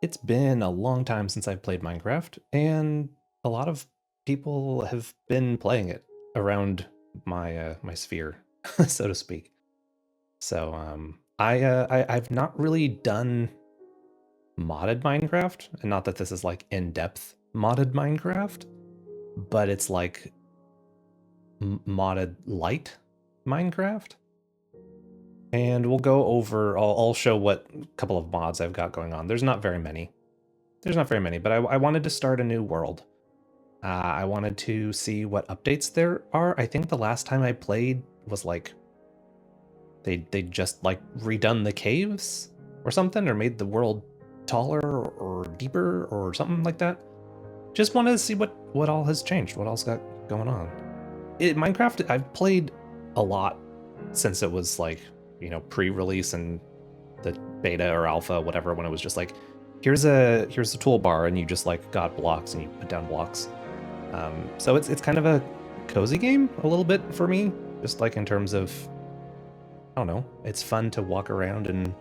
It's been a long time since I've played Minecraft, and a lot of people have been playing it around my sphere, so to speak. So I've not really done modded Minecraft, and not that this is like in-depth modded Minecraft, but it's like modded light Minecraft. And we'll go over. I'll show what couple of mods I've got going on. There's not very many. But I wanted to start a new world. I wanted to see what updates there are. I think the last time I played was like they just like redone the caves or something, or made the world taller or deeper or something like that. Just wanted to see what all has changed, what all's got going on. Minecraft, I've played a lot since it was like, pre-release and the beta or alpha, whatever, when it was just like, here's a toolbar and you just like got blocks and you put down blocks. So it's kind of a cozy game a little bit for me, just like in terms of, I don't know, it's fun to walk around and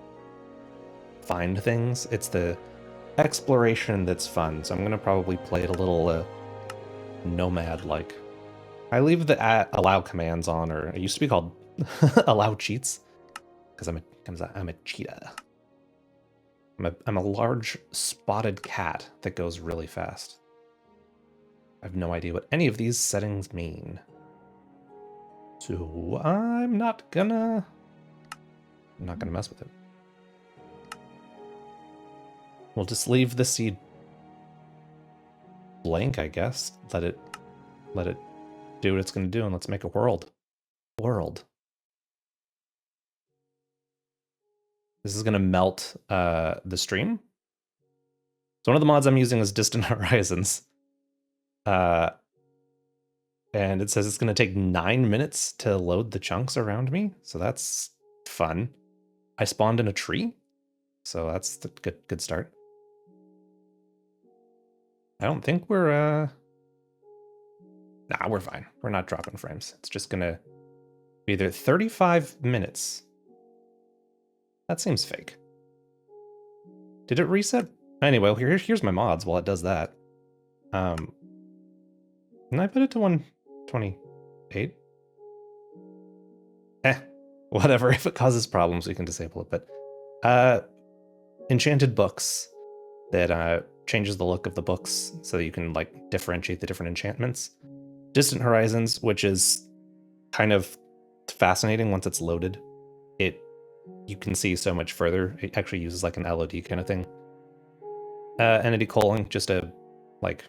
find things. It's the exploration that's fun. So I'm gonna probably play it a little nomad like. I leave the allow commands on, or it used to be called allow cheats, because I'm a cheetah. I'm a large spotted cat that goes really fast. I have no idea what any of these settings mean. So I'm not gonna mess with it. We'll just leave the seed blank, I guess. Let it do what it's gonna do, and let's make a world. This is gonna melt the stream. So one of the mods I'm using is Distant Horizons. And it says it's going to take 9 minutes to load the chunks around me, so that's fun. I spawned in a tree, so that's the good start. I don't think we're nah, we're fine. We're not dropping frames. It's just gonna be there 35 minutes. That seems fake. Did it reset? Anyway, here's my mods while it does that. Can I put it to 128? Whatever. If it causes problems, we can disable it. But enchanted books that changes the look of the books so that you can like differentiate the different enchantments. Distant Horizons, which is kind of fascinating once it's loaded. You can see so much further. It actually uses like an LOD kind of thing. Entity culling, just a like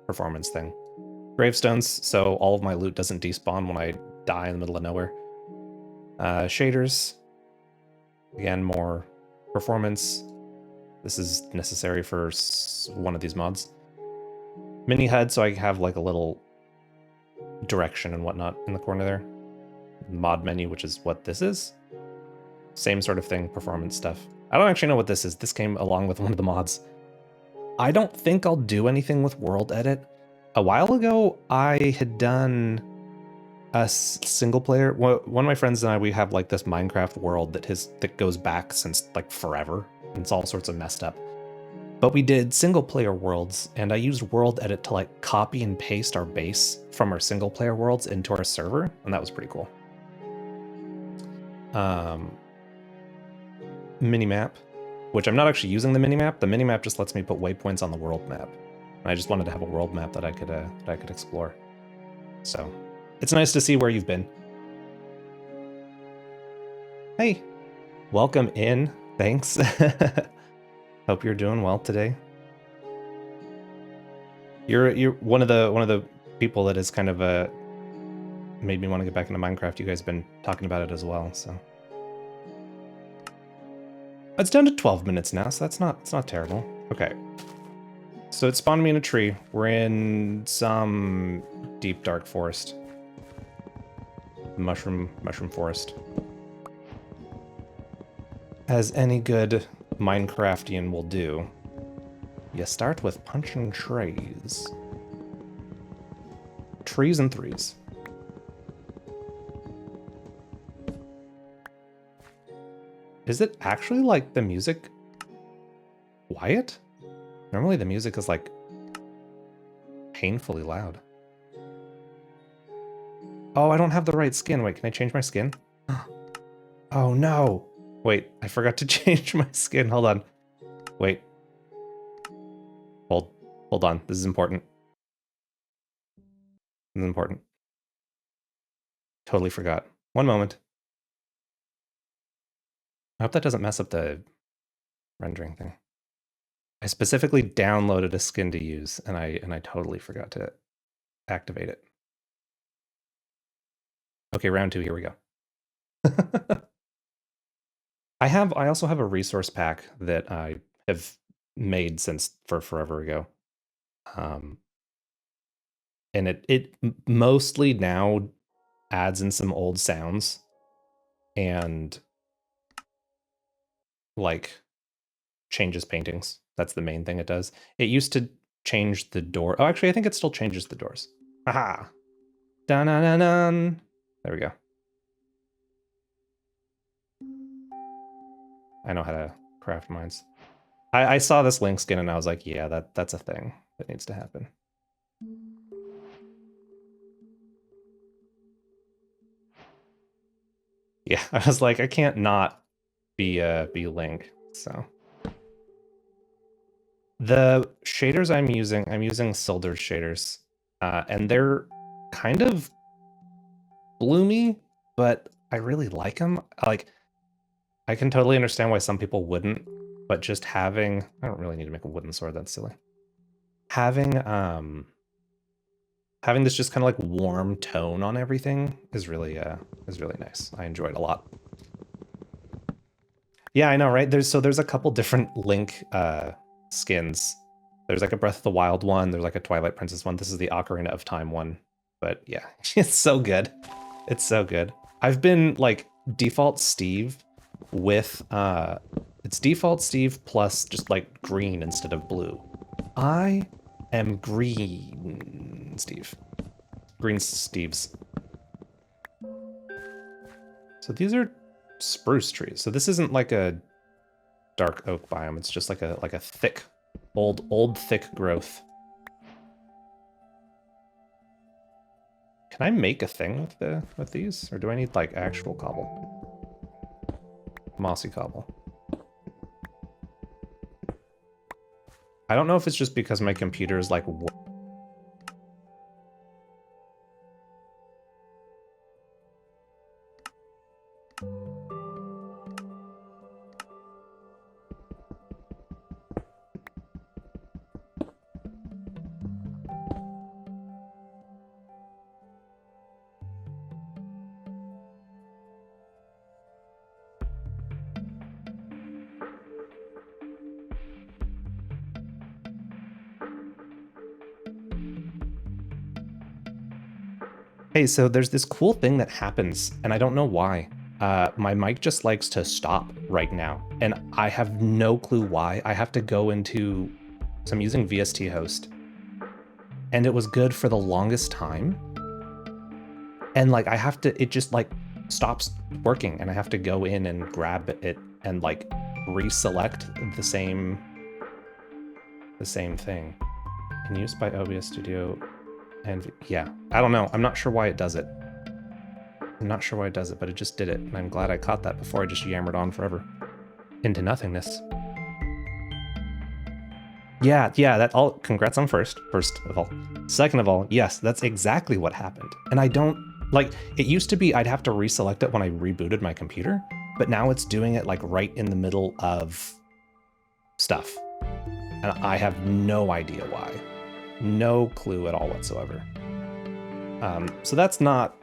performance thing. Gravestones, so all of my loot doesn't despawn when I die in the middle of nowhere. Shaders, again, more performance. This is necessary for one of these mods. Mini HUD, so I have like a little direction and whatnot in the corner there. Mod menu, which is what this is. Same sort of thing, performance stuff. I don't actually know what this is. This came along with one of the mods. I don't think I'll do anything with world edit. A while ago, I had done a single player. One of my friends and I, we have like this Minecraft world that goes back since like forever. And it's all sorts of messed up. But we did single player worlds, and I used world edit to like copy and paste our base from our single player worlds into our server, and that was pretty cool. Minimap, which I'm not actually using the minimap. The minimap just lets me put waypoints on the world map. And I just wanted to have a world map that I could explore. So it's nice to see where you've been. Hey, welcome in. Thanks. Hope you're doing well today. You're one of the people that has kind of made me want to get back into Minecraft. You guys have been talking about it as well, so. It's down to 12 minutes now, so it's not terrible. Okay. So it spawned me in a tree. We're in some deep dark forest. Mushroom forest. As any good Minecraftian will do, you start with punching trees. Trees and threes. Is it actually like the music quiet. Normally the music is like painfully loud. Oh, I don't have the right skin. Wait, can I change my skin? Oh no. Wait, I forgot to change my skin. Hold on. Wait. Hold on. This is important. This is important. Totally forgot. One moment. I hope that doesn't mess up the rendering thing. I specifically downloaded a skin to use, and I totally forgot to activate it. Okay, round 2, here we go. I also have a resource pack that I have made for forever ago. And it mostly now adds in some old sounds and like changes paintings. That's the main thing it does. It used to change the door. Oh, actually, I think it still changes the doors. Aha! Dun-dun-dun-dun. There we go. I know how to craft mines. I saw this Link skin and I was like, yeah, that's a thing that needs to happen. Yeah, I was like, I can't not be Link, so. The shaders I'm using Silder's shaders, and they're kind of bloomy, but I really like them. Like, I can totally understand why some people wouldn't, but just having, I don't really need to make a wooden sword, that's silly. Having this just kind of like warm tone on everything is really nice. I enjoy it a lot. Yeah, I know, right? There's a couple different Link skins. There's like a Breath of the Wild one, there's like a Twilight Princess one. This is the Ocarina of Time one. But yeah, it's so good. It's so good. I've been like default Steve with it's default Steve plus just like green instead of blue. I am green Steve. Green Steves. So these are spruce trees. So this isn't like a dark oak biome. It's just like a thick, old thick growth. Can I make a thing with these, or do I need like actual cobble? Mossy cobble. I don't know if it's just because my computer is like. Hey, so there's this cool thing that happens, and I don't know why. My mic just likes to stop right now, and I have no clue why. I have to go into, so I'm using VST host, and it was good for the longest time. And like it just like stops working, and I have to go in and grab it and like reselect the same thing. Can use by OBS Studio. And yeah, I don't know. I'm not sure why it does it. I'm not sure why it does it, but it just did it. And I'm glad I caught that before I just yammered on forever. Into nothingness. Yeah, that all, congrats on first of all. Second of all, yes, that's exactly what happened. And I don't, like, it used to be I'd have to reselect it when I rebooted my computer, but now it's doing it like right in the middle of stuff. And I have no idea why. No clue at all whatsoever. So that's not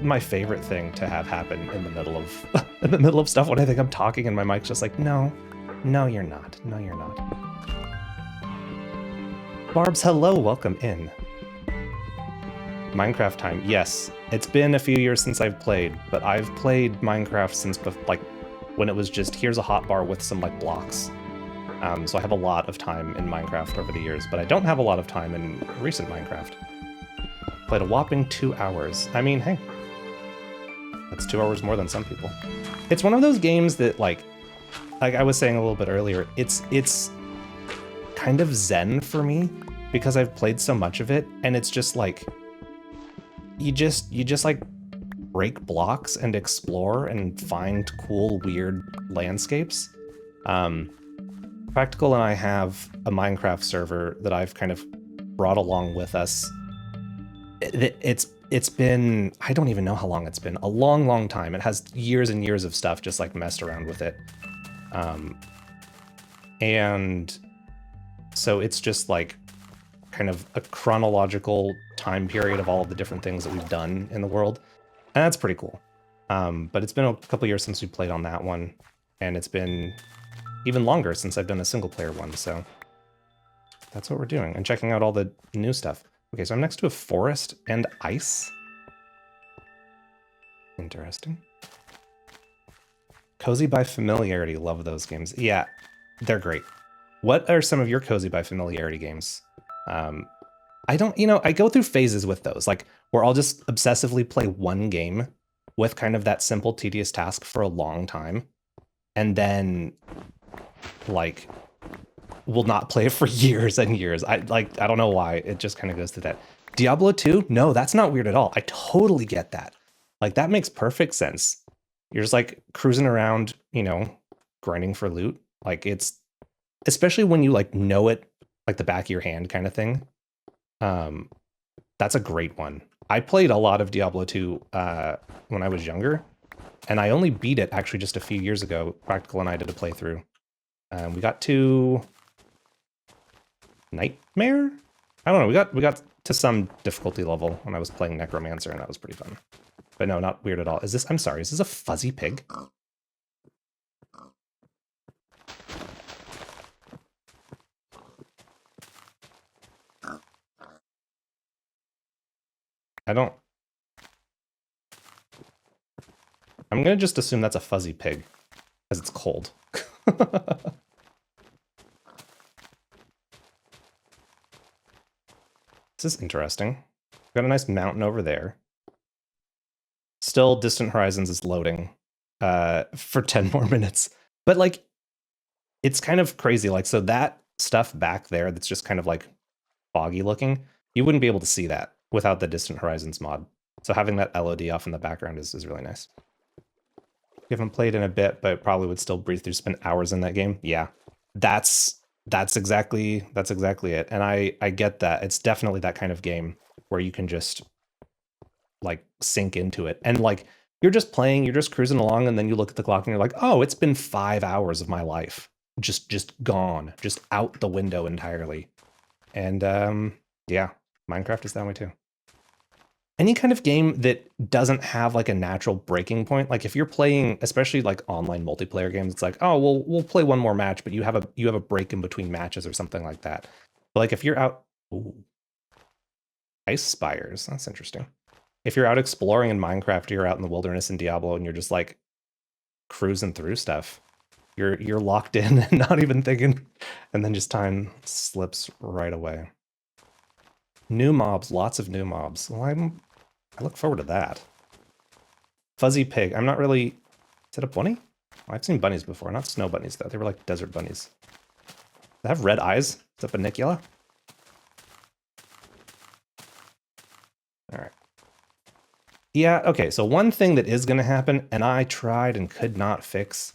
my favorite thing to have happen in the middle of stuff when I think I'm talking and my mic's just like, no, you're not. No, you're not. Barbs, hello, welcome in. Minecraft time, yes. It's been a few years since I've played, but I've played Minecraft since like when it was just here's a hotbar with some like blocks. So I have a lot of time in Minecraft over the years, but I don't have a lot of time in recent Minecraft. Played a whopping 2 hours. I mean, hey, that's 2 hours more than some people. It's one of those games that, like, like I was saying a little bit earlier, it's kind of zen for me because I've played so much of it, and it's just like you just like break blocks and explore and find cool, weird landscapes. Practical and I have a Minecraft server that I've kind of brought along with us. It's been, I don't even know how long it's been, a long time. It has years and years of stuff just like messed around with it. And so it's just like kind of a chronological time period of all of the different things that we've done in the world. And that's pretty cool. But it's been a couple years since we played on that one, and it's been even longer since I've done a single player one, so that's what we're doing, and checking out all the new stuff. Okay, so I'm next to a forest and ice. Interesting. Cozy by familiarity, love those games. Yeah, they're great. What are some of your cozy by familiarity games? I don't, I go through phases with those, like where I'll just obsessively play one game with kind of that simple, tedious task for a long time, and then like will not play it for years and years. I don't know why. It just kind of goes through that. Diablo 2? No, that's not weird at all. I totally get that. Like, that makes perfect sense. You're just like cruising around, grinding for loot. Like, it's, especially when you like know it like the back of your hand kind of thing. That's a great one. I played a lot of Diablo 2 when I was younger, and I only beat it actually just a few years ago. Practical and I did a playthrough. We got to Nightmare? I don't know. We got to some difficulty level when I was playing Necromancer, and that was pretty fun. But no, not weird at all. Is this, I'm sorry, is this a fuzzy pig? I'm gonna just assume that's a fuzzy pig, as it's cold. This is interesting. Got a nice mountain over there. Still, Distant Horizons is loading for 10 more minutes. But like, it's kind of crazy. Like, so that stuff back there that's just kind of like foggy looking, you wouldn't be able to see that without the Distant Horizons mod. So having that LOD off in the background is really nice. You haven't played in a bit, but probably would still breathe through, spend hours in that game. Yeah, that's exactly it. And I get that. It's definitely that kind of game where you can just like sink into it. And like, you're just playing, you're just cruising along, and then you look at the clock and you're like, oh, it's been 5 hours of my life. Just gone, just out the window entirely. And yeah, Minecraft is that way too. Any kind of game that doesn't have like a natural breaking point, like if you're playing, especially like online multiplayer games, it's like, oh, well, we'll play one more match, but you have a break in between matches or something like that. But like if you're out, ooh, ice spires, that's interesting. If you're out exploring in Minecraft, or you're out in the wilderness in Diablo, and you're just like cruising through stuff, you're locked in and not even thinking, and then just time slips right away. New mobs, lots of new mobs. Well, I look forward to that. Fuzzy pig. I'm not really... Is that a bunny? Oh, I've seen bunnies before. Not snow bunnies, though. They were like desert bunnies. They have red eyes. Is that Bunnicula? Alright. Yeah, okay. So one thing that is going to happen, and I tried and could not fix,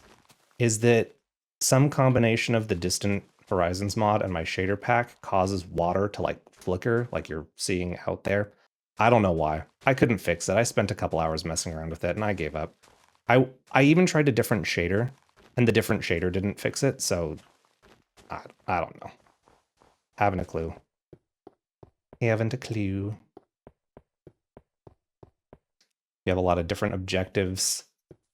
is that some combination of the Distant Horizons mod and my shader pack causes water to like flicker, like you're seeing out there. I don't know why. I couldn't fix it. I spent a couple hours messing around with it and I gave up. I even tried a different shader, and the different shader didn't fix it, so I don't know. Haven't a clue. Haven't a clue. You have a lot of different objectives,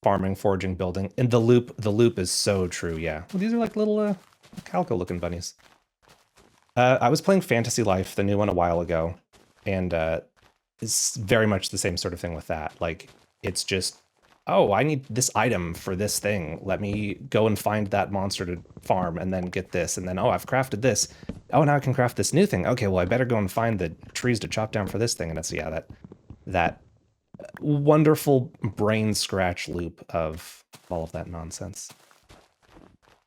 farming, foraging, building. And the loop is so true, yeah. Well, these are like little calico looking bunnies. I was playing Fantasy Life, the new one, a while ago, and it's very much the same sort of thing with that. Like, it's just, oh, I need this item for this thing. Let me go and find that monster to farm and then get this. And then, oh, I've crafted this. Oh, now I can craft this new thing. Okay, well, I better go and find the trees to chop down for this thing. And it's, yeah, that wonderful brain scratch loop of all of that nonsense.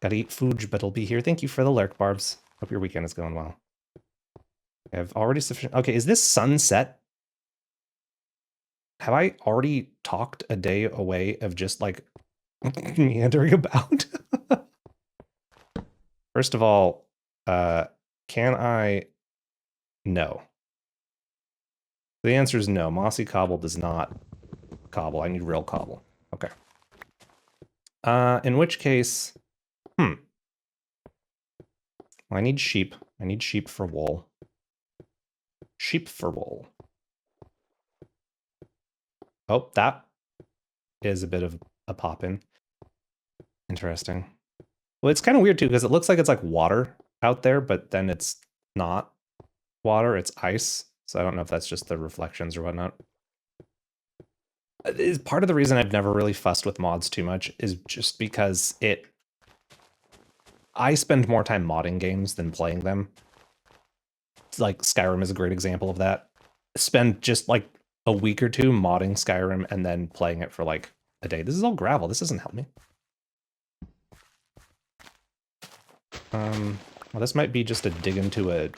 Gotta eat food, but it'll be here. Thank you for the lurk, Barbs. Hope your weekend is going well. I've already sufficient. Okay, is this sunset? Have I already talked a day away of just like meandering about? First of all, can I? No. The answer is no. Mossy cobble does not cobble. I need real cobble. Okay. In which case, well, I need sheep. I need sheep for wool. Sheep for wool. Oh, that is a bit of a pop-in. Interesting. Well, it's kind of weird too, because it looks like it's like water out there, but then it's not water, it's ice. So I don't know if that's just the reflections or whatnot. Is part of the reason I've never really fussed with mods too much is just because I spend more time modding games than playing them. It's like Skyrim is a great example of that. Spend just like a week or two modding Skyrim and then playing it for like a day. This is all gravel. This doesn't help me. Well, this might be just a dig into a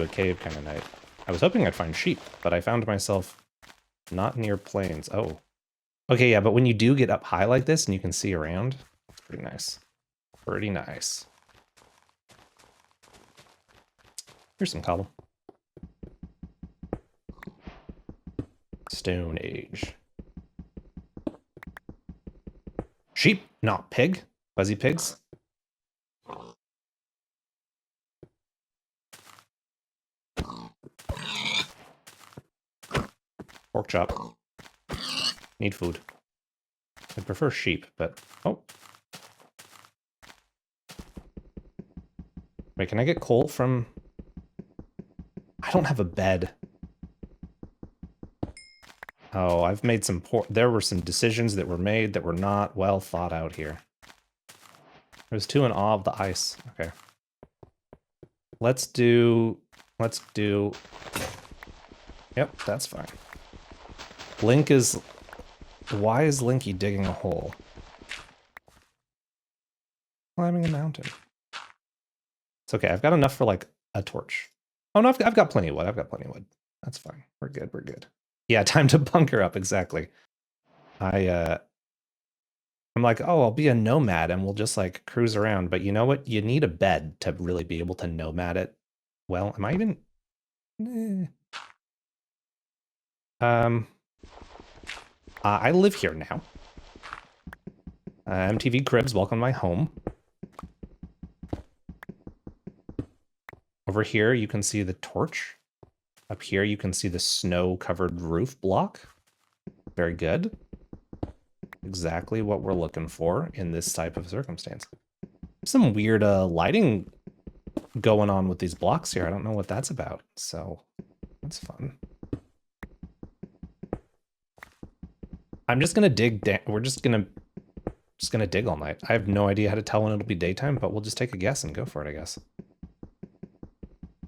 cave kind of night. I was hoping I'd find sheep, but I found myself not near plains. Oh. Okay, yeah, but when you do get up high like this and you can see around, it's pretty nice. Pretty nice. Here's some cobble. Stone Age. Sheep, not pig. Fuzzy pigs. Pork chop. Need food. I prefer sheep, but... Oh. Wait, can I get coal from... I don't have a bed. Oh, I've made some poor... There were some decisions that were made that were not well thought out here. I was too in awe of the ice. Okay. Let's do... Yep, that's fine. Link is... Why is Linky digging a hole? Climbing a mountain. It's okay, I've got enough for, like, a torch. Oh, no, I've got plenty of wood. I've got plenty of wood. That's fine. We're good, we're good. Yeah, time to bunker up, exactly. I'm like, oh, I'll be a nomad and we'll just, like, cruise around. But you know what? You need a bed to really be able to nomad it. Well, am I even... I live here now. MTV Cribs, welcome to my home. Over here, you can see the torch. Up here, you can see the snow-covered roof block. Very good. Exactly what we're looking for in this type of circumstance. Some weird lighting going on with these blocks here. I don't know what that's about, so that's fun. I'm just gonna dig down. We're just gonna dig all night. I have no idea how to tell when it'll be daytime, but we'll just take a guess and go for it, I guess.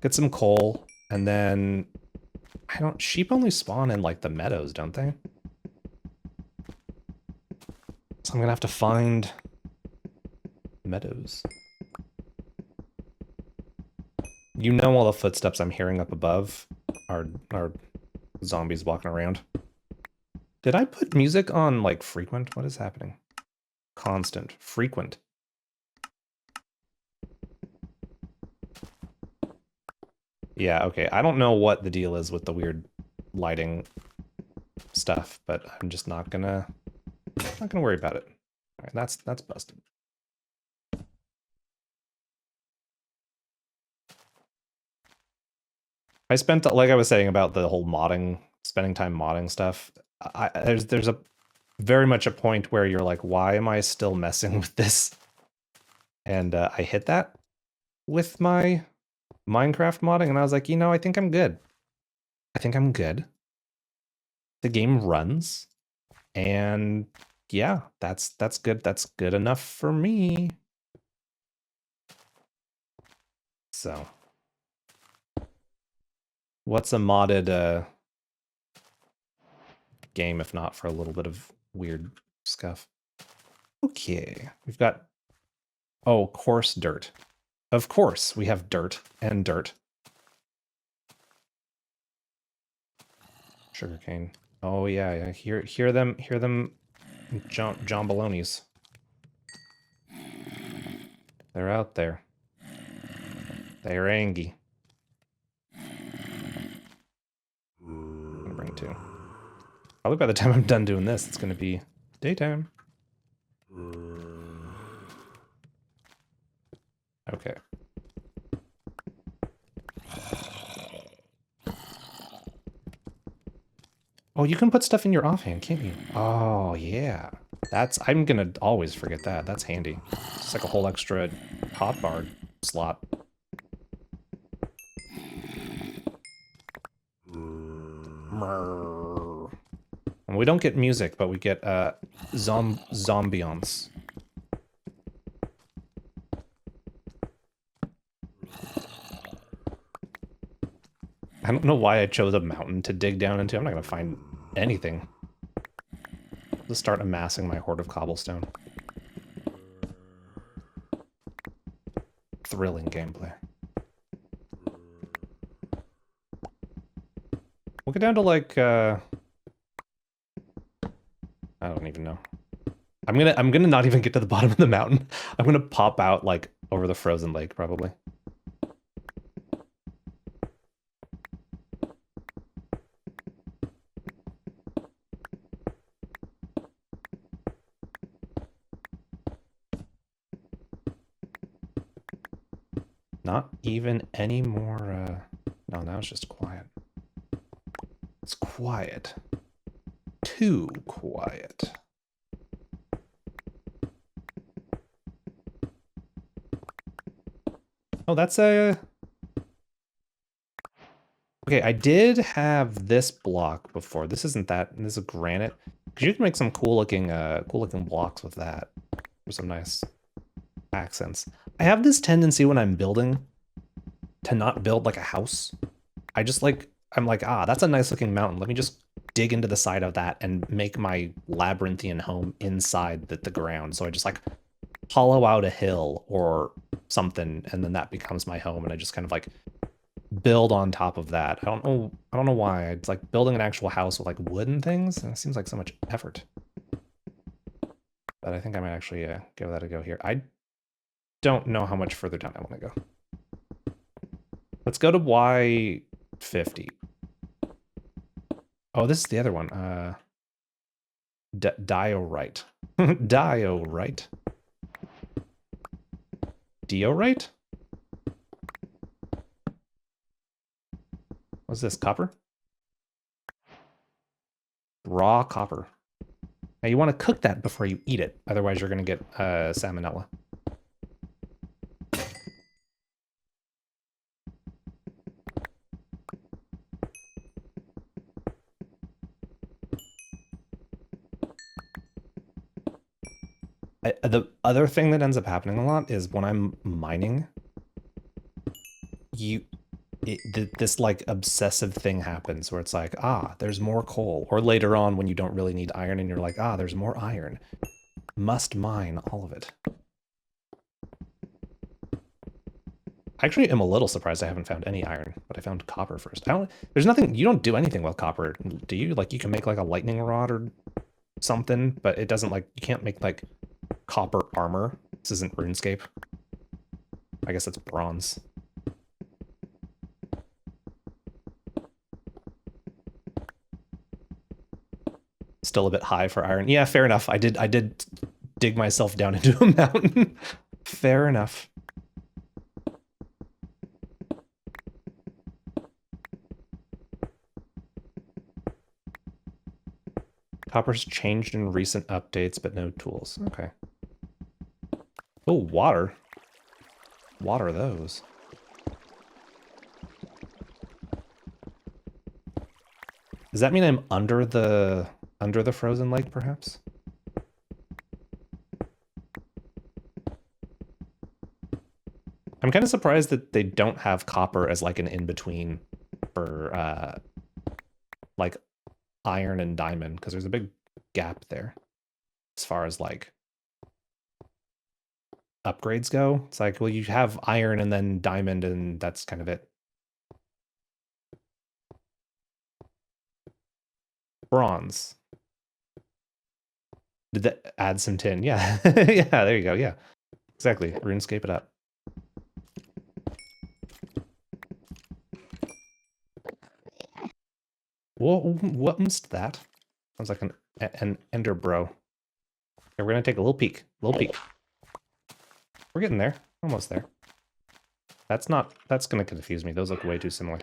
Get some coal, and then sheep only spawn in like the meadows, don't they? So I'm gonna have to find meadows. You know, all the footsteps I'm hearing up above are zombies walking around. Did I put music on, like, frequent? What is happening? Constant. Frequent. Yeah, okay. I don't know what the deal is with the weird lighting stuff, but I'm just not gonna worry about it. All right, that's busted. I spent, like I was saying about the whole modding, spending time modding stuff. There's a very much a point where you're like, why am I still messing with this? And I hit that with my Minecraft modding, and I was like, you know, I think I'm good. I think I'm good. The game runs, and yeah, that's good. That's good enough for me. So, what's a modded game if not for a little bit of weird scuff. Okay, we've got, oh, coarse dirt. Of course, we have dirt and dirt. Sugarcane. Oh yeah, yeah. Hear them, John Baloney's. They're out there. They're angry. I'm gonna bring two. Probably by the time I'm done doing this, it's gonna be daytime. Okay. Oh, you can put stuff in your offhand, can't you? Oh, yeah. I'm gonna always forget that. That's handy. It's like a whole extra hotbar slot. And we don't get music, but we get zombiance. I don't know why I chose a mountain to dig down into. I'm not gonna find anything. I'll just start amassing my hoard of cobblestone. Thrilling gameplay. We'll get down to like I don't even know. I'm gonna not even get to the bottom of the mountain. I'm gonna pop out like over the frozen lake probably. Not even any more no, now it's just quiet. It's quiet. Too quiet. Oh, that's a... Okay, I did have this block before. This isn't that. This is granite. Because you can make some cool looking blocks with that. For some nice accents. I have this tendency when I'm building to not build like a house. I'm like, ah, that's a nice looking mountain. Let me just dig into the side of that and make my labyrinthian home inside the ground. So I just like hollow out a hill or something, and then that becomes my home, and I just kind of like build on top of that. I don't know why. It's like building an actual house with like wooden things, and it seems like so much effort. But I think I might actually give that a go here. I don't know how much further down I want to go. Let's go to Y50. Oh, this is the other one. Diorite. Diorite. Diorite? What's this, copper? Raw copper. Now you want to cook that before you eat it, otherwise you're going to get salmonella. The other thing that ends up happening a lot is when I'm mining, this like obsessive thing happens where it's like, ah, there's more coal. Or later on when you don't really need iron and you're like, ah, there's more iron. Must mine all of it. I actually am a little surprised I haven't found any iron, but I found copper first. There's nothing, you don't do anything with copper, do you? Like you can make like a lightning rod or something, but it doesn't like, you can't make like copper armor. This isn't RuneScape. I guess it's bronze. Still a bit high for iron. Yeah, fair enough. I did dig myself down into a mountain. Fair enough. Copper's changed in recent updates, but no tools. Okay. Oh, water. What are those? Does that mean I'm under the frozen lake, perhaps? I'm kind of surprised that they don't have copper as like an in-between for like iron and diamond, because there's a big gap there. as far as like upgrades go. It's like, well, you have iron and then diamond, and that's kind of it. Bronze. Did that add some tin? Yeah. Yeah, there you go. Yeah. Exactly. RuneScape it up. What was that? Sounds like an ender bro. Okay, we're gonna take a little peek. Little peek. We're getting there. Almost there. That's gonna confuse me. Those look way too similar.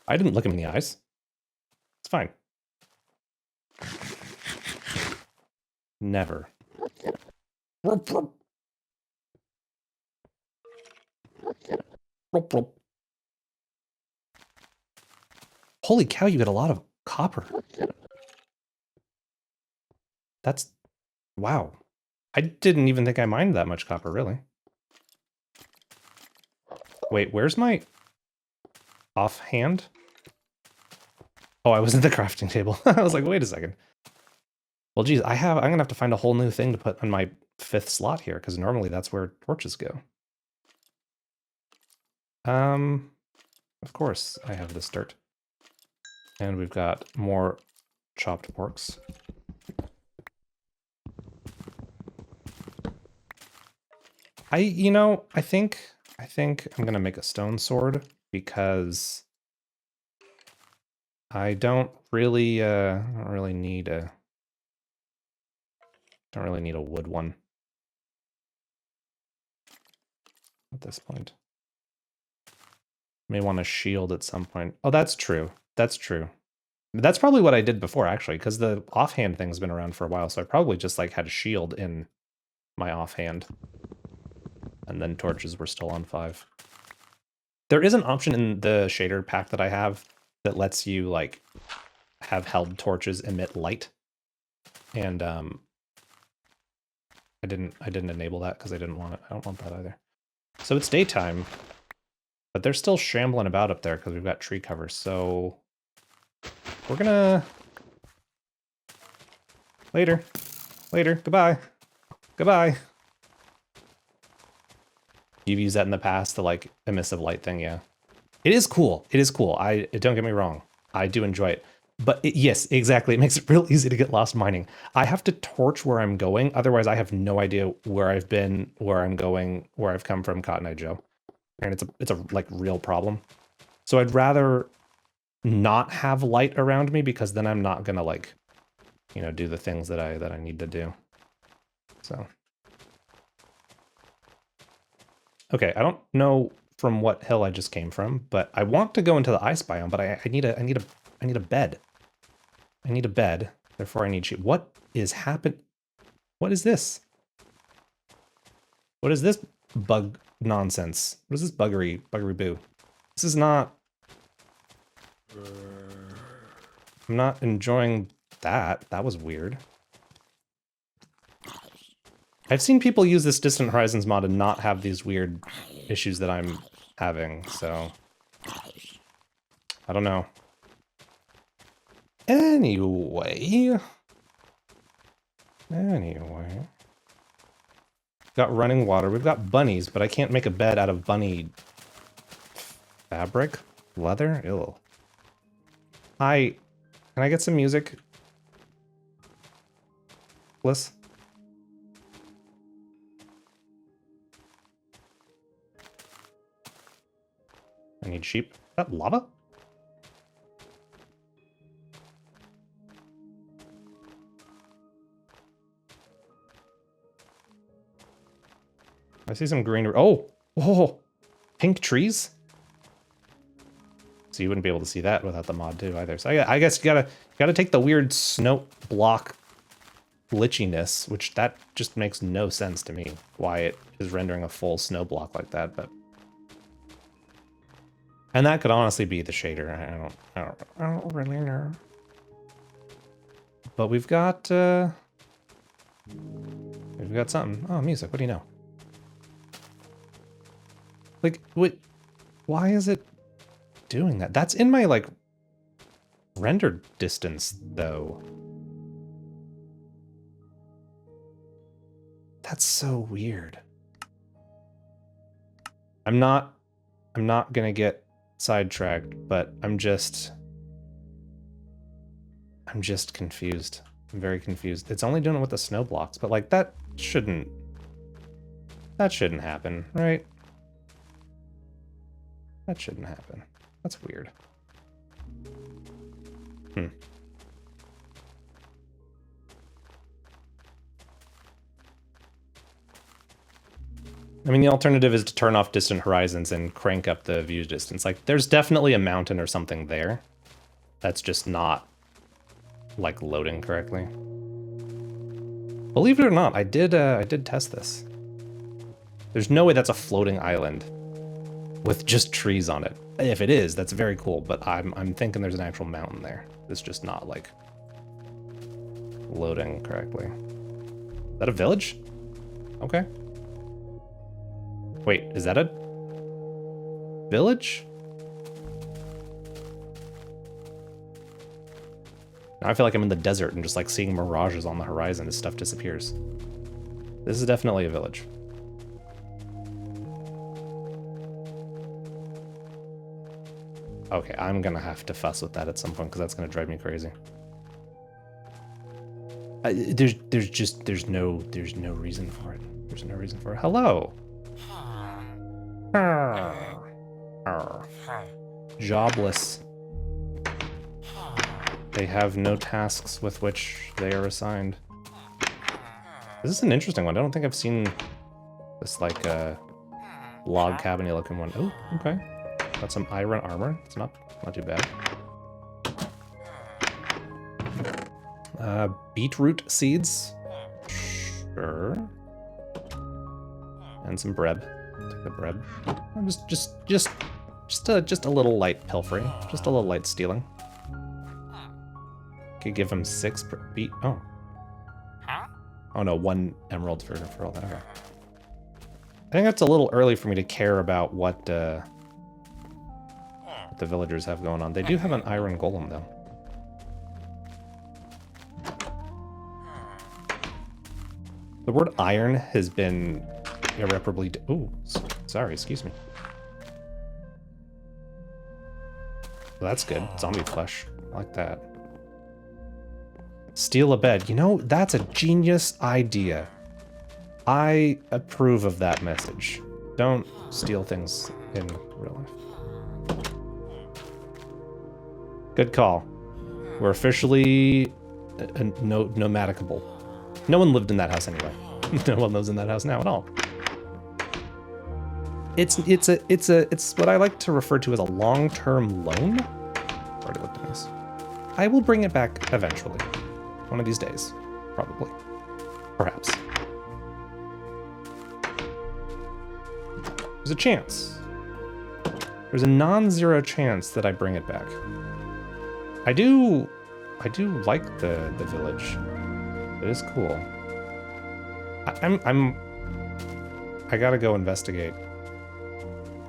I didn't look him in the eyes. It's fine. Never. Holy cow, you get a lot of copper. That's... wow. I didn't even think I mined that much copper, really. Wait, where's my offhand? Oh, I was at the crafting table. I was like, wait a second. Well, geez, I'm gonna have to find a whole new thing to put on my 5th slot here, because normally that's where torches go. Of course I have this dirt. And we've got more chopped porks. I think I'm gonna make a stone sword because I don't really need a wood one at this point. May want a shield at some point. Oh, that's true. That's true. That's probably what I did before, actually, because the offhand thing's been around for a while, so I probably just like had a shield in my offhand. And then torches were still on 5. There is an option in the shader pack that I have that lets you like have held torches emit light. And I didn't enable that because I didn't want it. I don't want that either. So it's daytime, but they're still shambling about up there because we've got tree cover. So we're gonna later, goodbye. You've used that in the past, the like emissive light thing, yeah. It is cool. It is cool. Don't get me wrong. I do enjoy it. But yes, exactly. It makes it real easy to get lost mining. I have to torch where I'm going. Otherwise, I have no idea where I've been, where I'm going, where I've come from, Cotton Eye Joe. And it's a like real problem. So I'd rather not have light around me because then I'm not gonna like, do the things that I need to do. So. Okay, I don't know from what hill I just came from, but I want to go into the ice biome, but I need a bed. I need a bed, therefore I need sheep. What is happening? What is this? What is this bug nonsense? What is this buggery boo? This is not... I'm not enjoying that. That was weird. I've seen people use this Distant Horizons mod and not have these weird issues that I'm having, so... I don't know. Anyway... Got running water. We've got bunnies, but I can't make a bed out of bunny... fabric? Leather? Ew. Hi. Can I get some music? Bliss? I need sheep. Is that lava? I see some green... Oh! Oh! Pink trees? So you wouldn't be able to see that without the mod too either. So I guess you gotta take the weird snow block glitchiness, which that just makes no sense to me. Why it is rendering a full snow block like that, but... And that could honestly be the shader. I don't really know. But we've got something. Oh, music. What do you know? Like, what? Why is it doing that? That's in my, like, rendered distance, though. That's so weird. I'm not gonna get sidetracked, but I'm just confused. I'm very confused. It's only doing it with the snow blocks, but like that shouldn't happen, right? That shouldn't happen. That's weird. I mean, the alternative is to turn off distant horizons and crank up the view distance. Like, there's definitely a mountain or something there. That's just not, like, loading correctly. Believe it or not, I did test this. There's no way that's a floating island with just trees on it. If it is, that's very cool, but I'm thinking there's an actual mountain there. It's just not, like, loading correctly. Is that a village? Okay. Wait, is that a village? Now I feel like I'm in the desert and just like seeing mirages on the horizon as stuff disappears. This is definitely a village. Okay, I'm gonna have to fuss with that at some point because that's gonna drive me crazy. There's no reason for it. There's no reason for it. Hello. Jobless. They have no tasks with which they are assigned. This is an interesting one. I don't think I've seen this, like, log cabin-y looking one. Oh, okay. Got some iron armor. It's not too bad. Beetroot seeds. Sure. And some bread. Take the bread. Just a little light pilfering. Just a little light stealing. Could give him 6 per beat. Oh. Oh no, 1 emerald for all that. Okay. I think that's a little early for me to care about what the villagers have going on. They do have an iron golem though. The word iron has been irreparably. Oh, sorry, excuse me. Well, that's good. Zombie flesh. I like that. Steal a bed. You know, that's a genius idea. I approve of that message. Don't steal things in real life. Good call. We're officially nomadicable. No one lived in that house anyway. No one lives in that house now at all. It's what I like to refer to as a long-term loan. Already looked at this. I will bring it back eventually. One of these days, probably. Perhaps. There's a chance. There's a non-zero chance that I bring it back. I do like the village. It is cool. I gotta go investigate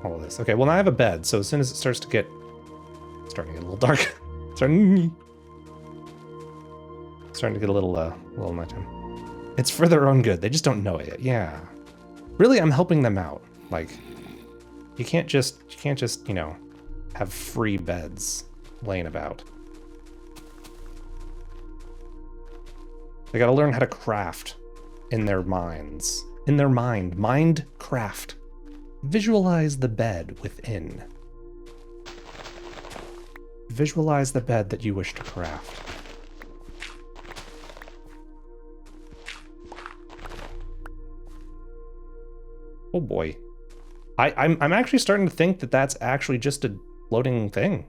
all of this. Okay, well now I have a bed, so as soon as it starts to get a little dark. starting to get a little nighttime. It's for their own good. They just don't know it yet. Yeah. Really, I'm helping them out. Like, you can't just, you know, have free beds laying about. They gotta learn how to craft in their minds. In their mind. Mind craft. Visualize the bed within. Visualize the bed that you wish to craft. Oh boy. I'm actually starting to think that that's actually just a floating thing.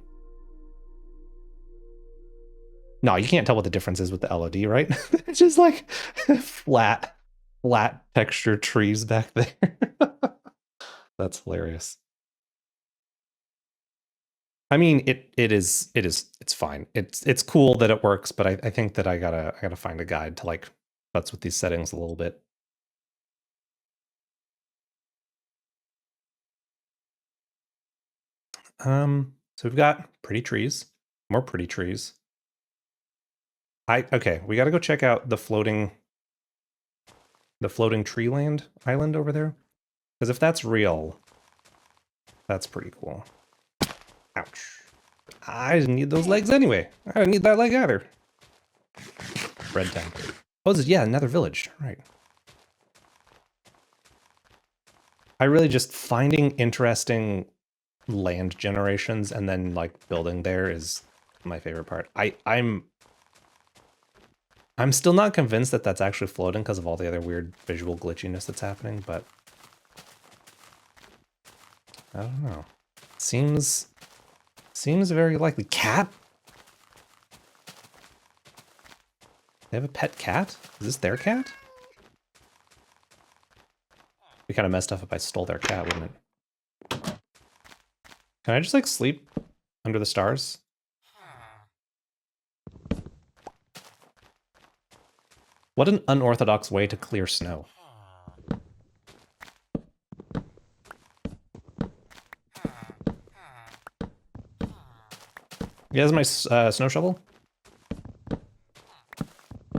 No, you can't tell what the difference is with the LOD, right? It's just like flat texture trees back there. That's hilarious. I mean, it's fine. It's cool that it works, but I think that I gotta find a guide to like futz with these settings a little bit. So we've got pretty trees, more pretty trees. Okay, we gotta go check out the floating tree land island over there. Because if that's real, that's pretty cool. Ouch. I didn't need those legs anyway. I didn't need that leg either. Red time. Oh, yeah, another village. Right. I really just finding interesting land generations and then like building there is my favorite part. I'm still not convinced that that's actually floating because of all the other weird visual glitchiness that's happening, but I don't know. Seems very likely. Cat? They have a pet cat? Is this their cat? We kind of messed up if I stole their cat, wouldn't it? Can I just like sleep under the stars? What an unorthodox way to clear snow. You guys, my snow shovel?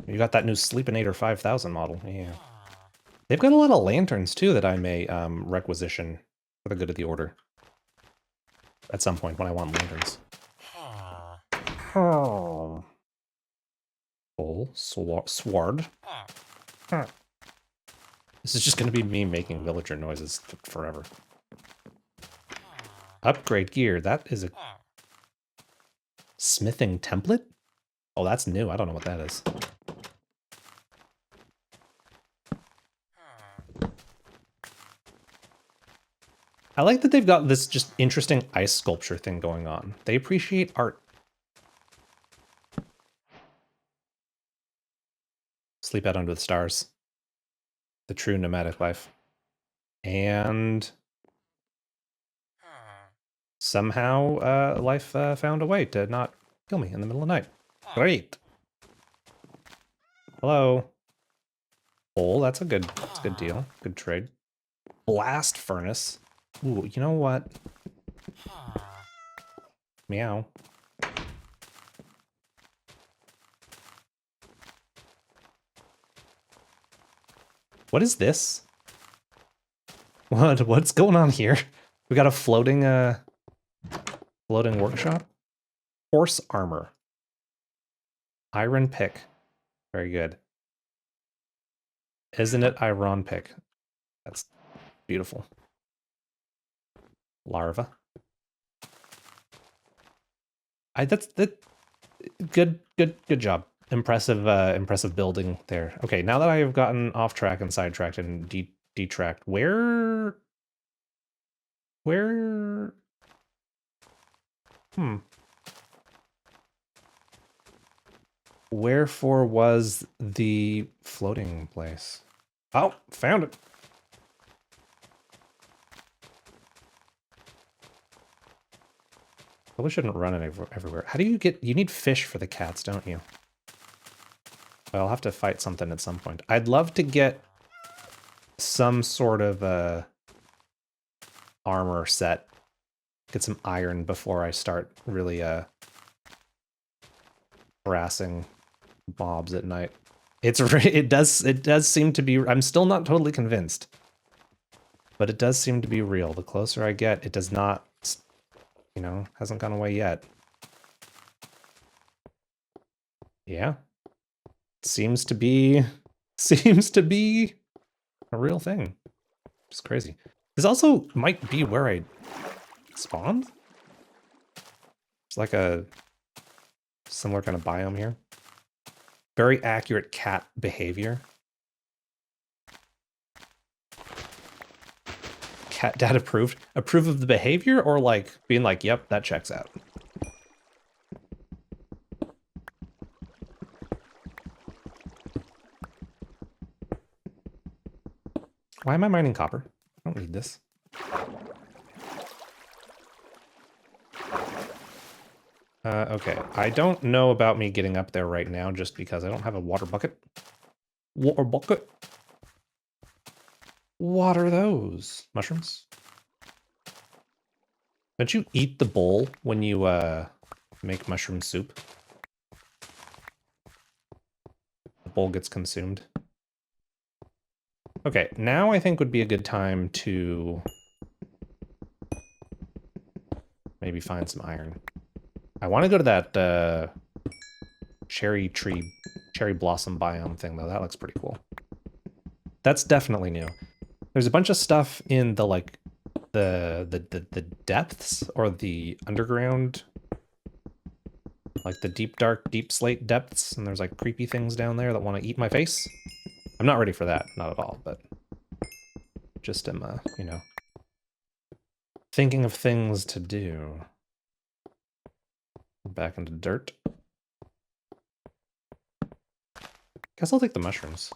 You got that new Sleepinator 5000 model. Yeah. They've got a lot of lanterns, too, that I may requisition for the good of the order. At some point when I want lanterns. Oh. Full sword. This is just going to be me making villager noises forever. Upgrade gear. That is a smithing template? Oh, that's new. I don't know what that is. I like that they've got this just interesting ice sculpture thing going on. They appreciate art. Sleep out under the stars. The true nomadic life. And somehow life found a way to not kill me in the middle of the night. Great. Hello. Oh, that's a good deal. Good trade. Blast furnace. Ooh, you know what? Meow. What is this? What's going on here? We got a floating workshop. Horse armor. Iron pick. Very good. Isn't it iron pick? That's beautiful. Larva. That's good job. Impressive building there. Okay, now that I have gotten off track and sidetracked and detracked, where wherefore was the floating place? Oh, found it. Probably shouldn't run it everywhere. How do you need fish for the cats, don't you? Well, I'll have to fight something at some point. I'd love to get some sort of armor set. Get some iron before I start really harassing mobs at night. It does seem to be. I'm still not totally convinced, but it does seem to be real. The closer I get, it does not, you know, hasn't gone away yet. Yeah, seems to be a real thing. It's crazy. This also might be where I spawned. It's like a similar kind of biome here. Very accurate cat behavior. Cat dad approved. Approve of the behavior or like being like, yep, that checks out. Why am I mining copper? I don't need this. Okay, I don't know about me getting up there right now just because I don't have a water bucket. Water bucket? What are those? Mushrooms? Don't you eat the bowl when you make mushroom soup? The bowl gets consumed. Okay, now I think would be a good time to maybe find some iron. I want to go to that cherry blossom biome thing though. That looks pretty cool. That's definitely new. There's a bunch of stuff in the like the depths or the underground, like the deep dark deep slate depths, and there's like creepy things down there that want to eat my face. I'm not ready for that, not at all, but just am you know, thinking of things to do. Back into dirt. Guess I'll take the mushrooms.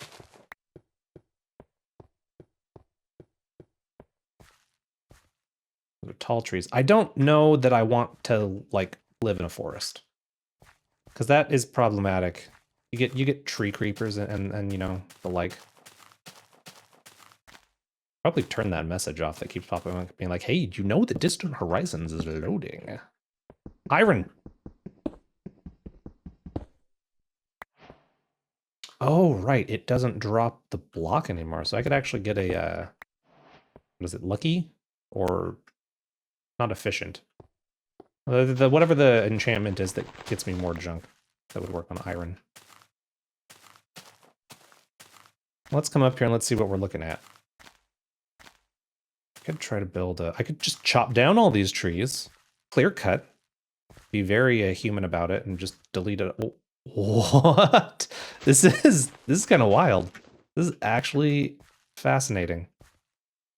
Those are tall trees. I don't know that I want to like live in a forest, because that is problematic. You get tree creepers and you know the like. Probably turn that message off that keeps popping up, being like, "Hey, do you know that Distant Horizons is loading?" Iron. Oh right, it doesn't drop the block anymore, so I could actually get a what is it, lucky or not efficient? The whatever the enchantment is that gets me more junk that would work on iron. Let's come up here and let's see what we're looking at. I could try to build a... I could just chop down all these trees, clear cut, be very human about it, and just delete it. Oh, what? This is kind of wild. This is actually fascinating.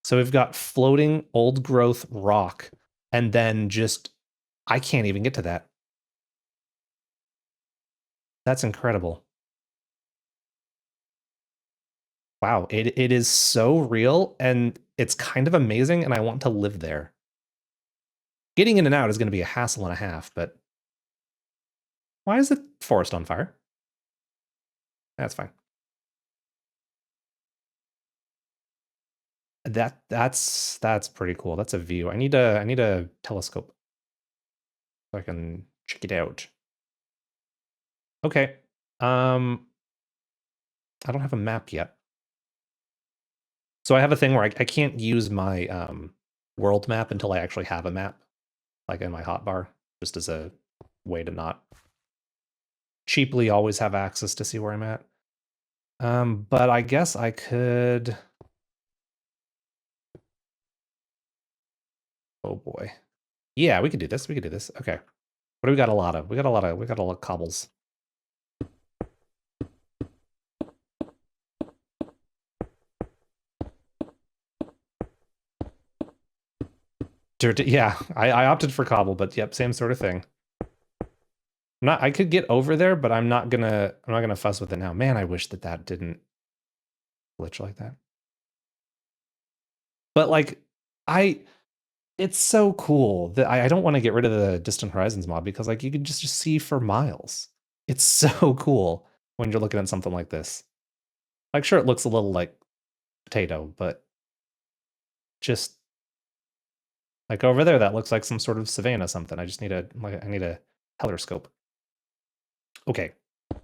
So we've got floating old growth rock, and then just... I can't even get to that. That's incredible. Wow, it is so real, and it's kind of amazing, and I want to live there. Getting in and out is going to be a hassle and a half, but... Why is the forest on fire? That's fine. That's pretty cool. That's a view. I need a telescope so I can check it out. Okay. I don't have a map yet. So I have a thing where I can't use my world map until I actually have a map, like in my hotbar, just as a way to not cheaply always have access to see where I'm at. But I guess I could... Oh boy. Yeah, we could do this. We could do this. Okay. What do we got a lot of? We got a lot of cobbles. Dirt, yeah, I opted for cobble, but yep, same sort of thing. I could get over there, but I'm not gonna fuss with it now. Man, I wish that didn't glitch like that. But like, it's so cool that I don't want to get rid of the Distant Horizons mod, because like you can just see for miles. It's so cool when you're looking at something like this. Like, sure, it looks a little like potato, but just like over there, that looks like some sort of savanna something. I just need I need a telescope. Okay. We're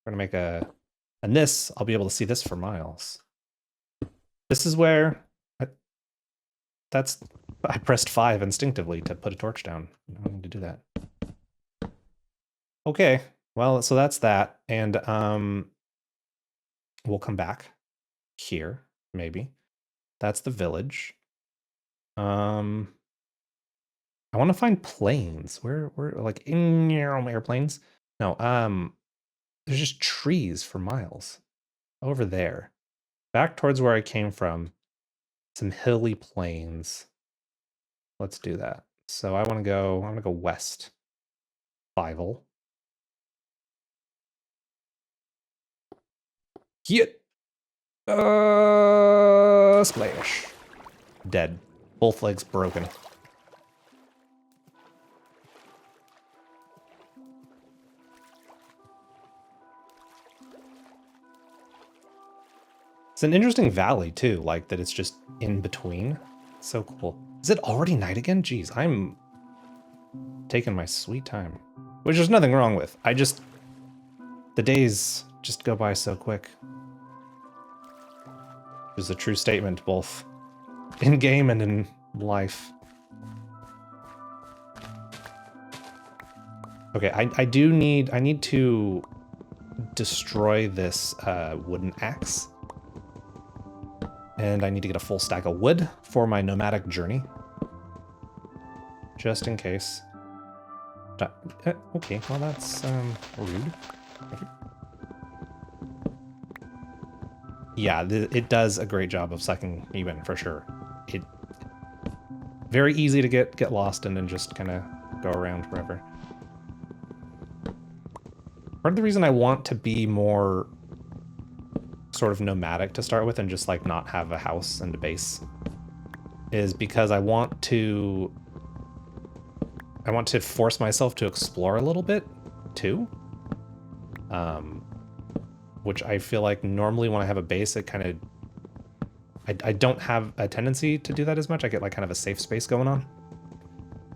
gonna make and this, I'll be able to see this for miles. This is where I pressed 5 instinctively to put a torch down. I don't need to do that. Okay, well, so that's that, and we'll come back here, maybe. That's the village. I want to find planes. Where like in airplanes? No, there's just trees for miles over there. Back towards where I came from, some hilly plains. Let's do that. So I want to go west. Bible. Get splash. Dead. Both legs broken. It's an interesting valley too, like that it's just in between. So cool. Is it already night again? Jeez, I'm taking my sweet time. Which there's nothing wrong with. The days just go by so quick. Which is a true statement, both in game and in life. Okay, I need to destroy this wooden axe. And I need to get a full stack of wood for my nomadic journey. Just in case. Okay, well that's rude. Yeah, it does a great job of sucking you in, for sure. It very easy to get lost in and just kind of go around forever. Part of the reason I want to be more sort of nomadic to start with and just like not have a house and a base is because I want to force myself to explore a little bit too. Which I feel like normally when I have a base, it kind of I don't have a tendency to do that as much. I get like kind of a safe space going on.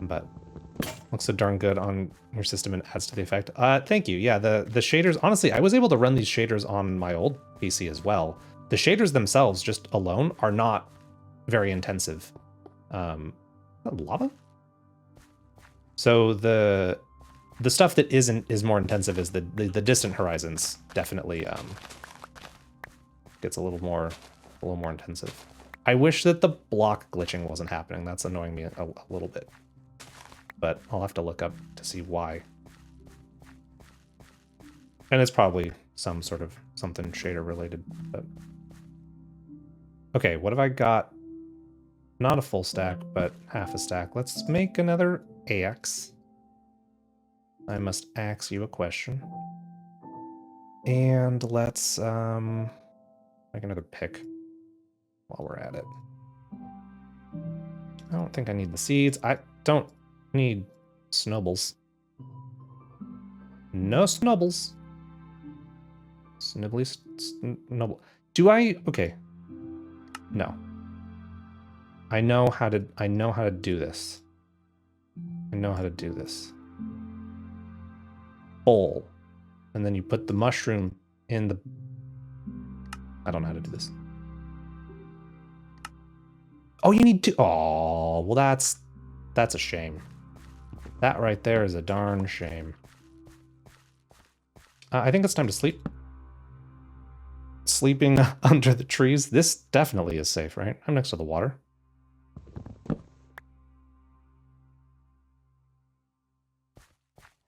But looks so darn good on your system and adds to the effect. Thank you. Yeah, the shaders, honestly, I was able to run these shaders on my old PC as well. The shaders themselves, just alone, are not very intensive. Lava? So the stuff that is more intensive is the distant horizons. Definitely gets a little more intensive. I wish that the block glitching wasn't happening. That's annoying me a little bit. But I'll have to look up to see why. And it's probably some sort of something shader related. But okay, what have I got? Not a full stack, but half a stack. Let's make another axe. I must ask you a question. And let's make another pick while we're at it. I don't think I need the seeds. I don't need snubbles. No snubbles. Snibbly snubble. Do I? Okay. No. I know how to do this. I know how to do this. Bowl. And then you put the mushroom in the... I don't know how to do this. Oh, you need to... Oh, well that's a shame. That right there is a darn shame. I think it's time to sleep. Sleeping under the trees. This definitely is safe, right? I'm next to the water.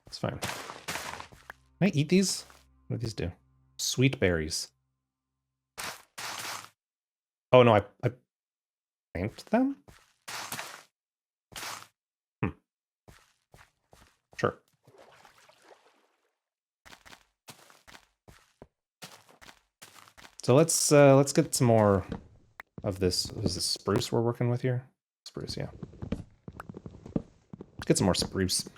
It's fine. Can I eat these? What do these do? Sweet berries. Oh no, I plant them? Sure. So let's get some more of this. Is this spruce we're working with here? Spruce, yeah. Let's get some more spruce.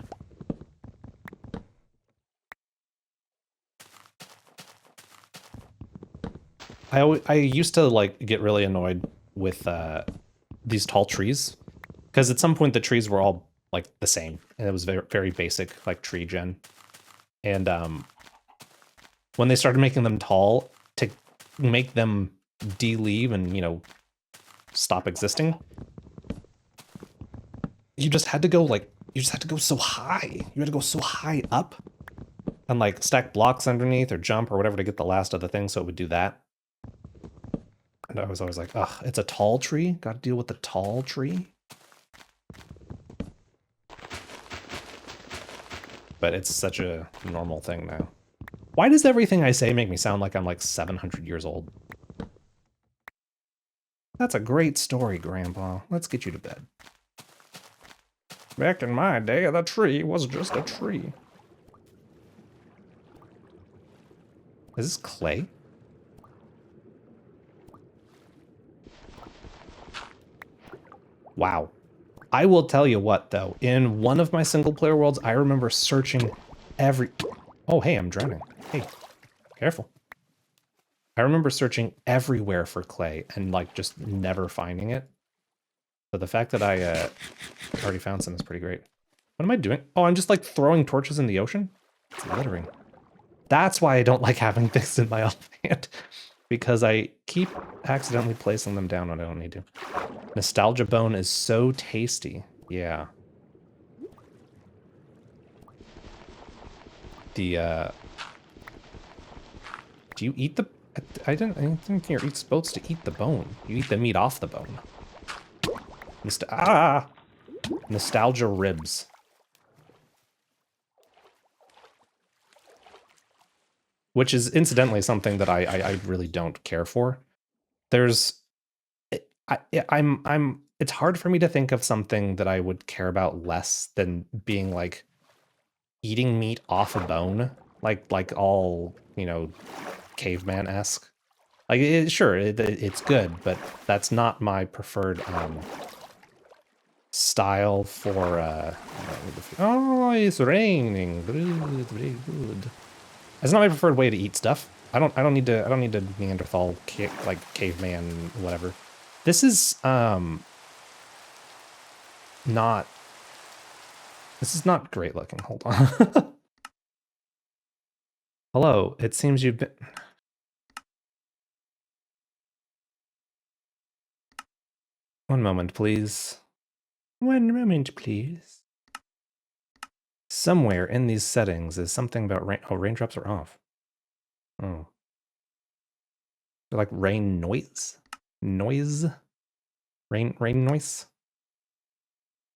I used to like get really annoyed with these tall trees because at some point the trees were all like the same and it was very, very basic like tree gen. And when they started making them tall to make them de-leave and, you know, stop existing, you just had to go so high. You had to go so high up and like stack blocks underneath or jump or whatever to get the last of the thing so it would do that. And I was always like, ugh, it's a tall tree? Gotta deal with the tall tree? But it's such a normal thing now. Why does everything I say make me sound like I'm like 700 years old? That's a great story, Grandpa. Let's get you to bed. Back in my day, the tree was just a tree. Is this clay? Wow. I will tell you what, though. In one of my single-player worlds, I remember searching every... Oh, hey, I'm drowning. Hey, careful. I remember searching everywhere for clay and, like, just never finding it. So the fact that I already found some is pretty great. What am I doing? Oh, I'm just like throwing torches in the ocean? It's littering. That's why I don't like having things in my offhand. Because I keep accidentally placing them down when I don't need to. Nostalgia bone is so tasty. Yeah. The, do you eat the... I didn't think you're supposed to eat the bone. You eat the meat off the bone. Nostalgia ribs. Which is incidentally something that I really don't care for. There's... it's hard for me to think of something that I would care about less than being like eating meat off a bone, like all, you know, caveman-esque. Like, sure, it's good, but that's not my preferred style for. Oh, it's raining. Good, very good. It's not my preferred way to eat stuff. I don't need to Neanderthal like caveman whatever. This is not. This is not great looking. Hold on. Hello. It seems you've been. One moment, please. One moment, please. Somewhere in these settings is something about rain. Oh, raindrops are off. Oh. They're like rain noise? Noise? Rain noise?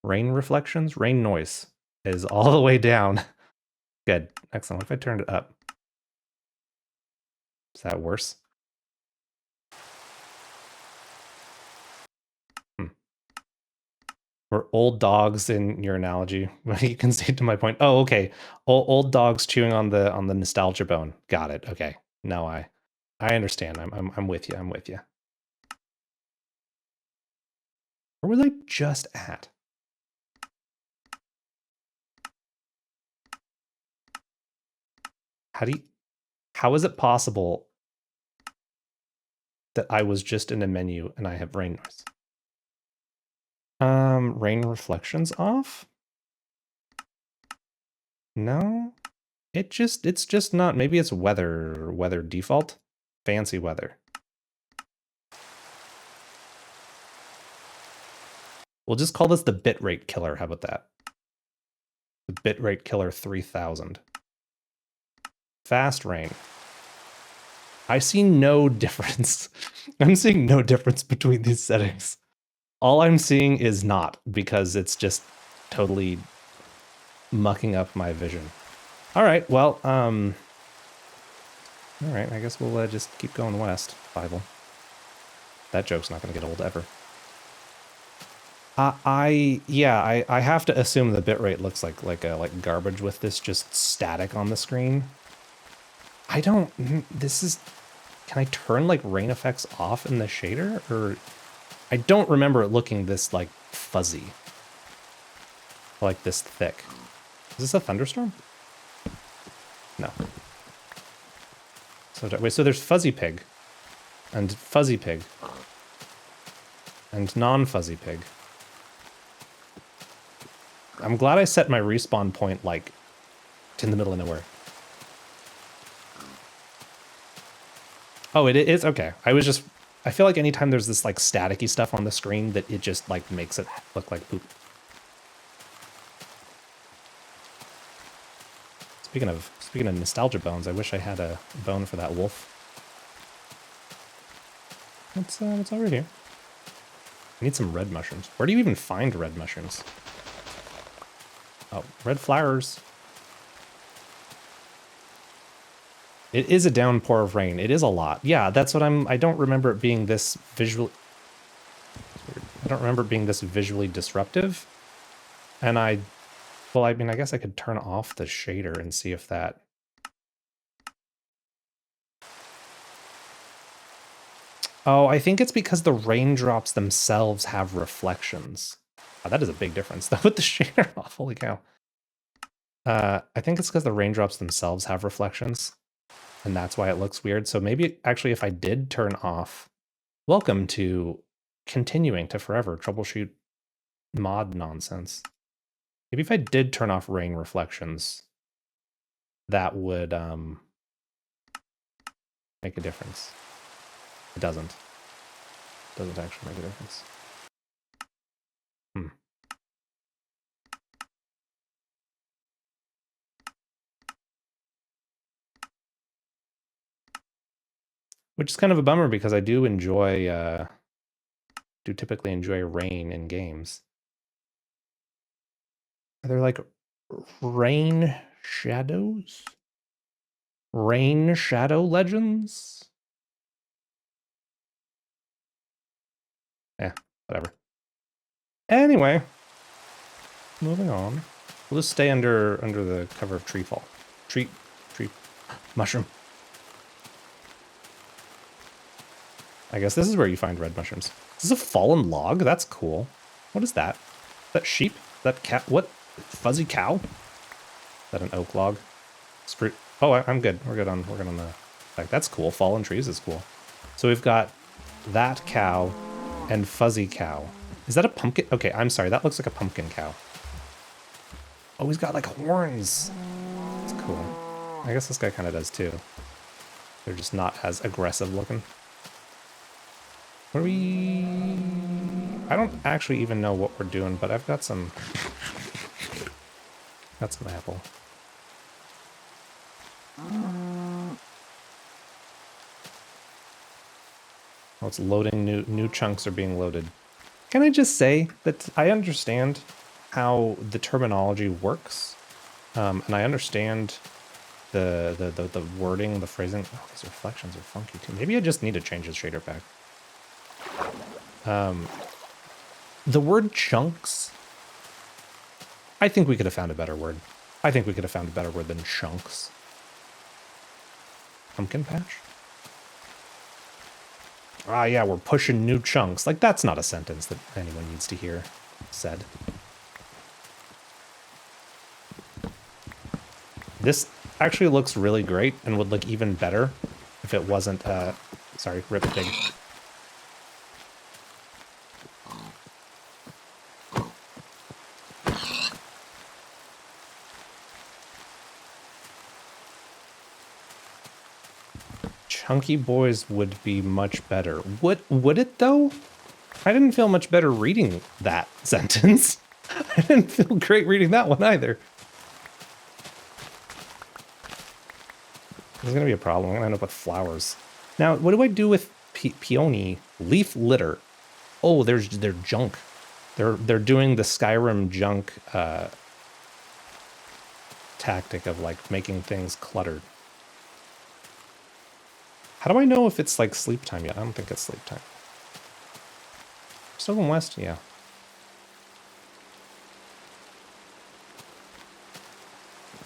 Rain reflections? Rain noise is all the way down. Good. Excellent. What if I turned it up? Is that worse? Or old dogs in your analogy. You can see to my point. Oh, okay. Old dogs chewing on the nostalgia bone. Got it. Okay. Now I understand. I'm with you. I'm with you. Where was I just at? How is it possible that I was just in a menu and I have rain noise? Rain reflections off? No. It's just not. Maybe it's weather default. Fancy weather. We'll just call this the bitrate killer. How about that? The bitrate killer 3000. Fast rain. I see no difference. I'm seeing no difference between these settings. All I'm seeing is not, because it's just totally mucking up my vision. All right, well, all right, I guess we'll just keep going west, Bible. That joke's not going to get old ever. I have to assume the bitrate looks like garbage with this just static on the screen. I don't. This is. Can I turn like rain effects off in the shader, or I don't remember it looking this like fuzzy, like this thick. Is this a thunderstorm? No. So wait, so there's fuzzy pig, and fuzzy pig, and non-fuzzy pig. I'm glad I set my respawn point like in the middle of nowhere. Oh, it is? Okay. I feel like anytime there's this like staticky stuff on the screen that it just like makes it look like poop. Speaking of nostalgia bones, I wish I had a bone for that wolf. What's over here? I need some red mushrooms. Where do you even find red mushrooms? Oh, red flowers. It is a downpour of rain. It is a lot. Yeah, that's what I don't remember it being this visually... I don't remember it being this visually disruptive. And well, I mean, I guess I could turn off the shader and see if that... Oh, I think it's because the raindrops themselves have reflections. Oh, that is a big difference, though, with the shader off. Holy cow. I think it's because the raindrops themselves have reflections, and that's why it looks weird. So maybe, actually, if I did turn off... Welcome to continuing to forever troubleshoot mod nonsense. Maybe if I did turn off rain reflections, that would make a difference. It doesn't. It doesn't actually make a difference. Which is kind of a bummer because I do enjoy, do typically enjoy rain in games. Are there like rain shadows? Rain shadow legends? Yeah, whatever. Anyway, moving on. We'll just stay under the cover of tree mushroom. I guess this is where you find red mushrooms. This is a fallen log? That's cool. What is that? Is that sheep? Is that cat? What? Fuzzy cow? Is that an oak log? Spruce. Oh, I'm good. We're good on the... Like, that's cool. Fallen trees is cool. So we've got that cow and fuzzy cow. Is that a pumpkin? Okay, I'm sorry. That looks like a pumpkin cow. Oh, he's got like horns. That's cool. I guess this guy kind of does too. They're just not as aggressive looking. What are we... I don't actually even know what we're doing, but I've got some... Got some apple. Oh, it's loading. New chunks are being loaded. Can I just say that I understand how the terminology works, and I understand the wording, the phrasing. Oh, these reflections are funky too. Maybe I just need to change the shader pack. The word chunks, I think we could have found a better word. I think we could have found a better word than chunks. Pumpkin patch? Ah, yeah, we're pushing new chunks. Like, that's not a sentence that anyone needs to hear said. This actually looks really great and would look even better if it wasn't, sorry, rip pig. Chunky boys would be much better. Would it though? I didn't feel much better reading that sentence. I didn't feel great reading that one either. There's gonna be a problem. I'm gonna end up with flowers. Now, what do I do with peony leaf litter? Oh, they're junk. They're doing the Skyrim junk tactic of like making things cluttered. How do I know if it's like sleep time yet? I don't think it's sleep time. Still going west? Yeah.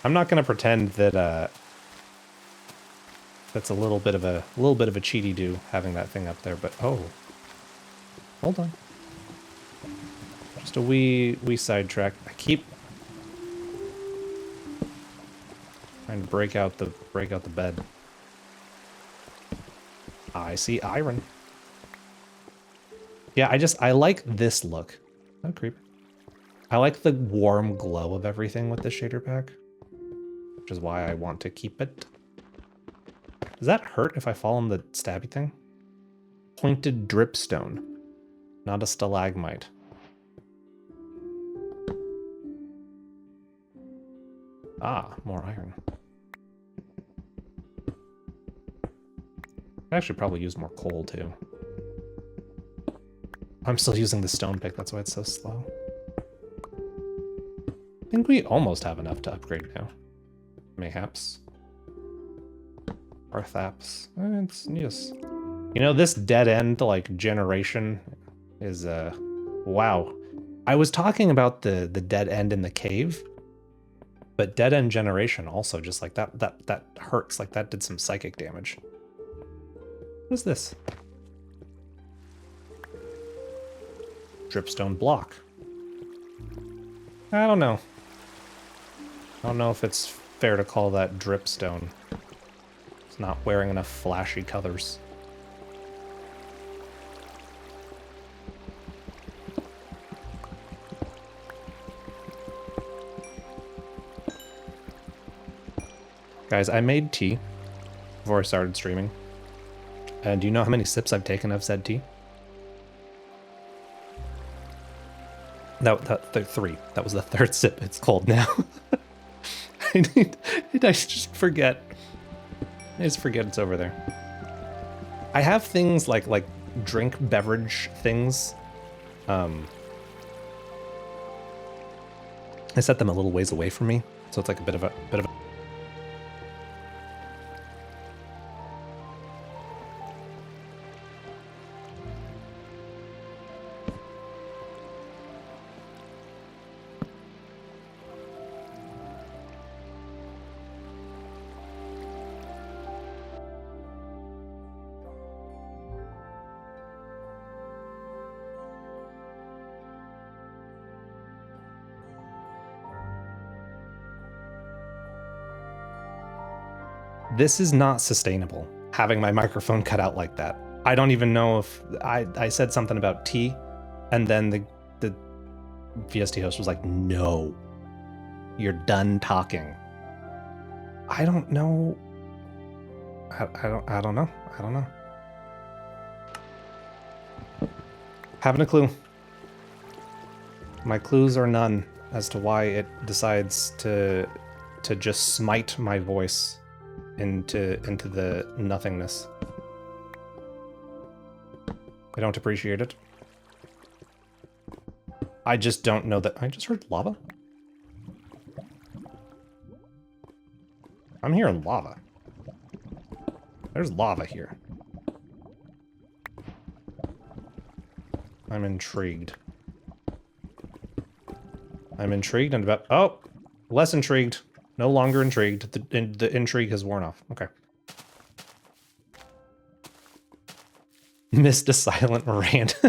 I'm not gonna pretend that that's a little bit of a cheaty do having that thing up there, but oh. Hold on. Just a wee sidetrack. I keep trying to break out the bed. I see iron. Yeah, I like this look. Oh, creep. I like the warm glow of everything with this shader pack, which is why I want to keep it. Does that hurt if I fall on the stabby thing? Pointed dripstone, not a stalagmite. Ah, more iron. I actually probably use more coal too. I'm still using the stone pick, that's why it's so slow. I think we almost have enough to upgrade now. Mayhaps. Perhaps. It's yes. You know, this dead end like generation is wow. I was talking about the dead end in the cave, but dead end generation also just like that hurts. Like that did some psychic damage. What is this? Dripstone block. I don't know. I don't know if it's fair to call that dripstone. It's not wearing enough flashy colors. Guys, I made tea before I started streaming. And do you know how many sips I've taken of said tea? The 3. That was the 3rd sip. It's cold now. I just forget. I just forget it's over there. I have things like drink beverage things. I set them a little ways away from me, so it's like a bit of a This is not sustainable, having my microphone cut out like that. I don't even know if I said something about tea, and then the VST host was like, no, you're done talking. I don't know. I don't know. I don't know. Haven't a clue. My clues are none as to why it decides to just smite my voice into the nothingness. I don't appreciate it. I just don't know that. I just heard lava. I'm hearing lava. There's lava here. I'm intrigued. I'm intrigued and about... Oh! Less intrigued. No longer intrigued. The intrigue has worn off. Okay. Missed a silent rant.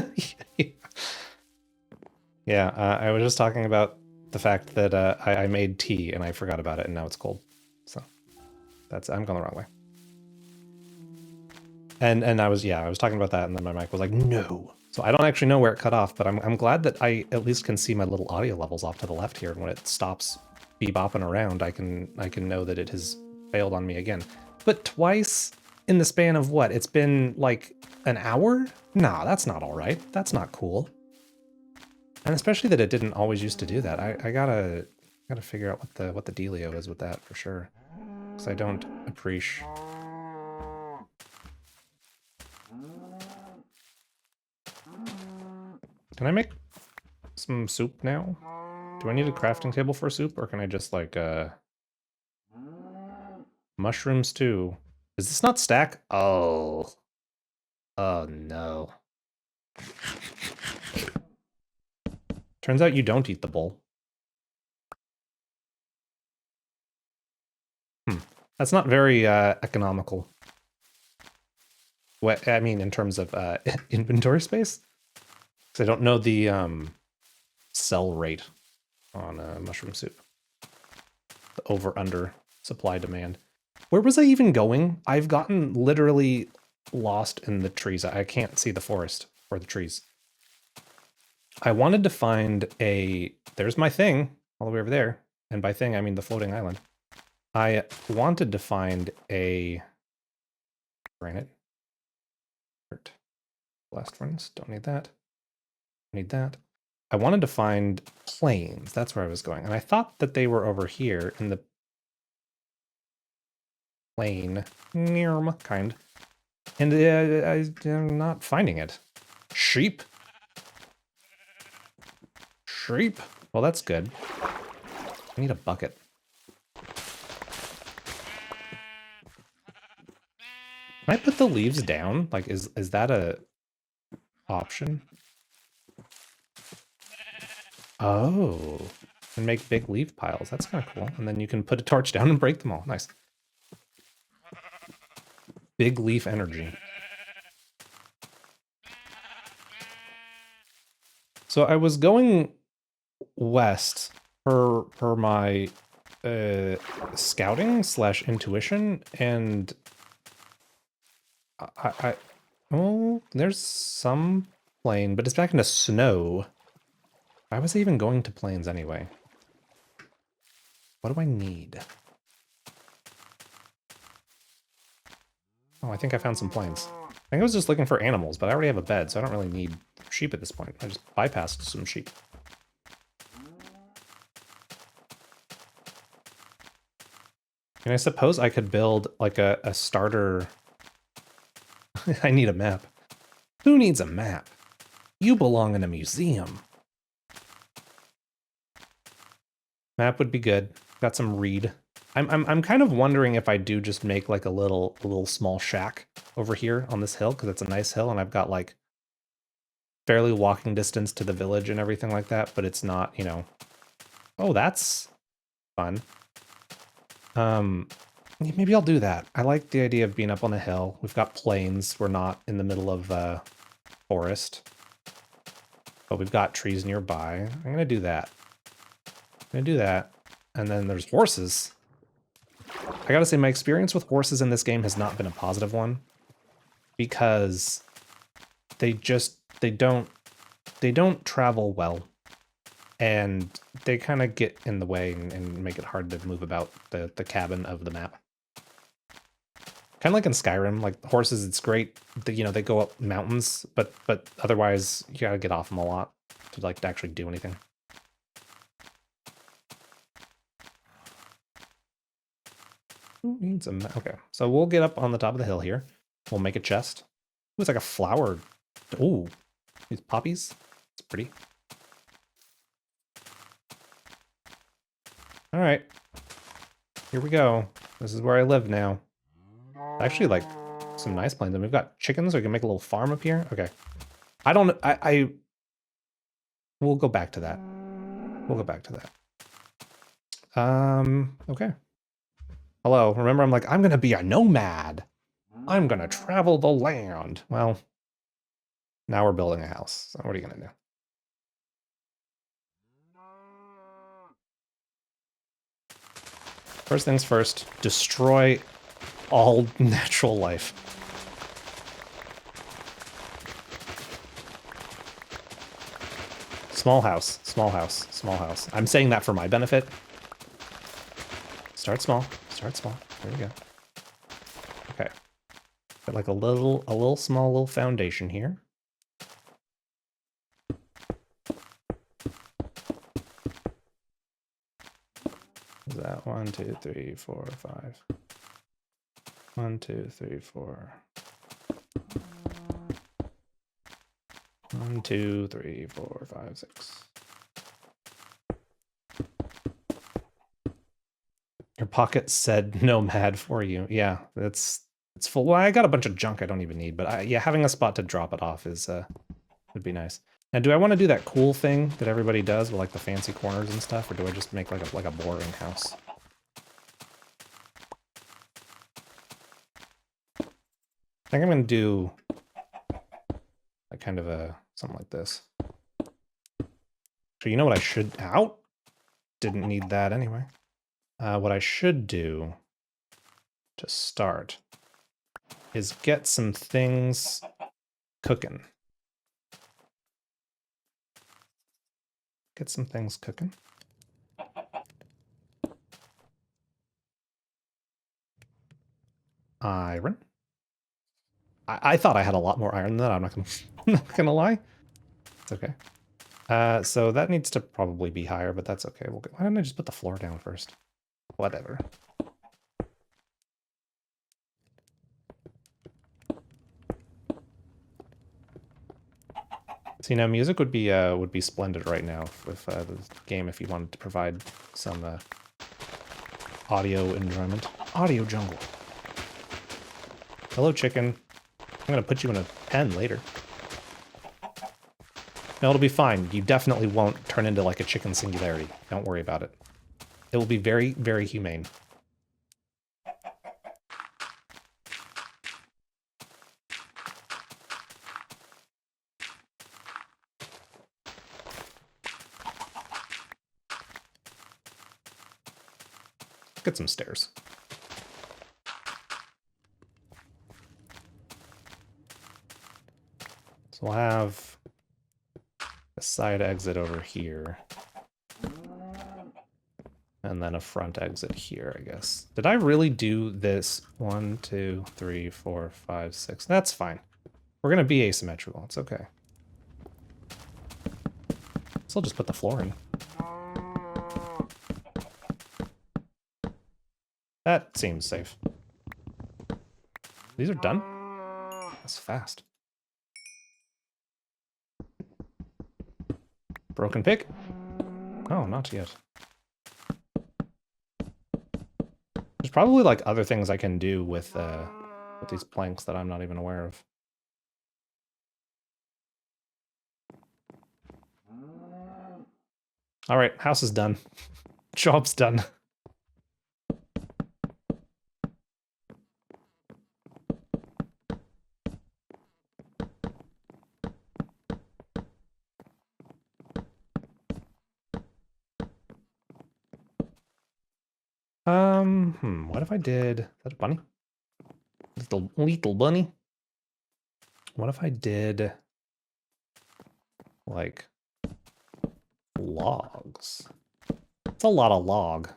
Yeah, I was just talking about the fact that I made tea and I forgot about it and now it's cold. So I'm going the wrong way. And I was talking about that and then my mic was like, no. So I don't actually know where it cut off, but I'm glad that I at least can see my little audio levels off to the left here, and when it stops bebopping around, I can know that it has failed on me again. But twice in the span of what? It's been like an hour? Nah, that's not all right. That's not cool. And especially that it didn't always used to do that. I gotta figure out what the dealio is with that for sure, because I don't appreciate. Can I make some soup now? Do I need a crafting table for soup, or can I just like mushrooms too? Does this not stack? Oh no. Turns out you don't eat the bowl. That's not very economical. What I mean in terms of inventory space, because I don't know the sell rate on mushroom soup. The over/under supply demand. Where was I even going? I've gotten literally lost in the trees. I can't see the forest or the trees. I wanted to find there's my thing all the way over there. And by thing, I mean the floating island. I wanted to find a granite. Blast furnace, don't need that. Need that. I wanted to find plains. That's where I was going. And I thought that they were over here in the plain kind. And I'm not finding it. Sheep? Sheep? Well, that's good. I need a bucket. Can I put the leaves down? Like, is that a option? Oh, and make big leaf piles. That's kind of cool. And then you can put a torch down and break them all. Nice. Big leaf energy. So I was going west per my scouting / intuition, and oh, there's some plain, but it's back into snow. Why was I even going to plains anyway? What do I need? Oh, I think I found some plains. I think I was just looking for animals, but I already have a bed, so I don't really need sheep at this point. I just bypassed some sheep. And I suppose I could build like a starter. I need a map. Who needs a map? You belong in a museum. Map would be good. Got some reed. I'm kind of wondering if I do just make like a little small shack over here on this hill, because it's a nice hill and I've got like fairly walking distance to the village and everything like that, but it's not, you know. Oh, that's fun. Maybe I'll do that. I like the idea of being up on a hill. We've got plains. We're not in the middle of forest, but we've got trees nearby. I'm gonna do that. I'm gonna do that. And then there's horses. I gotta say, my experience with horses in this game has not been a positive one, because they don't travel well, and they kind of get in the way and make it hard to move about the cabin of the map. Kind of like in Skyrim, like horses, it's great. You know, they go up mountains, but otherwise you gotta get off them a lot to actually do anything. Who needs a map? Okay, so we'll get up on the top of the hill here. We'll make a chest. Ooh, it's like a flower. Ooh, these poppies. It's pretty. All right, here we go. This is where I live now. Actually, like some nice plains. And we've got chickens, so we can make a little farm up here. Okay. We'll go back to that. We'll go back to that. Okay. Hello. Remember, I'm gonna be a nomad. I'm gonna travel the land. Well, now we're building a house. So what are you gonna do? First things first, destroy all natural life. Small house, small house, small house. I'm saying that for my benefit. Start small, start small. There we go. Okay. Got like a little small little foundation here. Is that 1, 2, 3, 4, 5? 1, 2, 3, 4. 1, 2, 3, 4, 5, 6. Your pocket said nomad for you. Yeah, it's full. Well, I got a bunch of junk I don't even need, but yeah, having a spot to drop it off is would be nice. Now, do I want to do that cool thing that everybody does with like the fancy corners and stuff, or do I just make like a boring house? I think I'm gonna do like kind of something like this. So you know what I should out? Didn't need that anyway. What I should do to start is get some things cooking. Get some things cooking. Iron. I thought I had a lot more iron than that. I'm not gonna lie. It's okay. So that needs to probably be higher, but that's okay. Why don't I just put the floor down first? Whatever. See, now music would be splendid right now with the game if you wanted to provide some audio enjoyment. Audio jungle. Hello, chicken. I'm gonna put you in a pen later. No, it'll be fine. You definitely won't turn into like a chicken singularity. Don't worry about it. It will be very, very humane. Get some stairs. So we'll have a side exit over here. And and then a front exit here, I guess. Did I really do this? 1, 2, 3, 4, 5, 6. That's fine. We're gonna be asymmetrical. It's okay. So I'll just put the floor in. That seems safe. These are done? That's fast. Broken pick? Oh, not yet. There's probably like other things I can do with these planks that I'm not even aware of. All right, house is done. Job's done. What if I did... Is that a bunny? Little bunny? What if I did... like... logs? It's a lot of log.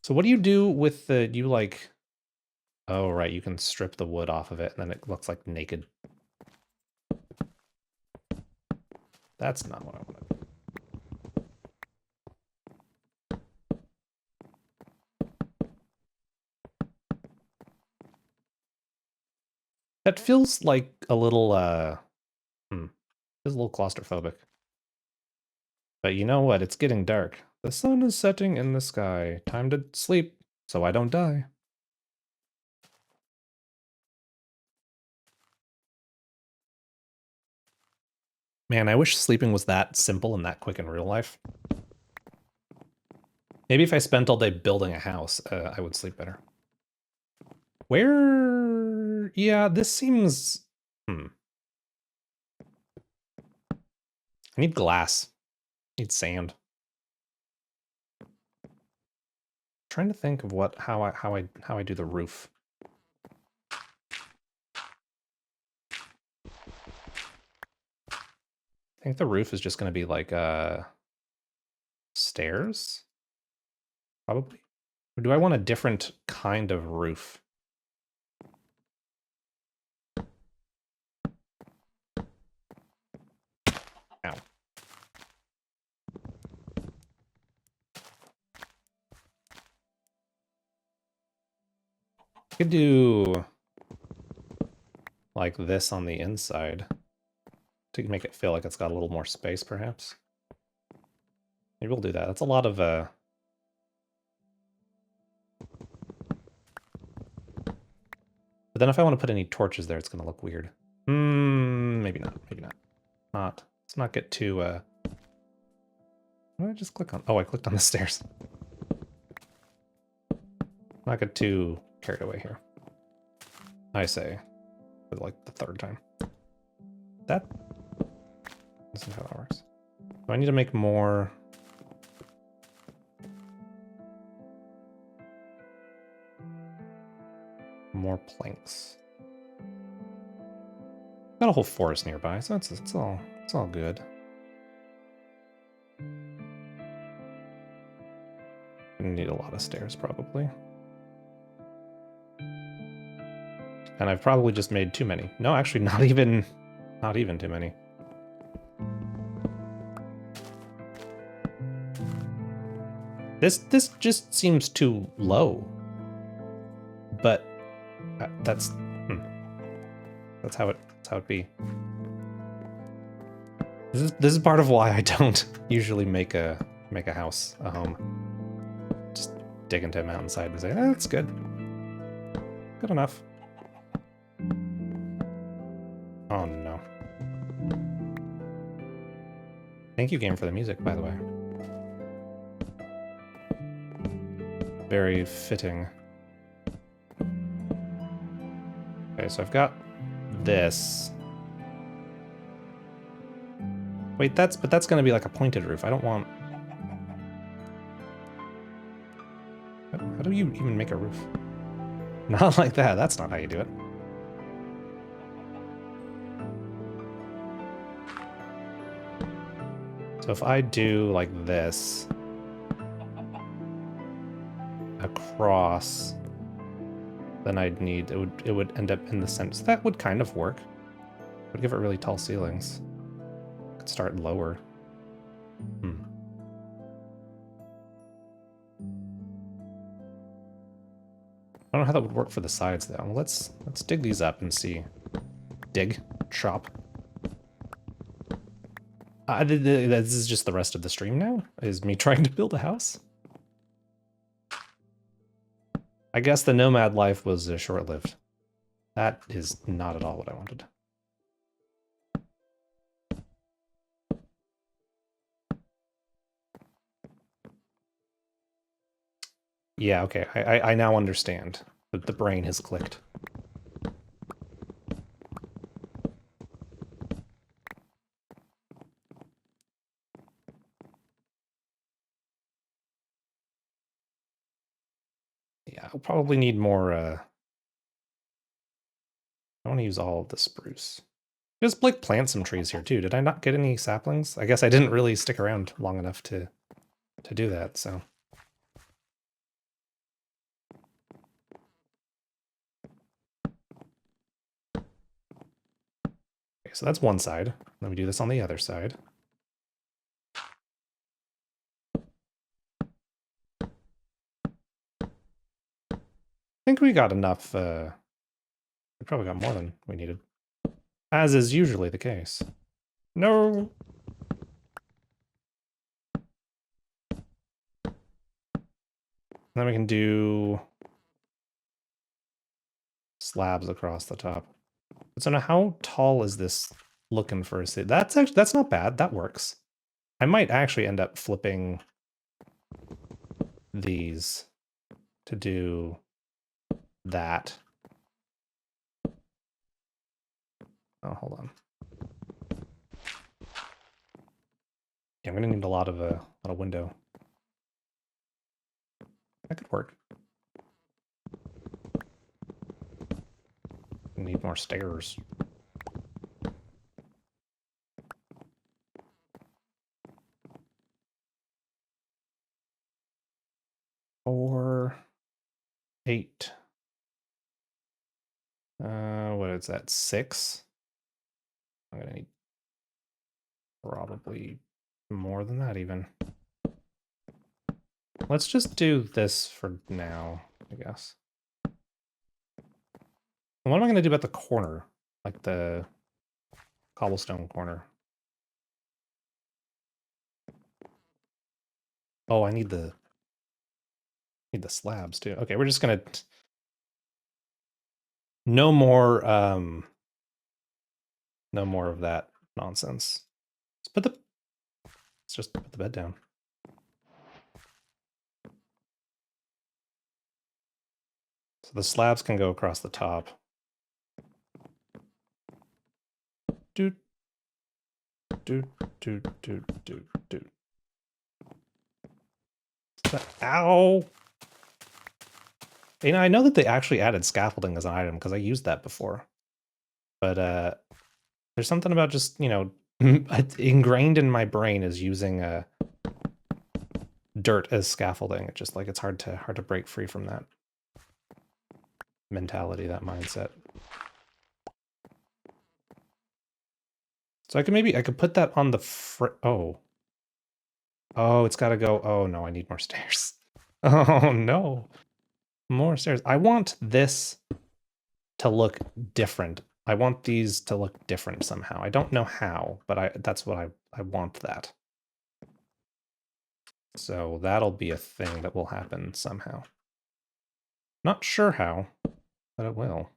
So what do you do with the... you like... Oh, right, you can strip the wood off of it, and then it looks like naked. That's not what I want to do. That feels like a little, feels a little claustrophobic. But you know what? It's getting dark. The sun is setting in the sky. Time to sleep, so I don't die. Man, I wish sleeping was that simple and that quick in real life. Maybe if I spent all day building a house, I would sleep better. Where... yeah, this seems... I need glass. I need sand. I'm trying to think of how I do the roof. I think the roof is just going to be like stairs, probably. Or do I want a different kind of roof? Ow. I could do like this on the inside to make it feel like it's got a little more space, perhaps. Maybe we'll do that. That's a lot of but then if I want to put any torches there, it's going to look weird. Maybe not. Maybe not. Let's not get too, what did I just click on? Oh, I clicked on the stairs. Not get too carried away here. I say, for like the third time. That isn't how that works. Do I need to make more? More planks. Got a whole forest nearby, so it's all good. Gonna need a lot of stairs probably. And I've probably just made too many. No, actually not even too many. This just seems too low. But that's how it be. This is part of why I don't usually make a house a home. Just dig into a mountainside and say, that's good. Good enough. Oh no. Thank you, game, for the music, by the way. Very fitting. Okay, so I've got this. Wait, that's gonna be like a pointed roof. I don't want... How do you even make a roof? Not like that. That's not how you do it. So if I do like this across, then I'd need, it would end up in the center. So that would kind of work. Would give it really tall ceilings. Could start lower. I don't know how that would work for the sides though. Let's dig these up and see. Dig, chop. This is just the rest of the stream now? Is me trying to build a house? I guess the nomad life was short-lived. That is not at all what I wanted. Yeah, okay. I now understand. The brain has clicked. Yeah, I'll probably need more, I want to use all of the spruce. Just like plant some trees here too. Did I not get any saplings? I guess I didn't really stick around long enough to do that, so. Okay, so that's one side. Let me do this on the other side. I think we got enough, we probably got more than we needed. As is usually the case. No! Then we can do slabs across the top. So now how tall is this looking for a city? That's not bad. That works. I might actually end up flipping these to do that. Oh, hold on. Yeah, I'm gonna need a lot of window. That could work. Need more stairs. Four, 8. What is that? 6? I'm gonna need probably more than that even. Let's just do this for now, I guess. And what am I gonna do about the corner? Like the cobblestone corner. Oh, I need the slabs too. Okay, we're just gonna no more of that nonsense. Let's just put the bed down. So the slabs can go across the top. Doot. Doot, doot, doot, doot, doot. Ow! You know, I know that they actually added scaffolding as an item because I used that before. But there's something about just, you know, ingrained in my brain is using dirt as scaffolding. It's just like it's hard to break free from that mentality, that mindset. So I could put that on the oh. Oh, it's got to go. Oh no, I need more stairs. Oh no. More stairs. I want this to look different. I want these to look different somehow. I don't know how, but that's what I want that. So that'll be a thing that will happen somehow. Not sure how, but it will.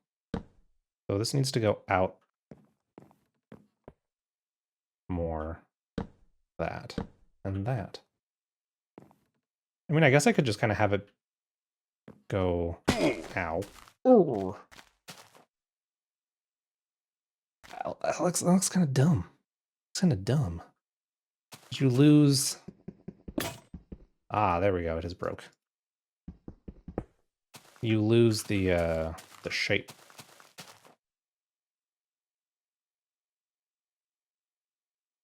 So this needs to go out more. That and that. I mean, I guess I could just kind of have it go. Ow. Oh. That looks kind of dumb. It's kind of dumb. Did you lose? Ah, there we go. It is broke. You lose the shape.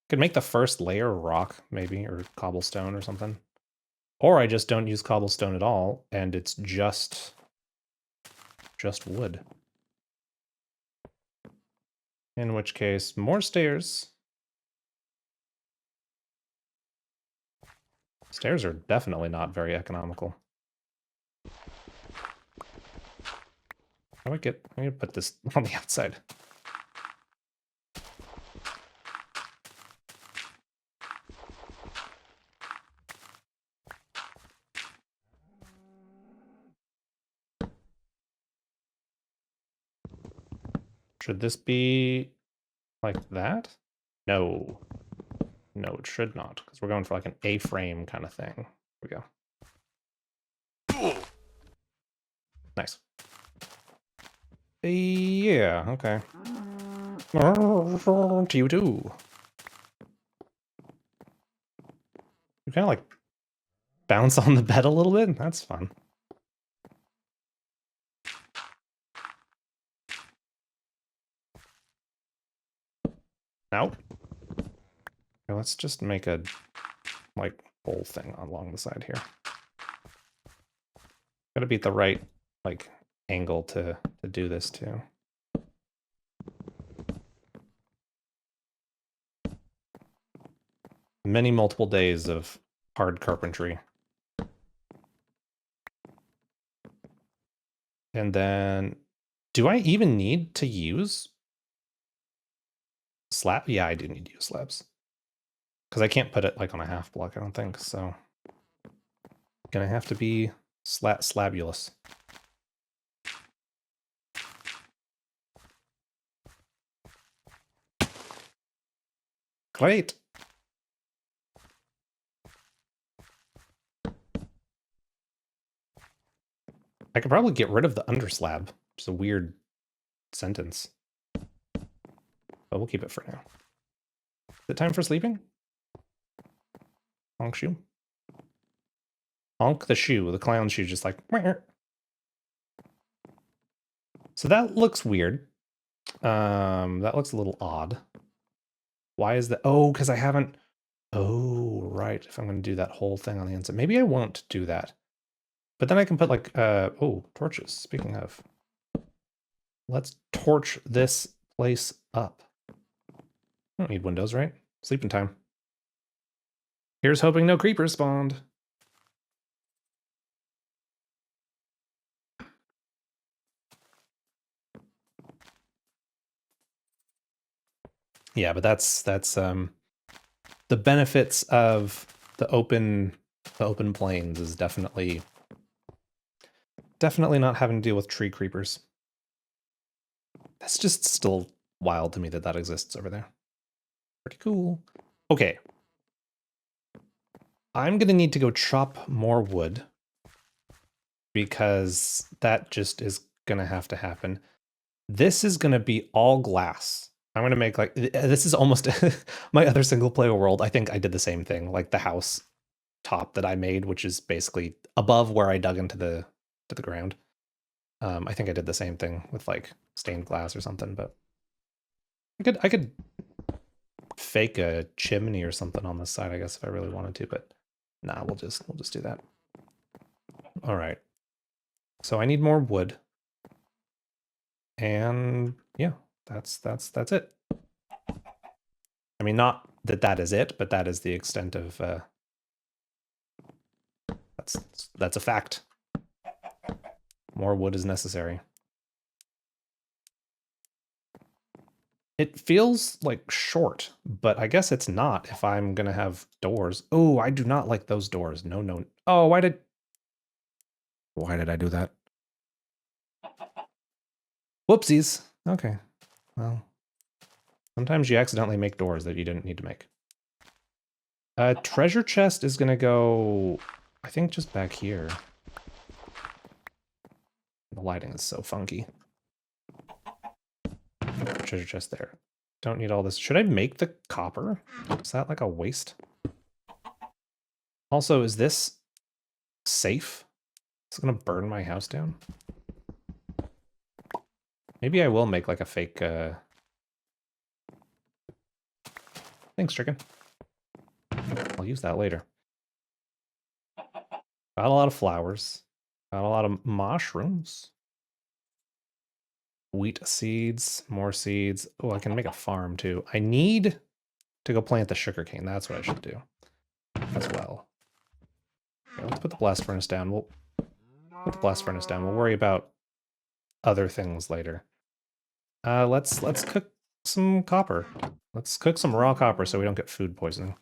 Could make the first layer rock, maybe, or cobblestone or something. Or I just don't use cobblestone at all, and it's just wood. In which case, more stairs. Stairs are definitely not very economical. How do I get... I'm gonna put this on the outside. Should this be like that? No. No, it should not, because we're going for like an A-frame kind of thing. Here we go. Nice. Yeah, okay. To you too. You kind of like bounce on the bed a little bit? That's fun. Now, let's just make a like whole thing along the side here. Gotta be at the right like angle to do this too. Many multiple days of hard carpentry. And then, do I even need to use slab? Yeah, I do need to use slabs. Because I can't put it like on a half block, I don't think, so. Gonna have to be slabulous. Great! I could probably get rid of the underslab. It's a weird sentence. But we'll keep it for now. Is it time for sleeping? Honk shoe. Honk the shoe. The clown shoe just like... So that looks weird. That looks a little odd. Why is that? Oh, because I haven't... Oh, right. If I'm going to do that whole thing on the inside. Maybe I won't do that. But then I can put like... oh, torches. Speaking of. Let's torch this place up. I don't need windows, right? Sleeping time. Here's hoping no creepers spawned. Yeah, but that's the benefits of the open plains is definitely not having to deal with tree creepers. That's just still wild to me that that exists over there. Pretty cool. Okay. I'm gonna need to go chop more wood because that just is gonna have to happen. This is gonna be all glass. I'm gonna make like, this is almost my other single player world. I think I did the same thing, like the house top that I made, which is basically above where I dug into the ground. I think I did the same thing with like stained glass or something, but I could fake a chimney or something on the side, I guess, if I really wanted to, but nah, we'll just do that. All right. So I need more wood. And yeah, that's it. I mean, not that that is it, but that is the extent of that's a fact. More wood is necessary. It feels like short, but I guess it's not if I'm gonna have doors. Oh, I do not like those doors. No, no. Oh, why did I do that? Whoopsies. Okay. Well, sometimes you accidentally make doors that you didn't need to make. Treasure chest is gonna go, I think, just back here. The lighting is so funky. Treasure chest there. Don't need all this. Should I make the copper? Is that like a waste? Also, is this safe? It's gonna burn my house down. Maybe I will make like a fake Thanks, chicken. I'll use that later. Got a lot of flowers. Got a lot of mushrooms. Wheat seeds, more seeds. Oh, I can make a farm too. I need to go plant the sugarcane. That's what I should do as well. Okay, let's put the blast furnace down. We'll put the blast furnace down. We'll worry about other things later. Let's cook some copper. Let's cook some raw copper so we don't get food poisoning.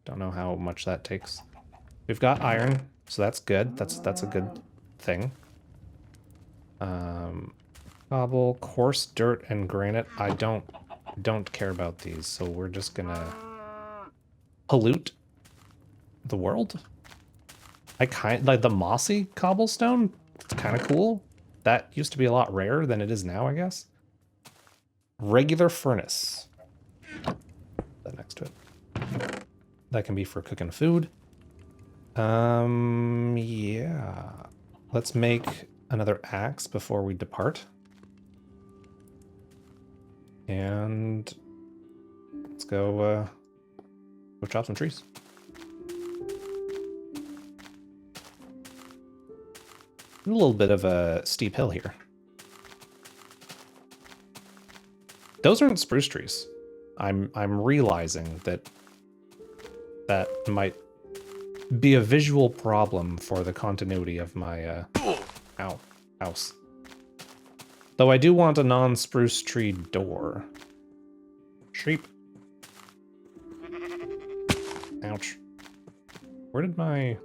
Don't know how much that takes. We've got iron, so that's good. That's a good thing. Cobble, coarse dirt, and granite. I don't care about these, so we're just gonna pollute the world. I like the mossy cobblestone. It's kind of cool. That used to be a lot rarer than it is now, I guess. Regular furnace. That next to it. That can be for cooking food. Yeah. Let's make another axe before we depart. And let's go chop some trees. A little bit of a steep hill here. Those aren't spruce trees. I'm realizing that might be a visual problem for the continuity of my house. Though I do want a non-spruce tree door. Sheep. Ouch. Where did my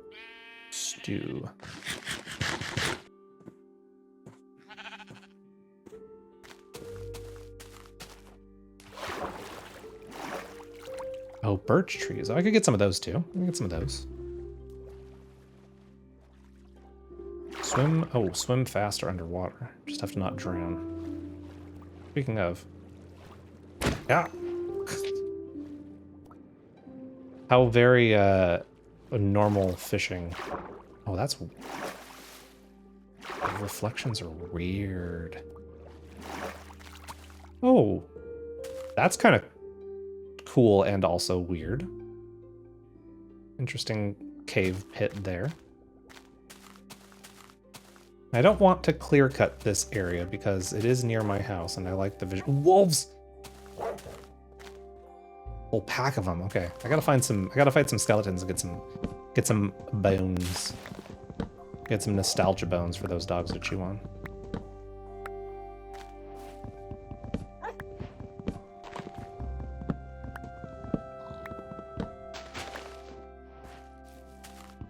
stew? Oh, birch trees. Oh, I could get some of those too. I can get some of those. Swim. Oh, swim faster underwater. Just have to not drown. Speaking of. Yeah. How very normal fishing. Oh, that's. The reflections are weird. Oh, that's kind of cool and also weird. Interesting cave pit there. I don't want to clear cut this area because it is near my house and I like the vision. Wolves! Whole pack of them. Okay, I gotta fight some skeletons and get some bones. Get some nostalgia bones for those dogs to chew on.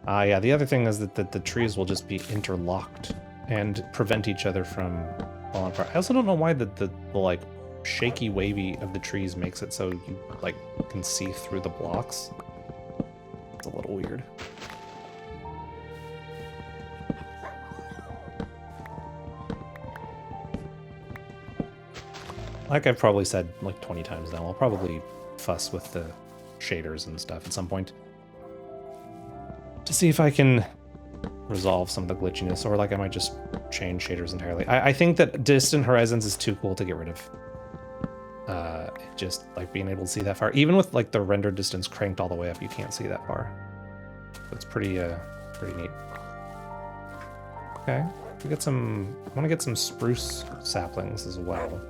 Yeah, the other thing is that the trees will just be interlocked and prevent each other from falling apart. I also don't know why the like shaky wavy of the trees makes it so you like can see through the blocks. It's a little weird. Like I've probably said like 20 times now, I'll probably fuss with the shaders and stuff at some point to see if I can resolve some of the glitchiness, or like I might just change shaders entirely. I think that Distant Horizons is too cool to get rid of. Just like being able to see that far, even with like the render distance cranked all the way up, you can't see that far. It's pretty neat. Okay, we get some. I want to get some spruce saplings as well.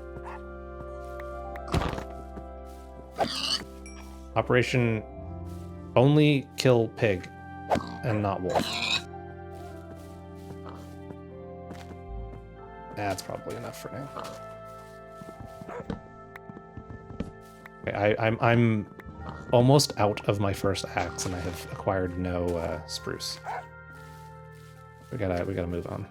Operation only kill pig and not wolf. That's probably enough for now. Okay, I'm almost out of my first axe, and I have acquired no spruce. We gotta move on.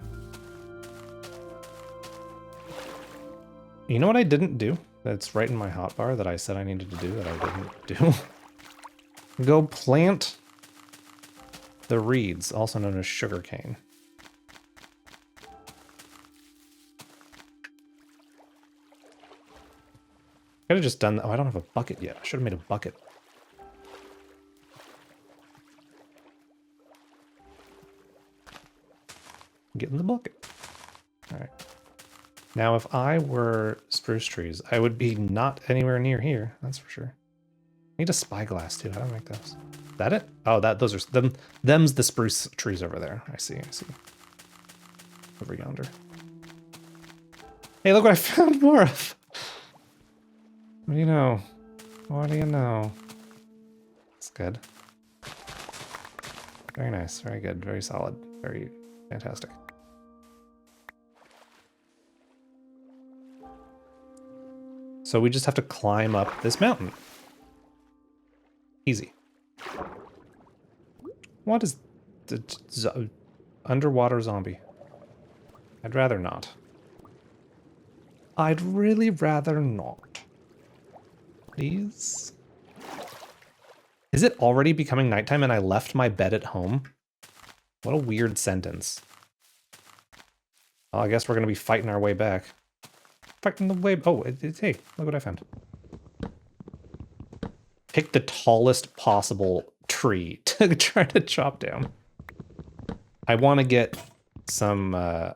You know what I didn't do? That's right in my hotbar that I said I needed to do that I didn't do. Go plant the reeds, also known as sugarcane. Could have just done that. Oh, I don't have a bucket yet. I should have made a bucket. Get in the bucket. All right. Now, if I were spruce trees, I would be not anywhere near here. That's for sure. Need a spyglass too. How do I make those? Is that it? Oh, those are them. Them's the spruce trees over there. I see. I see. Over yonder. Hey, look what I found more of. What do you know? What do you know? It's good. Very nice. Very good. Very solid. Very fantastic. So we just have to climb up this mountain. Easy. What is the underwater zombie? I'd rather not. I'd really rather not. Please? Is it already becoming nighttime and I left my bed at home? What a weird sentence. Well, I guess we're going to be fighting our way back. Fighting the way... Oh, hey, look what I found. Pick the tallest possible tree to try to chop down. I want to get some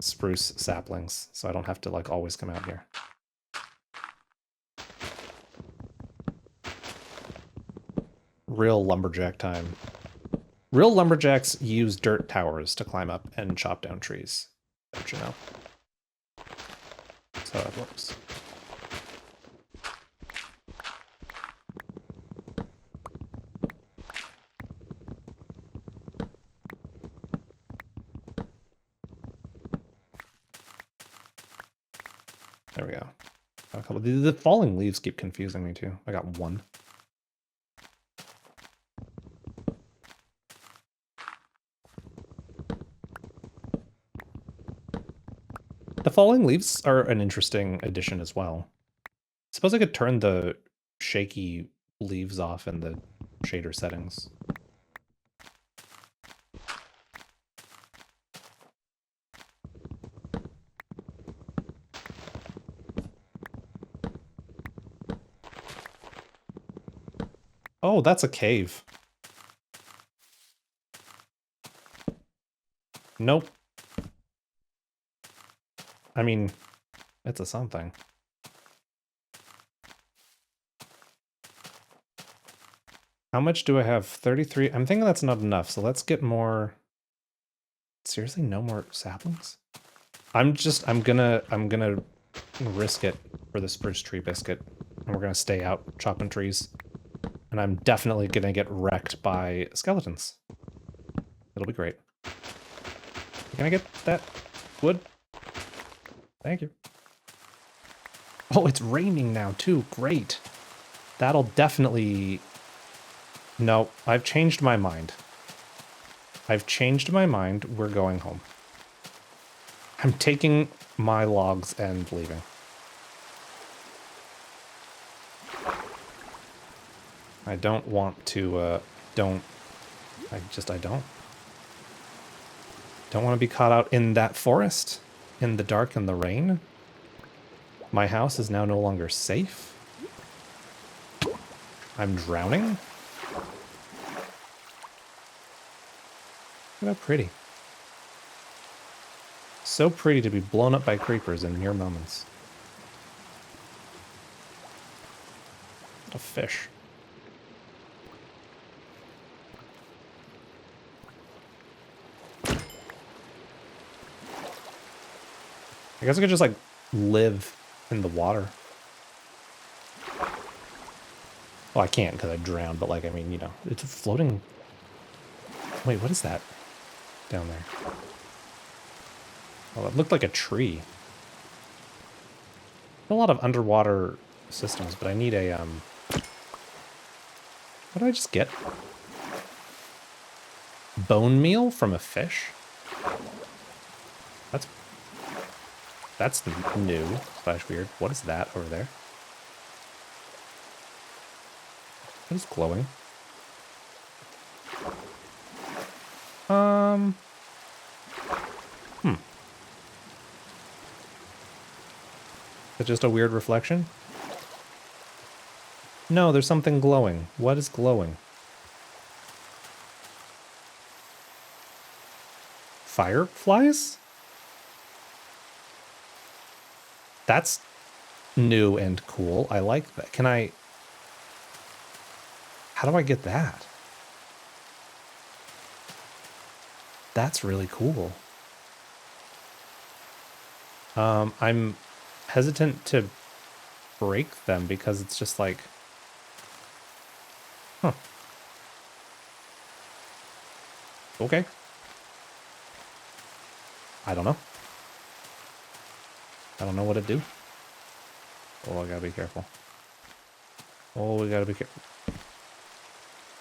spruce saplings so I don't have to like always come out here. Real lumberjack time. Real lumberjacks use dirt towers to climb up and chop down trees. Don't you know? That's how that works. There we go. A couple. The falling leaves keep confusing me too. I got one. The falling leaves are an interesting addition as well. Suppose I could turn the shaky leaves off in the shader settings. Oh, that's a cave. Nope. I mean, it's a something. How much do I have? 33. I'm thinking that's not enough, so let's get more. Seriously, no more saplings? I'm gonna risk it for the spruce tree biscuit. And we're gonna stay out chopping trees. And I'm definitely gonna get wrecked by skeletons. It'll be great. Can I get that wood? Thank you. Oh, it's raining now too. Great. That'll definitely... No, I've changed my mind. I've changed my mind. We're going home. I'm taking my logs and leaving. I don't want to, I don't. Don't want to be caught out in that forest, in the dark and the rain. My house is now no longer safe. I'm drowning. Look how pretty. So pretty to be blown up by creepers in mere moments. A fish. I guess I could just, like, live in the water. Well, I can't because I drowned, but, like, I mean, you know, it's a floating... Wait, what is that down there? Oh, it looked like a tree. A lot of underwater systems, but I need a, What did I just get? Bone meal from a fish? That's new / weird. What is that over there? What is glowing? Is it just a weird reflection? No, there's something glowing. What is glowing? Fire? Fireflies? That's new and cool. I like that. Can I... How do I get that? That's really cool. I'm hesitant to break them because it's just like, huh. Okay. I don't know. I don't know what to do. Oh, I gotta be careful. Oh, we gotta be careful.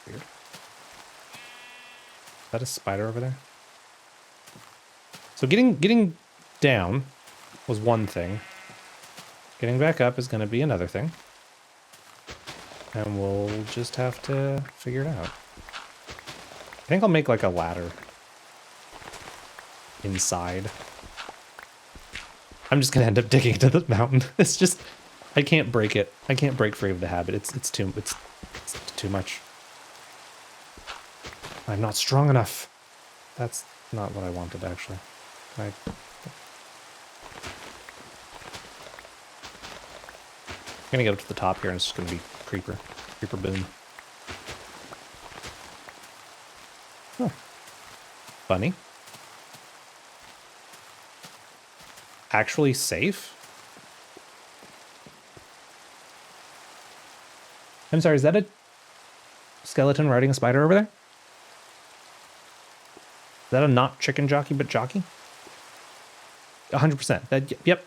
Weird. Is that a spider over there? So getting down was one thing. Getting back up is gonna be another thing. And we'll just have to figure it out. I think I'll make like a ladder inside. I'm just gonna end up digging to the mountain. It's just, I can't break it. I can't break free of the habit. It's too much. I'm not strong enough. That's not what I wanted, actually. I'm gonna get up to the top here and it's just gonna be creeper boom. Oh, funny. Actually safe? I'm sorry, is that a skeleton riding a spider over there? Is that a not chicken jockey, but jockey? 100%. That, yep.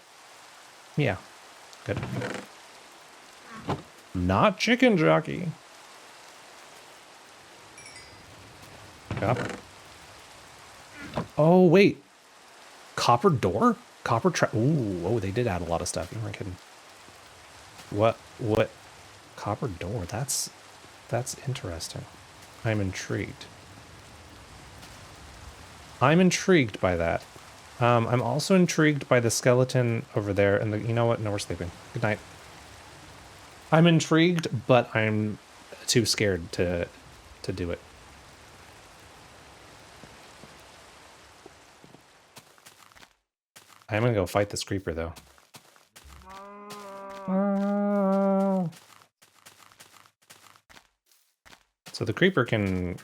Yeah. Good. Not chicken jockey. Copper. Oh, wait. Copper door? Copper trap. Ooh, oh, they did add a lot of stuff. You weren't kidding. What? Copper door. That's interesting. I'm intrigued. I'm intrigued by that. I'm also intrigued by the skeleton over there and the, you know what? No, we're sleeping. Good night. I'm intrigued, but I'm too scared to do it. I'm gonna go fight this creeper though. So the creeper can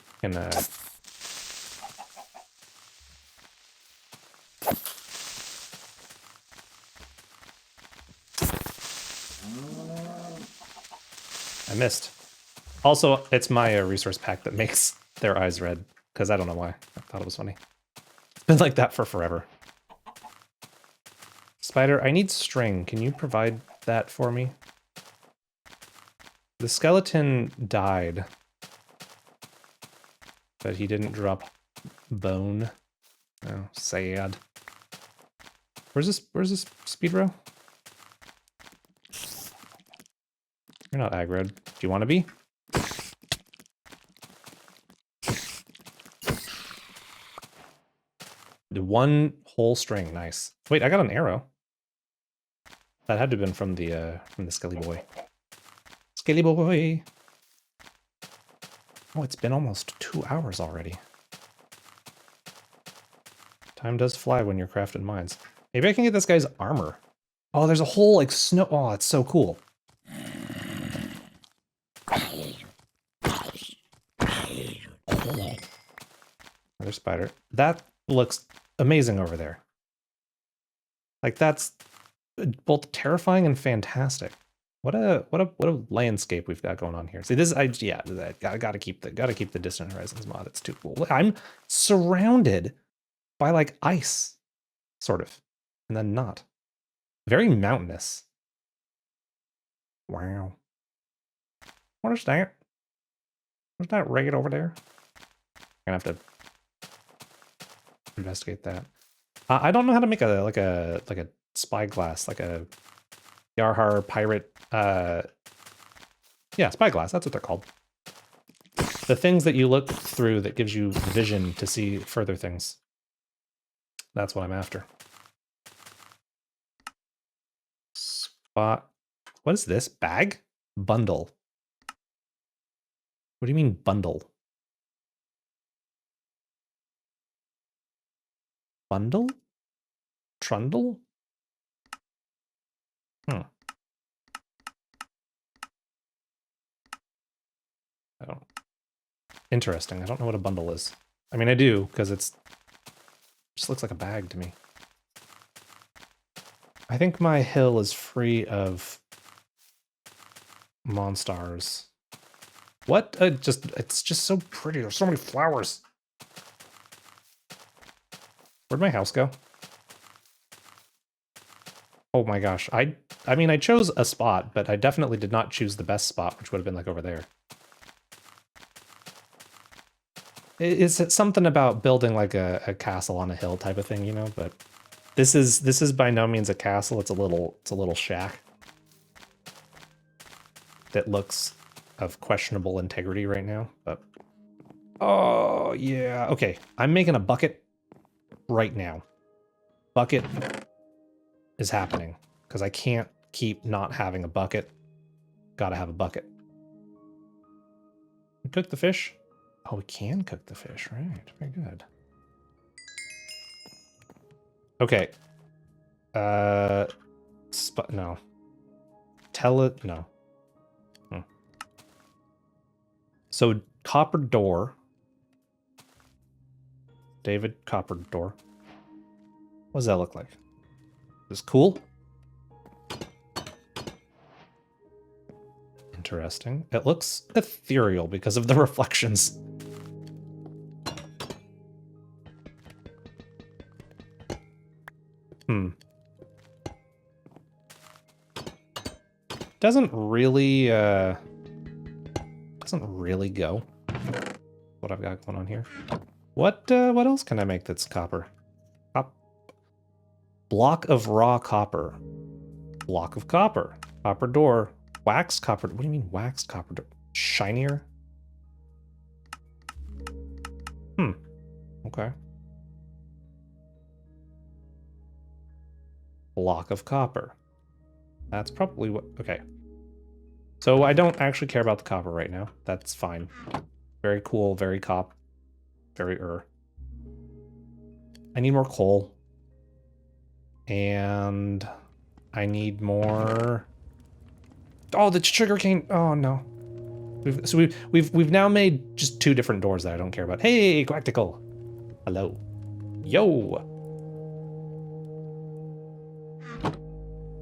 I missed. Also, it's my resource pack that makes their eyes red, because I don't know why. I thought it was funny. It's been like that for forever. Spider, I need string. Can you provide that for me? The skeleton died, but he didn't drop bone. Oh, sad. Where's this speed row? You're not aggroed. Do you want to be? The one whole string, nice. Wait, I got an arrow. That had to have been from the Skelly boy. Skelly boy. Oh, it's been almost 2 hours already. Time does fly when you're crafting mines. Maybe I can get this guy's armor. Oh, there's a whole like snow. Oh, it's so cool. Another spider. That looks amazing over there. Like that's both terrifying and fantastic. What a landscape we've got going on here. See, this yeah, gotta keep the Distant Horizons mod. It's too cool. I'm surrounded by like ice, sort of, and then not. Very mountainous. Wow. What is that? What's that raid over there? I'm gonna have to investigate that. I don't know how to make a like a spyglass, like a Yarhar pirate. Yeah, spyglass. That's what they're called. The things that you look through that gives you vision to see further things. That's what I'm after. Spot. What is this? Bag? Bundle. What do you mean bundle? Bundle? Trundle? Hmm. I don't Interesting. I don't know what a bundle is. I mean, I do, because it's just looks like a bag to me. I think my hill is free of monsters. What? It's just so pretty. There's so many flowers. Where'd my house go? Oh my gosh. I mean, I chose a spot, but I definitely did not choose the best spot, which would have been like over there. It's something about building like a castle on a hill type of thing, you know, but this is by no means a castle. It's a little shack that looks of questionable integrity right now, but oh yeah. Okay, I'm making a bucket right now. Bucket is happening because I can't keep not having a bucket. Gotta have a bucket. Cook the fish? Oh, we can cook the fish, right? Very good. Okay. No. Tell it, no. So, copper door. David, copper door. What does that look like? Is this cool? Interesting. It looks ethereal because of the reflections. Doesn't really go. What I've got going on here. What else can I make that's copper? Block of raw copper. Block of copper. Copper door. Waxed copper. What do you mean waxed copper door? Shinier? Okay. Block of copper. That's probably what... Okay. So I don't actually care about the copper right now. That's fine. Very cool, very cop. Very I need more coal. And I need more... Oh, the sugarcane! Oh no. We've now made just 2 different doors that I don't care about. Hey, Quactical! Hello. Yo!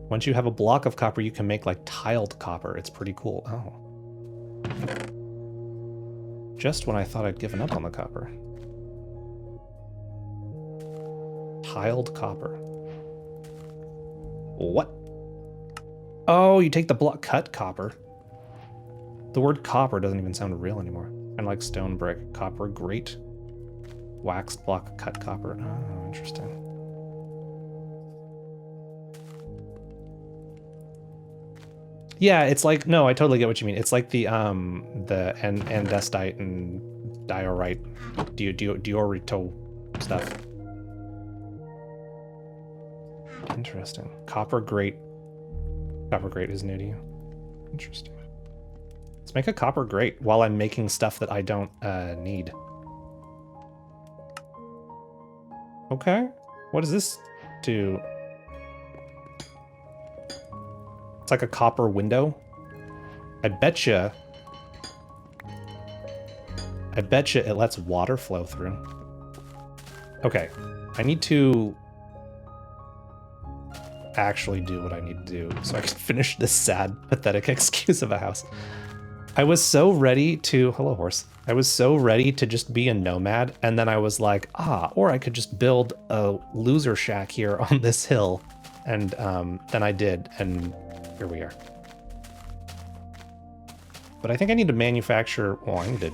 Once you have a block of copper, you can make like tiled copper. It's pretty cool. Oh. Just when I thought I'd given up on the copper. Tiled copper. What? Oh, you take the block cut copper. The word copper doesn't even sound real anymore. Kind of like stone brick, copper grate, waxed block cut copper. Oh, interesting. Yeah, it's like, no, I totally get what you mean. It's like the andesite and diorite, diorito stuff. Interesting. Copper grate. Copper grate is new to you. Interesting. Let's make a copper grate while I'm making stuff that I don't need. Okay. What does this do? It's like a copper window. I betcha it lets water flow through. Okay. I need to actually do what I need to do so I can finish this sad, pathetic excuse of a house. I was so ready to... Hello, horse. I was so ready to just be a nomad, and then I was like, or I could just build a loser shack here on this hill. And then I did, and here we are. But I think I need to manufacture... Well, I need to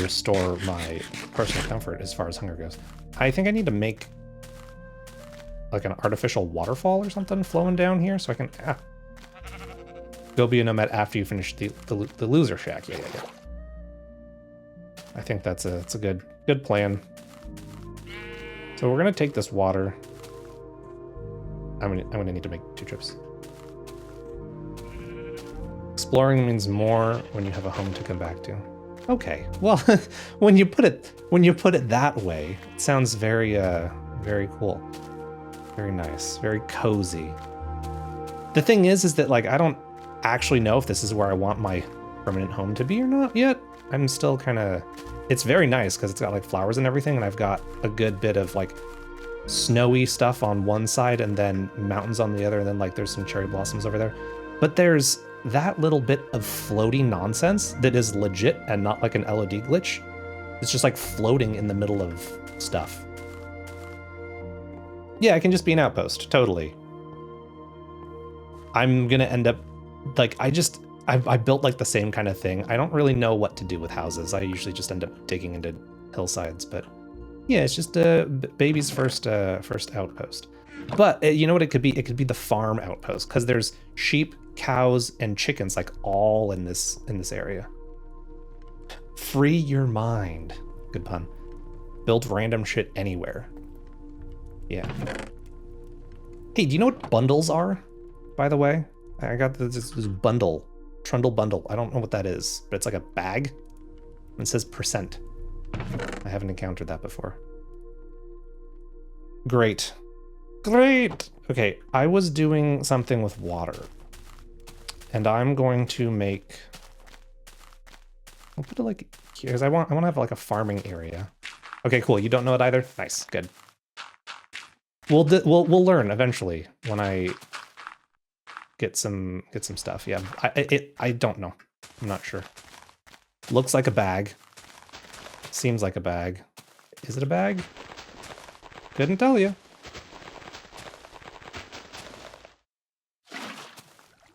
restore my personal comfort as far as hunger goes. I think I need to make like an artificial waterfall or something flowing down here so I can go be a nomad after you finish the loser shack. Yeah. I think that's a good plan. So we're gonna take this water. I'm gonna need to make 2 trips. Exploring means more when you have a home to come back to. Okay, well, when you put it that way, it sounds very cool. Very nice, very cozy. The thing is that like I don't actually know if this is where I want my permanent home to be or not yet. I'm still kind of... It's very nice because it's got like flowers and everything, and I've got a good bit of like snowy stuff on one side and then mountains on the other, and then like there's some cherry blossoms over there. But there's that little bit of floaty nonsense that is legit and not like an LOD glitch. It's just like floating in the middle of stuff. Yeah, it can just be an outpost, totally. I'm gonna end up, like, I built like the same kind of thing. I don't really know what to do with houses. I usually just end up digging into hillsides, but yeah, it's just baby's first outpost. But you know what it could be? It could be the farm outpost, because there's sheep, cows, and chickens like all in this area. Free your mind. Good pun. Build random shit anywhere. Yeah. Hey, do you know what bundles are, by the way? I got this bundle. Trundle bundle. I don't know what that is, but it's like a bag. And it says percent. I haven't encountered that before. Great. Great! Okay, I was doing something with water. And I'm going to make... I'll put it like here, because I want to have like a farming area. Okay, cool. You don't know it either? Nice, good. We'll learn eventually when I get some stuff. Yeah, I don't know. I'm not sure. Looks like a bag. Seems like a bag. Is it a bag? Couldn't tell you.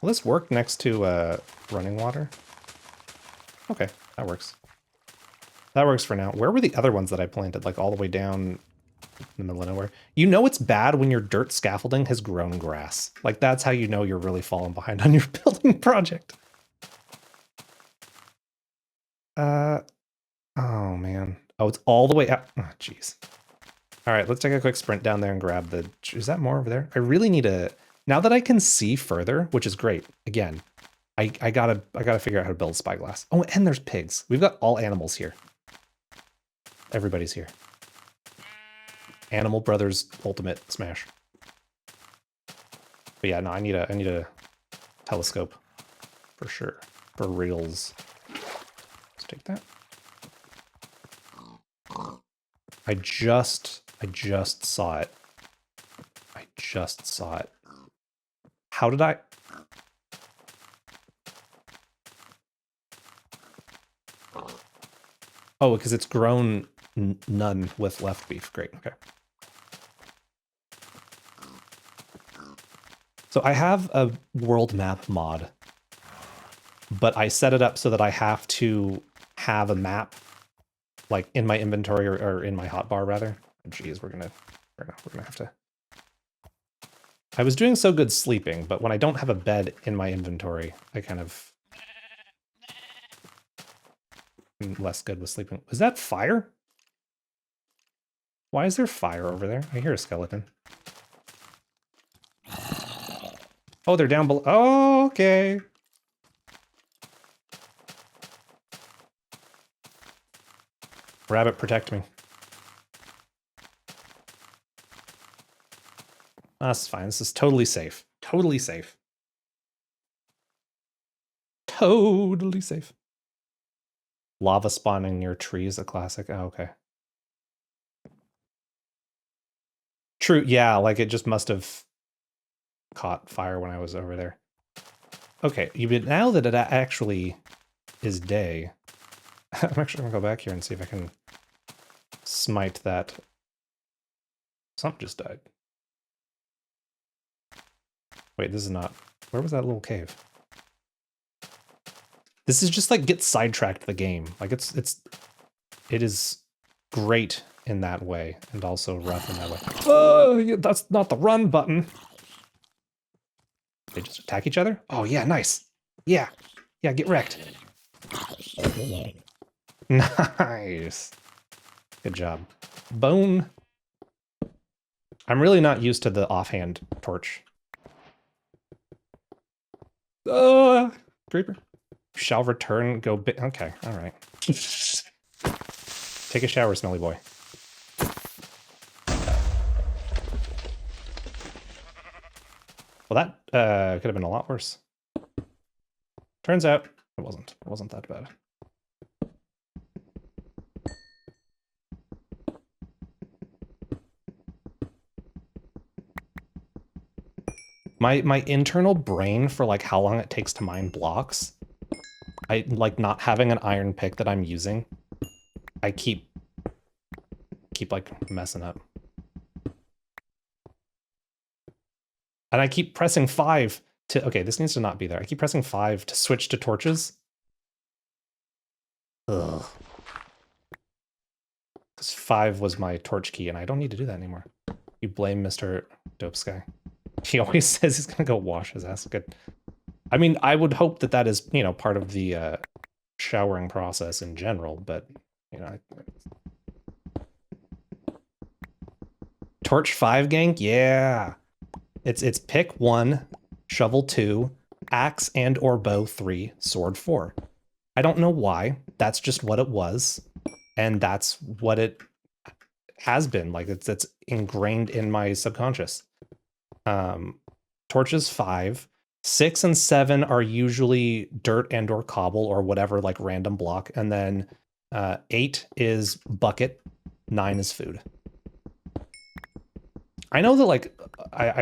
Will this work next to running water? Okay, that works. That works for now. Where were the other ones that I planted? Like all the way down in the middle of nowhere? You know it's bad when your dirt scaffolding has grown grass. Like that's how you know you're really falling behind on your building project. Oh man. Oh, it's all the way out. Oh, jeez. All right, let's take a quick sprint down there and grab the... Is that more over there? I really need a... Now that I can see further, which is great, again, I gotta figure out how to build spyglass. Oh, and there's pigs. We've got all animals here. Everybody's here. Animal Brothers Ultimate Smash. But yeah, no, I need a telescope for sure. For reals. Let's take that. I just saw it. I just saw it. How did I... Oh, because it's grown none with left beef. Great, okay. So I have a world map mod, but I set it up so that I have to have a map like in my inventory or in my hotbar rather. Jeez, we're gonna have to... I was doing so good sleeping, but when I don't have a bed in my inventory, I kind of... I'm less good with sleeping. Is that fire? Why is there fire over there? I hear a skeleton. Oh, they're down below. Oh, okay. Rabbit, protect me. That's fine. This is totally safe. Totally safe. Totally safe. Lava spawning near trees, a classic. Oh, okay. True, yeah, like it just must have caught fire when I was over there. Okay, now that it actually is day, I'm actually gonna go back here and see if I can smite that. Something just died. Wait, this is not... Where was that little cave? This is just like get sidetracked the game. Like it is great in that way and also rough in that way. Oh, yeah, that's not the run button. They just attack each other? Oh yeah, nice. Yeah. Yeah, get wrecked. Nice. Good job. Bone. I'm really not used to the offhand torch. Creeper. Shall return, go bit. Okay, all right. Take a shower, smelly boy. Well, that could have been a lot worse. Turns out, It wasn't. It wasn't that bad. My internal brain for like how long it takes to mine blocks, I like not having an iron pick that I'm using. I keep like messing up. And I keep pressing 5 to, okay, this needs to not be there. I keep pressing 5 to switch to torches. Ugh. Because 5 was my torch key and I don't need to do that anymore. You blame Mr. Dope Sky. He always says he's gonna go wash his ass. Good. I mean, I would hope that that is, you know, part of the showering process in general, but, you know. Torch 5 gank? Yeah. It's pick 1, shovel 2, axe and or bow 3, sword 4. I don't know why. That's just what it was. And that's what it has been. Like it's ingrained in my subconscious. Torches 5. 6 and 7 are usually dirt and or cobble or whatever, like random block. And then 8 is bucket. 9 is food. I know that like,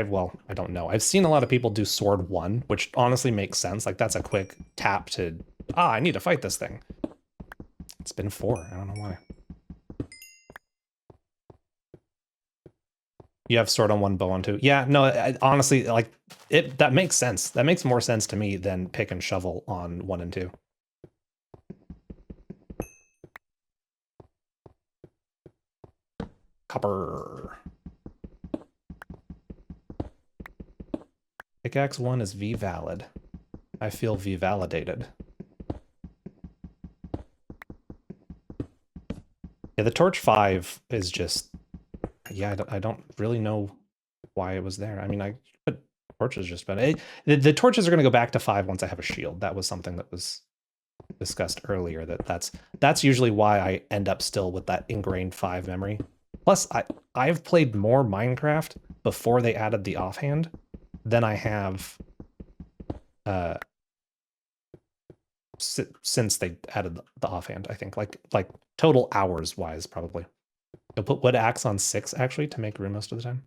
well, I don't know. I've seen a lot of people do sword 1, which honestly makes sense. Like that's a quick tap to, I need to fight this thing. It's been 4, I don't know why. You have sword on 1, bow on 2. Yeah, no, honestly, like, that makes sense. That makes more sense to me than pick and shovel on 1 and 2. Copper. Pickaxe 1 is V valid. I feel V validated. Yeah, the torch 5 is just, yeah, I don't really know why it was there. I mean, I put torches just about. The torches are going to go back to 5 once I have a shield. That was something that was discussed earlier. That's usually why I end up still with that ingrained 5 memory. Plus, I've played more Minecraft before they added the offhand than I have since they added the offhand. I think like total hours wise, probably. You'll put wood axe on 6 actually to make room most of the time.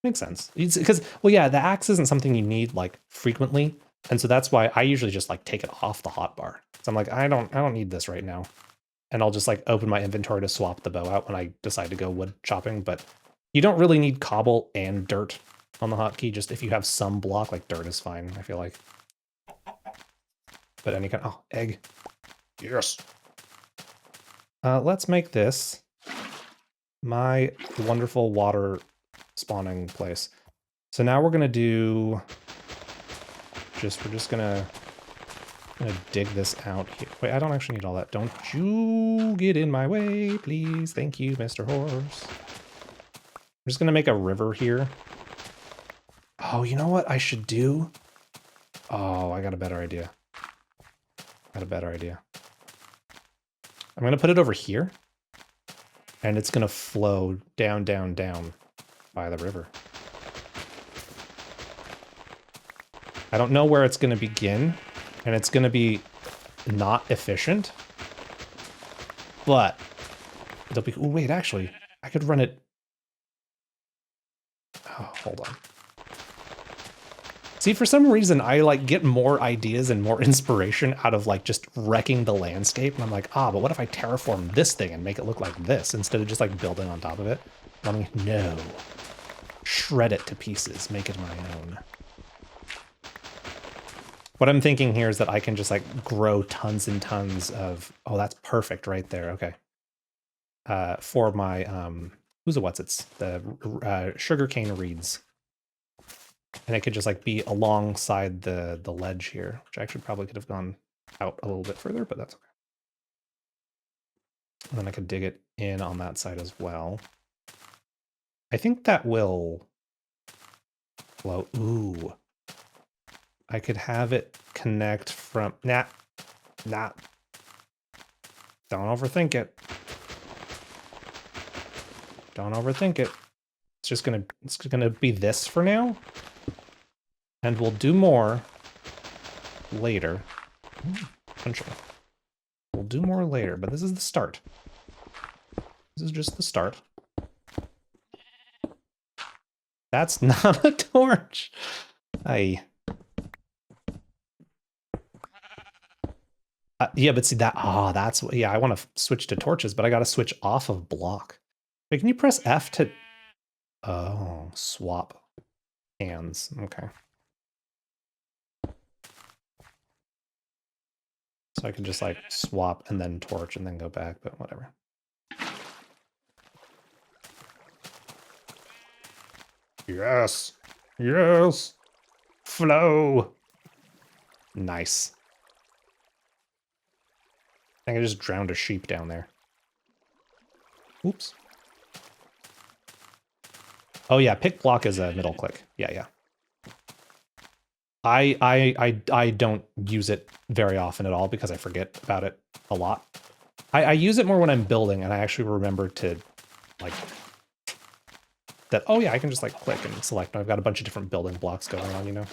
Makes sense. Because, well, yeah, the axe isn't something you need like frequently, and so that's why I usually just like take it off the hotbar. So I'm like, I don't need this right now, and I'll just like open my inventory to swap the bow out when I decide to go wood chopping. But you don't really need cobble and dirt on the hotkey. Just if you have some block, like dirt is fine, I feel like. But any kind, oh, egg, yes. Let's make this my wonderful water spawning place. So now we're gonna do we're just gonna dig this out here. Wait, I don't actually need all that. Don't you get in my way, please. Thank you, Mr. Horse. I'm just gonna make a river here. Oh, you know what I should do? Oh, I got a better idea. I'm gonna put it over here, and it's gonna flow down, down, down by the river. I don't know where it's gonna begin, and it's gonna be not efficient, but it'll be, oh wait, actually, I could run it. Oh, hold on. See, for some reason, I like get more ideas and more inspiration out of like just wrecking the landscape. And I'm like, but what if I terraform this thing and make it look like this instead of just like building on top of it? And I'm like, no. Shred it to pieces, make it my own. What I'm thinking here is that I can just like grow tons and tons of, oh, that's perfect right there. Okay. For my, who's a what's it's the sugarcane reeds. And it could just like be alongside the ledge here, which I actually probably could have gone out a little bit further, but that's okay. And then I could dig it in on that side as well. I think that will flow. Ooh. I could have it connect from, nah. Don't overthink it. Don't overthink it. It's gonna be this for now. And we'll do more later. Potentially. We'll do more later, but this is the start. This is just the start. That's not a torch. Yeah, but see that, that's what, yeah, I want to switch to torches, but I got to switch off of block. Wait, can you press F to, oh, swap hands, okay. So I can just like swap and then torch and then go back, but whatever. Yes, yes, flow. Nice. I think I just drowned a sheep down there. Oops. Oh yeah, pick block is a middle click. Yeah. I don't use it very often at all because I forget about it a lot. I use it more when I'm building and I actually remember to like that. Oh yeah, I can just like click and select. I've got a bunch of different building blocks going on, you know.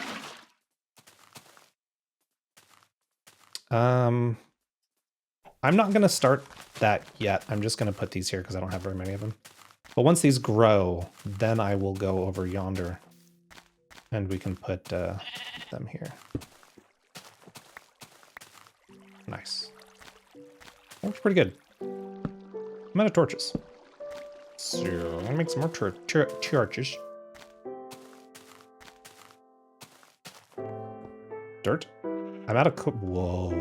I'm not gonna start that yet. I'm just gonna put these here because I don't have very many of them. But once these grow, then I will go over yonder and we can put them here. Nice. Looks pretty good. I'm out of torches. So I'm gonna make some more torches. Dirt? I'm out of whoa.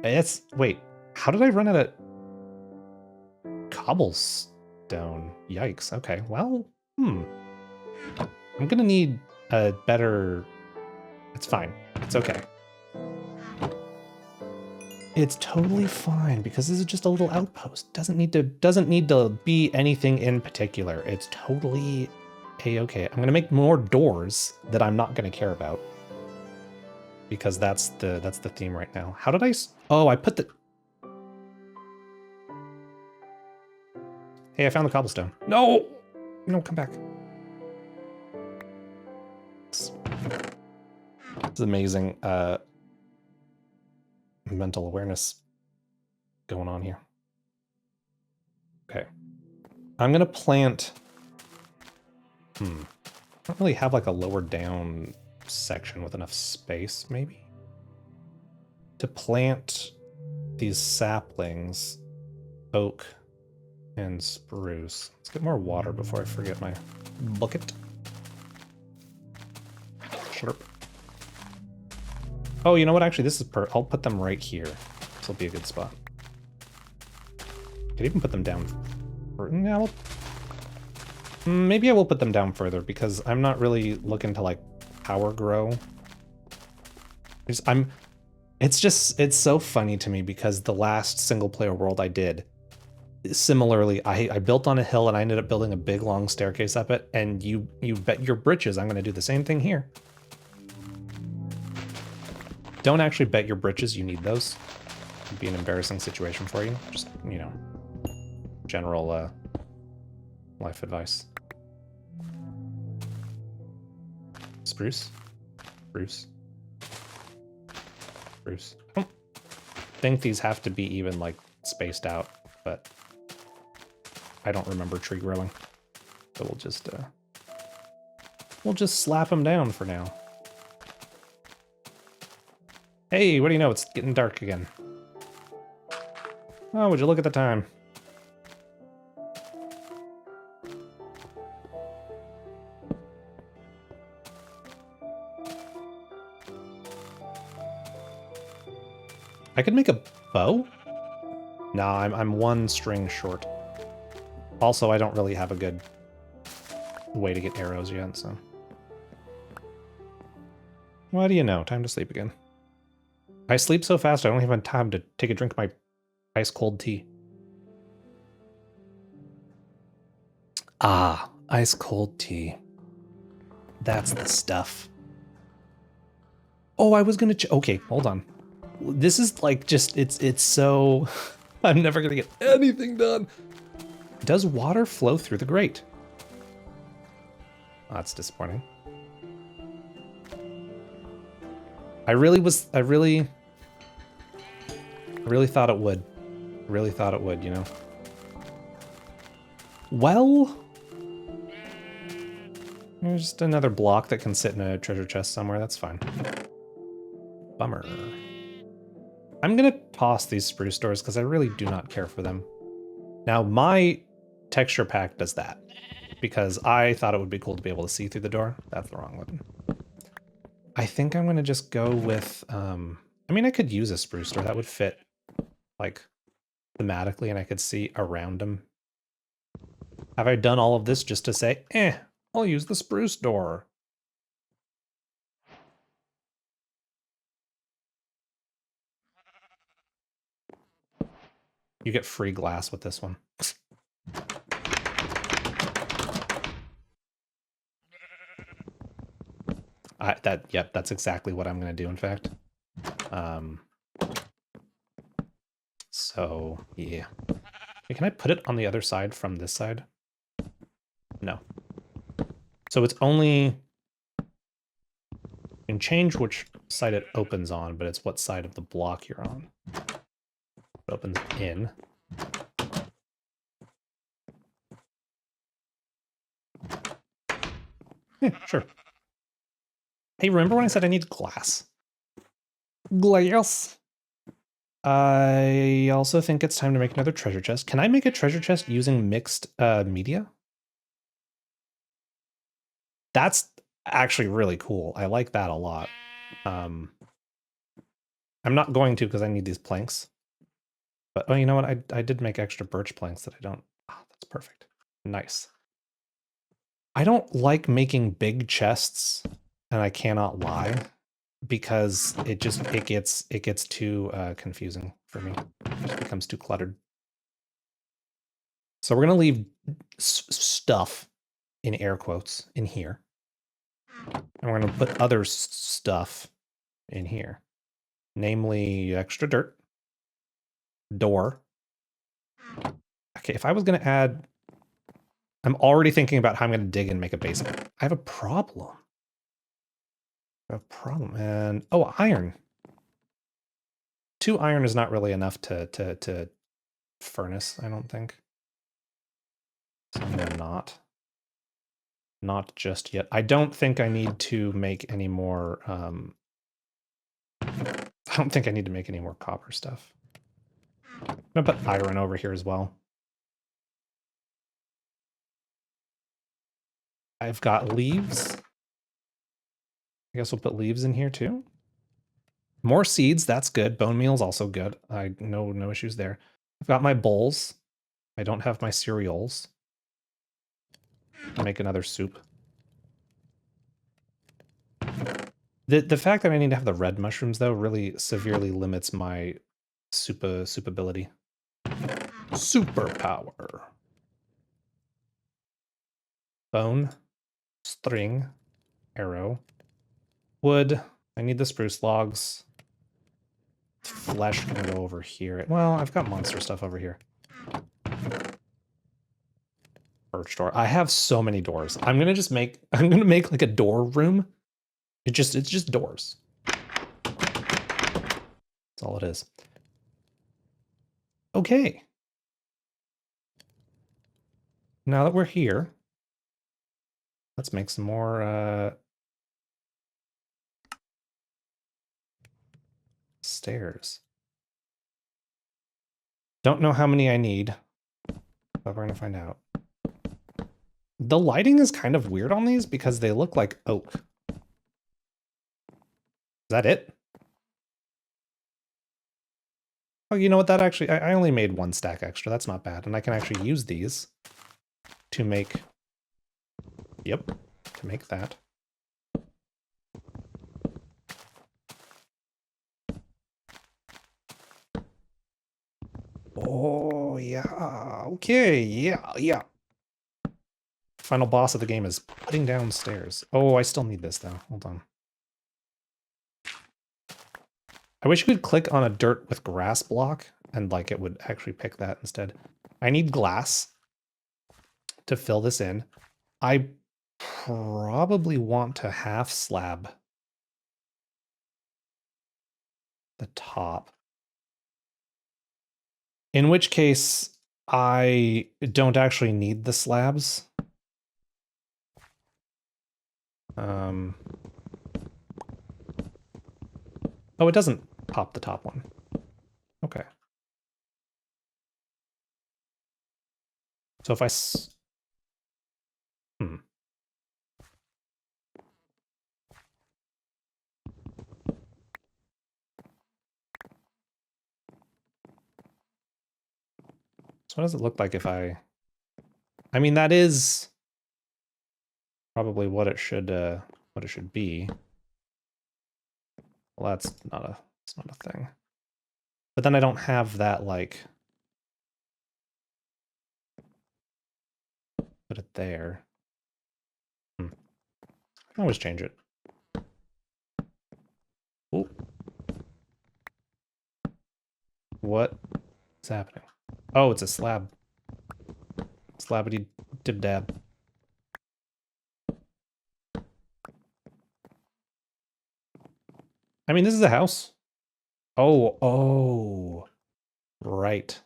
It's, wait, how did I run out of cobblestone? Yikes, okay, well, I'm gonna need a better, it's fine, it's okay. It's totally fine because this is just a little outpost. Doesn't need to be anything in particular. It's totally a-okay. I'm gonna make more doors that I'm not gonna care about because that's the theme right now. How did oh, I put the, hey, I found the cobblestone. No, come back. It's amazing. Mental awareness going on here. Okay. I'm gonna plant, I don't really have like a lower down section with enough space, maybe? To plant these saplings, oak and spruce. Let's get more water before I forget my bucket. Slurp. Oh, you know what? Actually, this is I'll put them right here. This will be a good spot. Could even put them down. No, maybe I will put them down further because I'm not really looking to like power grow. It's so funny to me because the last single player world I did, similarly, I built on a hill and I ended up building a big long staircase up it, and you bet your britches I'm gonna do the same thing here. Don't actually bet your britches, you need those. It'd be an embarrassing situation for you. Just, you know, general life advice. Spruce? Spruce. Spruce. I don't think these have to be even, like, spaced out, but I don't remember tree growing. So we'll just slap them down for now. Hey, what do you know? It's getting dark again. Oh, would you look at the time? I could make a bow? No, I'm one string short. Also, I don't really have a good way to get arrows yet, so. What do you know? Time to sleep again. I sleep so fast I don't even have time to take a drink of my ice cold tea. Ah, ice cold tea. That's the stuff. Oh, I was gonna okay, hold on. This is like just, it's so, I'm never gonna get anything done. Does water flow through the grate? Oh, that's disappointing. I really thought it would. Really thought it would, you know. Well, there's just another block that can sit in a treasure chest somewhere. That's fine. Bummer. I'm gonna toss these spruce doors because I really do not care for them. Now, my texture pack does that because I thought it would be cool to be able to see through the door. That's the wrong one. I think I'm gonna just go with, I mean, I could use a spruce door. That would fit, like, thematically, and I could see around them. Have I done all of this just to say, I'll use the spruce door? You get free glass with this one. Yep, that's exactly what I'm gonna do, in fact. So, yeah. Hey, can I put it on the other side from this side? No. So it's only... You can change which side it opens on, but it's what side of the block you're on. It opens in. Yeah, sure. Hey, remember when I said I need glass? Glass. I also think it's time to make another treasure chest. Can I make a treasure chest using mixed media? That's actually really cool. I like that a lot. I'm not going to because I need these planks. But, oh, you know what? I did make extra birch planks that I don't... Oh, that's perfect. Nice. I don't like making big chests, and I cannot lie, because it gets too confusing for me. It just becomes too cluttered. So we're gonna leave stuff in air quotes in here, and we're gonna put other stuff in here, namely extra dirt, door. Okay, if I was gonna add, I'm already thinking about how I'm gonna dig and make a basement. I have a problem. And oh, iron. 2 iron is not really enough to furnace, I don't think. So I'm gonna not just yet. I don't think I need to make any more I don't think I need to make any more copper stuff. I'm gonna put iron over here as well. I've got leaves. I guess we'll put leaves in here too. More seeds, that's good. Bone meal is also good. No issues there. I've got my bowls. I don't have my cereals. I'll make another soup. The fact that I need to have the red mushrooms though really severely limits my soup ability. Superpower. Bone, string, arrow, wood. I need the spruce logs. Flesh can go over here. Well, I've got monster stuff over here. Birch door. I have so many doors. I'm gonna make like a door room. It's just doors. That's all it is. Okay. Now that we're here, let's make some more stairs. Don't know how many I need, but we're gonna find out. The lighting is kind of weird on these because they look like oak. Is that it? Oh, you know what? That actually, I only made 1 stack extra. That's not bad. And I can actually use these to make, yep, to make that. Oh, yeah. Okay, yeah. Final boss of the game is putting down stairs. Oh, I still need this, though. Hold on. I wish you could click on a dirt with grass block, and, like, it would actually pick that instead. I need glass to fill this in. I probably want to half slab the top. In which case, I don't actually need the slabs. Oh, it doesn't pop the top one. Okay. So if I So what does it look like if I mean, that is probably what it should be. Well, it's not a thing. But then I don't have that, like, put it there. I can always change it. Ooh. What is happening? Oh, it's a slab. Slabbity dib dab. I mean, this is a house. Oh, right.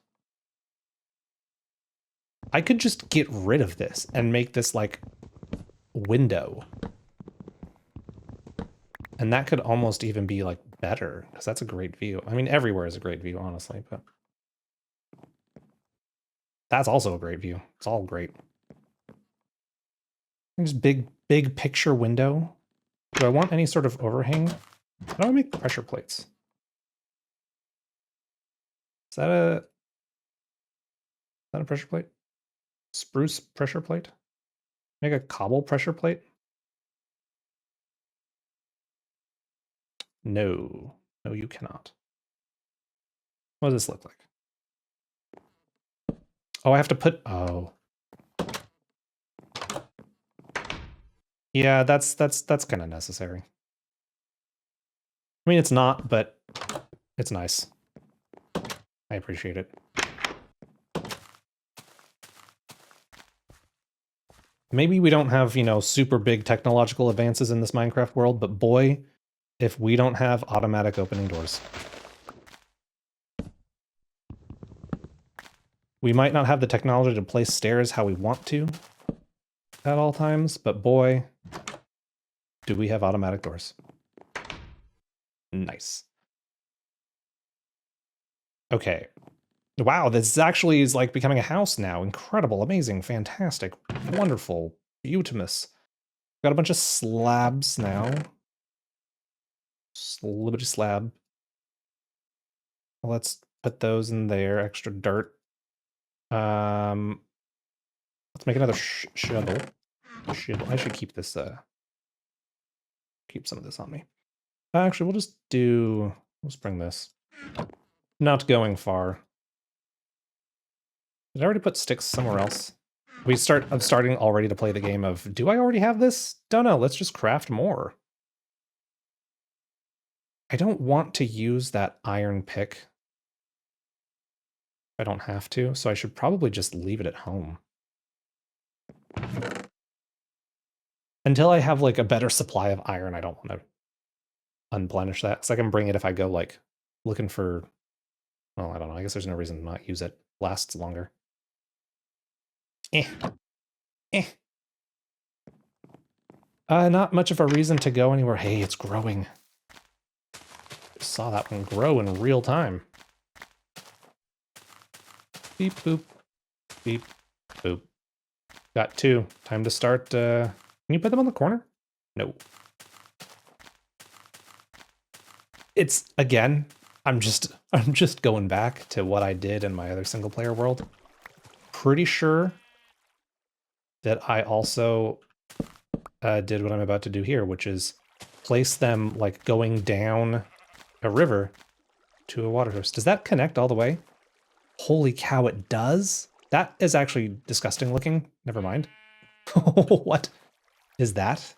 I could just get rid of this and make this like window. And that could almost even be like better, because that's a great view. I mean, everywhere is a great view, honestly, but that's also a great view. It's all great. Just big picture window. Do I want any sort of overhang? How do I make pressure plates? Is that a pressure plate? Spruce pressure plate? Make a cobble pressure plate? No. No, you cannot. What does this look like? Oh, I have to put... Oh. Yeah, that's kind of necessary. I mean, it's not, but it's nice. I appreciate it. Maybe we don't have, you know, super big technological advances in this Minecraft world, but boy, if we don't have automatic opening doors. We might not have the technology to place stairs how we want to at all times, but boy, do we have automatic doors. Nice. Okay. Wow, this actually is like becoming a house now. Incredible, amazing, fantastic, wonderful, beautimous. Got a bunch of slabs now. Slibbity slab. Let's put those in there. Extra dirt. Let's make another shovel. I should keep this. Keep some of this on me. Actually, we'll just do. Let's bring this. Not going far. Did I already put sticks somewhere else? I'm starting already to play the game of, do I already have this? Don't know, let's just craft more. I don't want to use that iron pick. I don't have to, so I should probably just leave it at home. Until I have like a better supply of iron, I don't want to unplenish that. Because I can bring it if I go like looking for, well, I don't know, I guess there's no reason to not use it. Lasts longer. Not much of a reason to go anywhere. Hey, it's growing. Saw that one grow in real time. Beep boop. Beep boop. Got two. Time to start. Can you put them on the corner? No. It's again, I'm just going back to what I did in my other single player world. Pretty sure that I also did what I'm about to do here, which is place them like going down a river to a water source. Does that connect all the way? Holy cow, it does? That is actually disgusting looking. Never mind. What is that?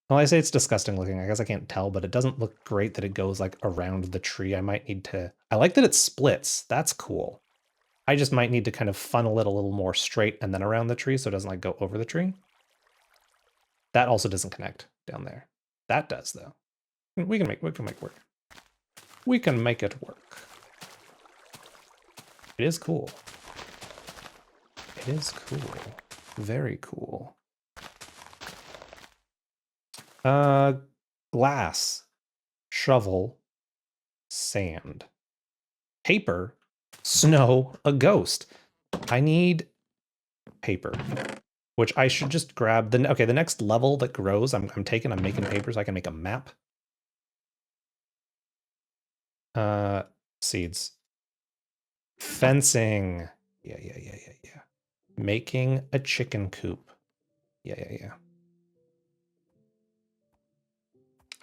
Well, I say it's disgusting looking. I guess I can't tell, but it doesn't look great that it goes like around the tree. I might need to... I like that it splits. That's cool. I just might need to kind of funnel it a little more straight and then around the tree so it doesn't like go over the tree. That also doesn't connect down there. That does though. We can make work. We can make it work. It is cool. It is cool. Very cool. Glass, shovel, sand, paper, snow, a ghost. I need paper, which I should just grab. Okay, the next level that grows, I'm making paper so I can make a map. Seeds. Fencing. Yeah. Making a chicken coop. Yeah.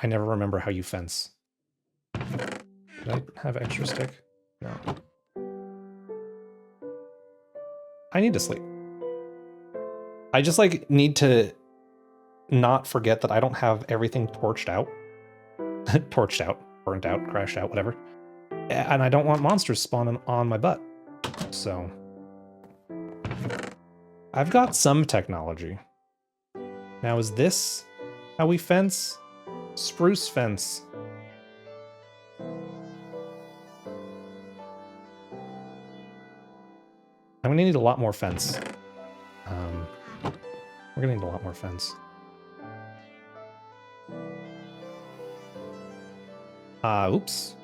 I never remember how you fence. Did I have extra stick? No. I need to sleep. I just like need to not forget that I don't have everything torched out. Torched out, burnt out, crashed out, whatever. And I don't want monsters spawning on my butt. So I've got some technology. Now is this how we fence? Spruce fence. I'm gonna need a lot more fence. We're gonna need a lot more fence. Oops.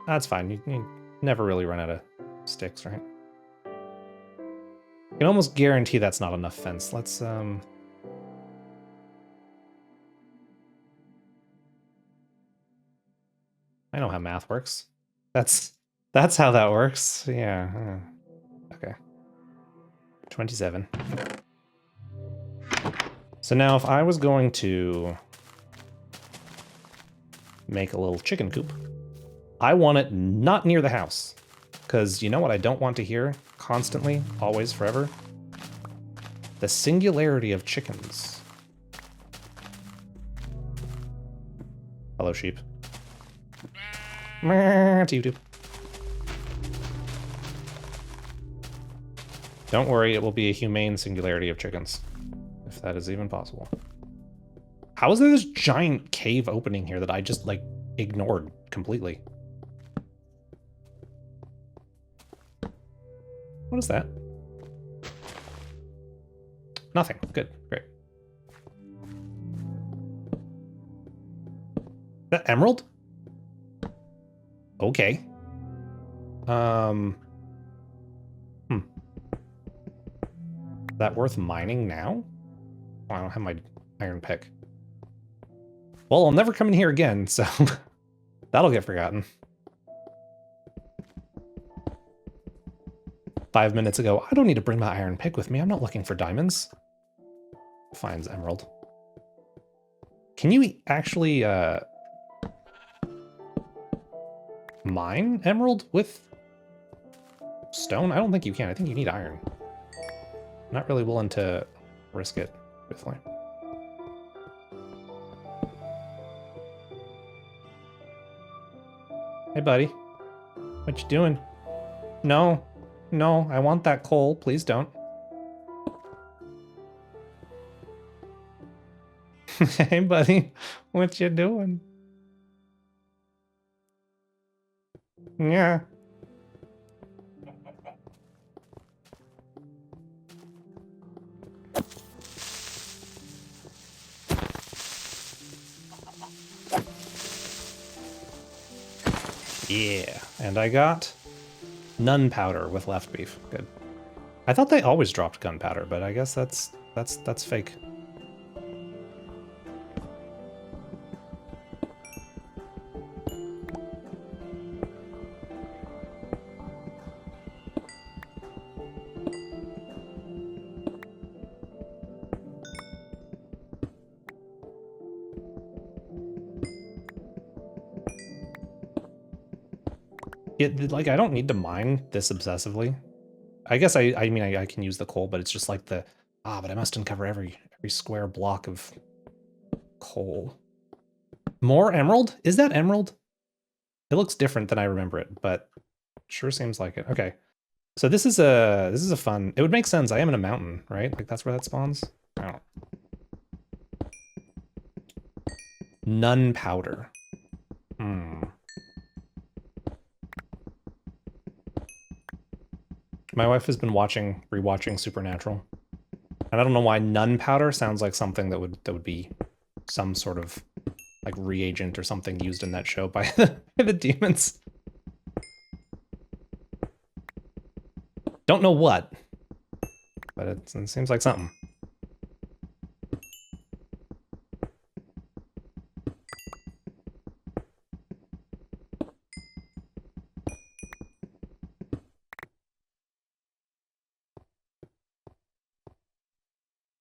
That's fine. You never really run out of sticks, right? I can almost guarantee that's not enough fence. Let's, I know how math works. That's how that works. Yeah. Okay. 27. So now if I was going to make a little chicken coop, I want it not near the house. Because you know what I don't want to hear constantly, always, forever? The singularity of chickens. Hello, sheep. To YouTube. Don't worry, it will be a humane singularity of chickens. If that is even possible. How is there this giant cave opening here that I just, like, ignored completely? What is that? Nothing. Good. Great. Is that emerald? Okay. Is that worth mining now? Oh, I don't have my iron pick. Well, I'll never come in here again, so that'll get forgotten. 5 minutes ago, I don't need to bring my iron pick with me. I'm not looking for diamonds. Finds emerald. Can you actually mine emerald with stone? I don't think you can. I think you need iron. I'm not really willing to risk it with flame. Hey, buddy. What you doing? No. No, I want that coal. Please don't. Hey, buddy. What you doing? Yeah. Yeah, and I got gunpowder with left beef. Good. I thought they always dropped gunpowder, but I guess that's fake. Like, I don't need to mine this obsessively. I guess I mean, I can use the coal, but it's just like but I must uncover every square block of coal. More emerald? Is that emerald? It looks different than I remember it, but sure seems like it. Okay. So this is a fun, it would make sense. I am in a mountain, right? Like that's where that spawns. I don't know. Nun powder. My wife has been rewatching Supernatural. And I don't know why nun powder sounds like something that would be some sort of like reagent or something used in that show by the demons. Don't know what, but it seems like something.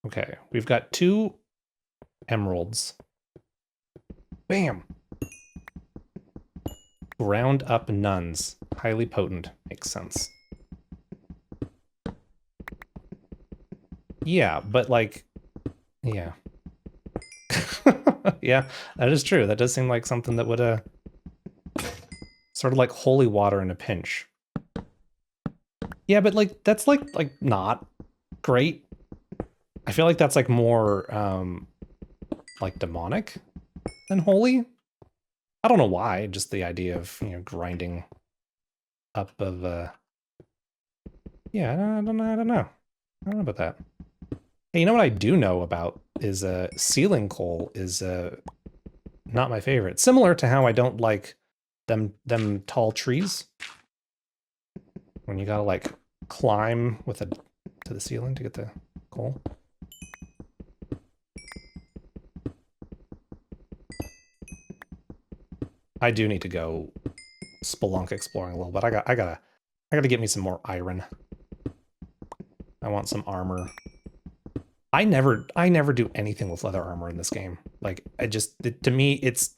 Okay, we've got 2 emeralds. Bam! Ground up nuns. Highly potent. Makes sense. Yeah, but like... Yeah. Yeah, that is true. That does seem like something that would, sort of like holy water in a pinch. Yeah, but like, that's like not great. I feel like that's like more, like demonic than holy. I don't know why, just the idea of, you know, grinding up of, yeah, I don't know. I don't know about that. Hey, you know what I do know about is, ceiling coal is, not my favorite. Similar to how I don't like them tall trees. When you gotta like climb with to the ceiling to get the coal. I do need to go spelunk exploring a little bit. I gotta get me some more iron. I want some armor. I never do anything with leather armor in this game. Like, to me, it's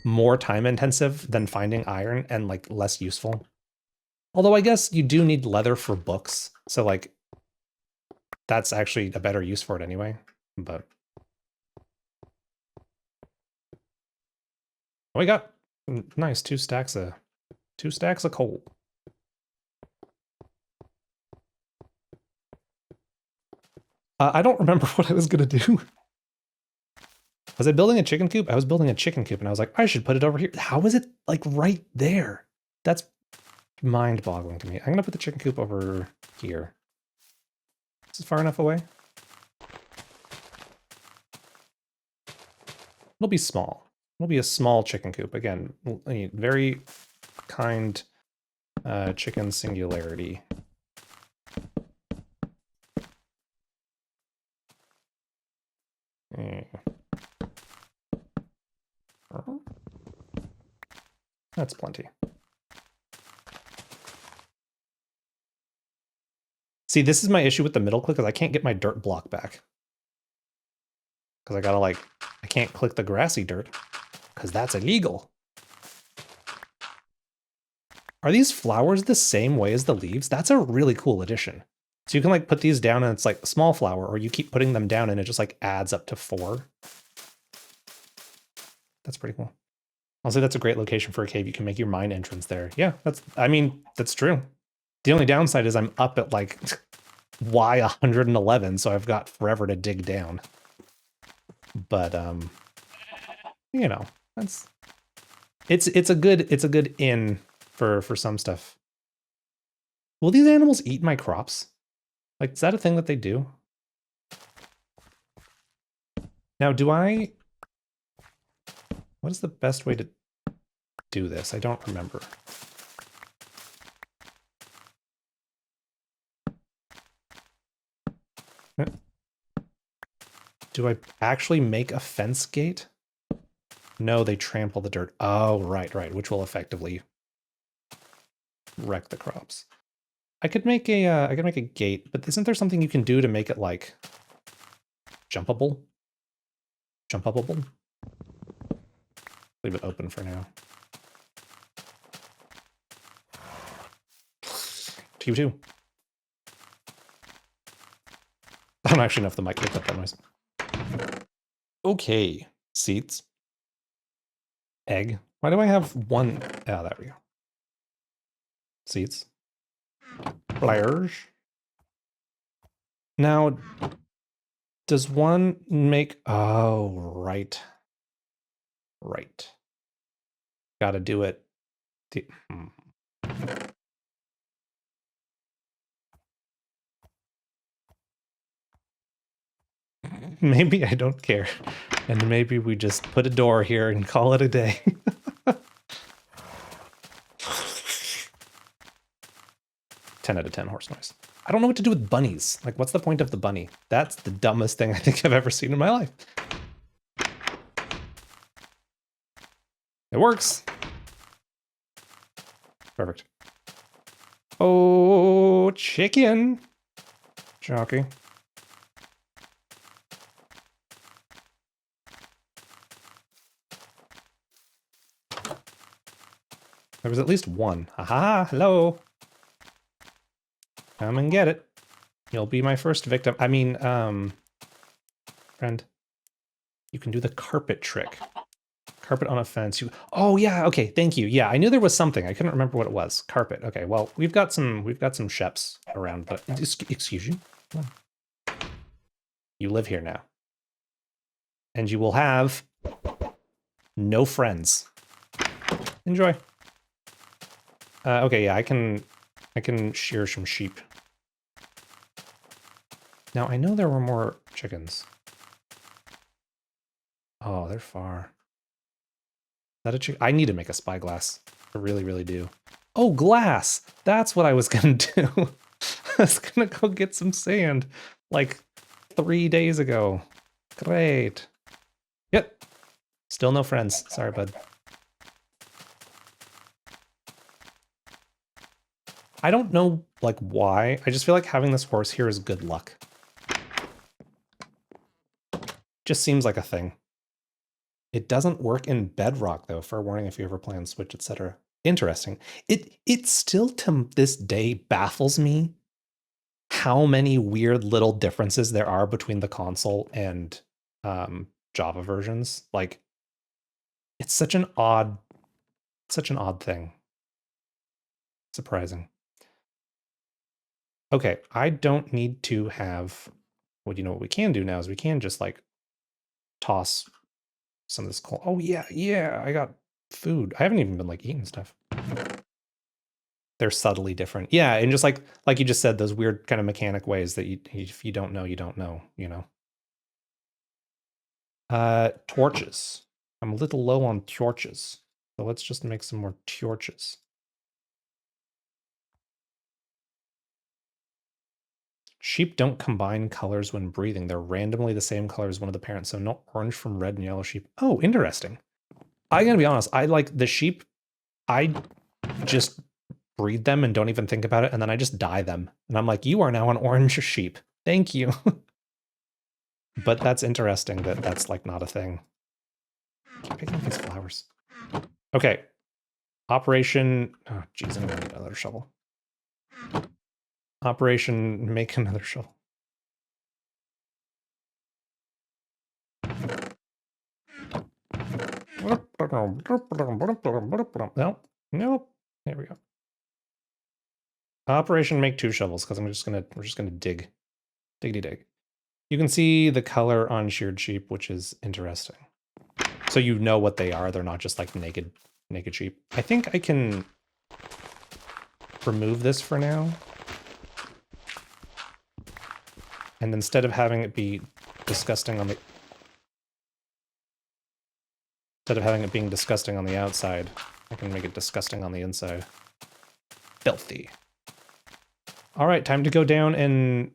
more time intensive than finding iron and like less useful. Although I guess you do need leather for books. So like, that's actually a better use for it anyway. But we got nice 2 stacks of coal. I don't remember what I was gonna do. Was I building a chicken coop? I was building a chicken coop and I was like, I should put it over here. How is it like right there? That's mind-boggling to me. I'm gonna put the chicken coop over here. Is this far enough away? It'll be small. It'll be a small chicken coop. Again, very kind chicken singularity. That's plenty. See, this is my issue with the middle click, is I can't get my dirt block back. Because I gotta like, I can't click the grassy dirt, because that's illegal. Are these flowers the same way as the leaves? That's a really cool addition. So you can like put these down and it's like a small flower, or you keep putting them down and it just like adds up to 4. That's pretty cool. I'll say that's a great location for a cave. You can make your mine entrance there. Yeah, I mean, that's true. The only downside is I'm up at like Y 111, so I've got forever to dig down. But you know, it's a good in for some stuff. Will these animals eat my crops? Like, is that a thing that they do? Now, what is the best way to do this? I don't remember. Do I actually make a fence gate? No, they trample the dirt. Oh, right, which will effectively wreck the crops. I could make a gate, but isn't there something you can do to make it like jumpable? Jumpable? Leave it open for now. T2. I don't actually know if the mic picked up that noise. Okay, seats. Egg. Why do I have one? Oh, there we go. Seats. Flares. Now, does one make... Oh, right. right. Gotta do it. Maybe I don't care. And maybe we just put a door here and call it a day. 10 out of 10 horse noise. I don't know what to do with bunnies. Like, what's the point of the bunny? That's the dumbest thing I think I've ever seen in my life. It works. Perfect. Oh, chicken. Jockey. There was at least one. Haha, hello. Come and get it. You'll be my first victim. I mean, friend, you can do the carpet trick. Carpet on a fence. Oh yeah, okay, thank you. Yeah, I knew there was something. I couldn't remember what it was. Carpet. Okay, well, we've got some sheps around, but excuse you. You live here now. And you will have no friends. Enjoy. Okay, yeah, I can shear some sheep. Now, I know there were more chickens. Oh, they're far. Is that a chicken? I need to make a spyglass. I really, really do. Oh, glass! That's what I was gonna do. I was gonna go get some sand, like 3 days ago. Great. Yep. Still no friends. Sorry, bud. I don't know, like, why. I just feel like having this horse here is good luck. Just seems like a thing. It doesn't work in Bedrock, though. Fair warning if you ever play on Switch, etc. Interesting. It still, to this day, baffles me how many weird little differences there are between the console and Java versions. Like, it's such an odd thing. Surprising. Okay, I don't need to have... Well, you know what we can do now is we can just, like, toss some of this coal. Oh, yeah, I got food. I haven't even been, like, eating stuff. They're subtly different. Yeah, and just like you just said, those weird kind of mechanic ways that if you don't know, you don't know, you know. Torches. I'm a little low on torches. So let's just make some more torches. Sheep don't combine colors when breathing. They're randomly the same color as one of the parents, so no orange from red and yellow sheep. Oh, interesting. I gotta be honest, I like the sheep, I just breed them and don't even think about it, and then I just dye them. And I'm like, you are now an orange sheep. Thank you. But that's interesting that that's like not a thing. Keep picking up these flowers. Okay. Operation... Oh, geez, I'm gonna need another shovel. Operation make another shovel. Nope. There we go. Operation make 2 shovels, because we're just gonna dig. Diggity dig. You can see the color on sheared sheep, which is interesting. So you know what they are. They're not just like naked sheep. I think I can remove this for now. And instead of having it be disgusting on the... Instead of having it being disgusting on the outside, I can make it disgusting on the inside. Filthy. All right, time to go down and...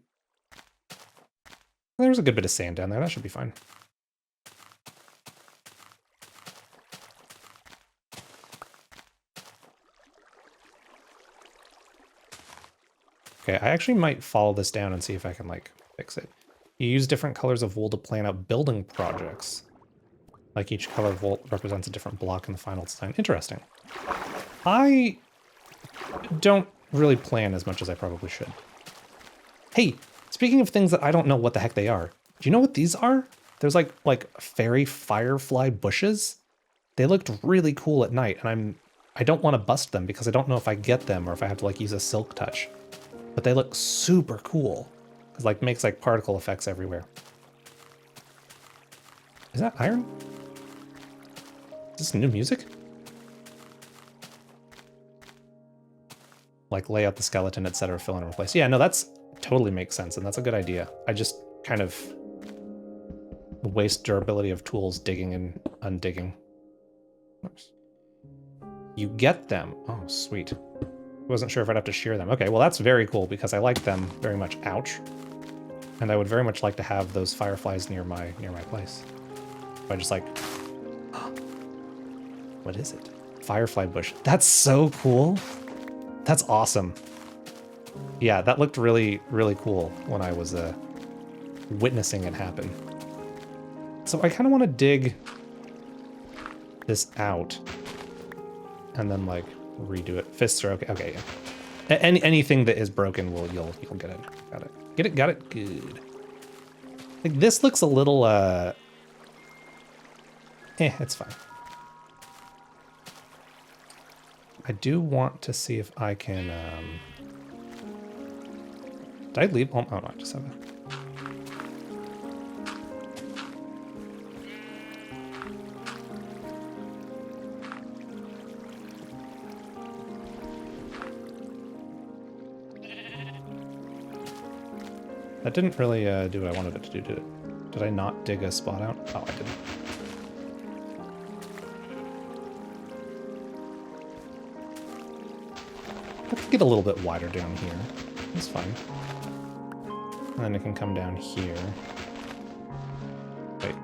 There's a good bit of sand down there. That should be fine. Okay, I actually might follow this down and see if I can, like, fix it. You use different colors of wool to plan out building projects. Like, each color of wool represents a different block in the final design. Interesting. I don't really plan as much as I probably should. Hey, speaking of things that I don't know what the heck they are, do you know what these are? There's like fairy firefly bushes. They looked really cool at night, and I don't want to bust them because I don't know if I get them or if I have to like use a silk touch. But they look super cool. It like makes like particle effects everywhere. Is that iron? this new music? Like lay out the skeleton, etc., fill in and replace. Yeah, no, that's totally makes sense, and that's a good idea. I just kind of waste durability of tools digging and undigging. Oops. You get them. Oh, sweet. Wasn't sure if I'd have to shear them. Okay, well that's very cool because I like them very much. Ouch. And I would very much like to have those fireflies near my place. If I just like, what is it? Firefly bush. That's so cool. That's awesome. Yeah, that looked really, really cool when I was witnessing it happen. So I kind of want to dig this out and then like redo it. Fists are okay. Okay, yeah. Anything that is broken, you'll get it. Got it. Get it. Got it. Good. Like this looks a little it's fine. I do want to see if I can did I leave? Oh no, I just have a that didn't really do what I wanted it to do, did it? Did I not dig a spot out? Oh, I didn't. I could get a little bit wider down here. That's fine. And then it can come down here. Wait.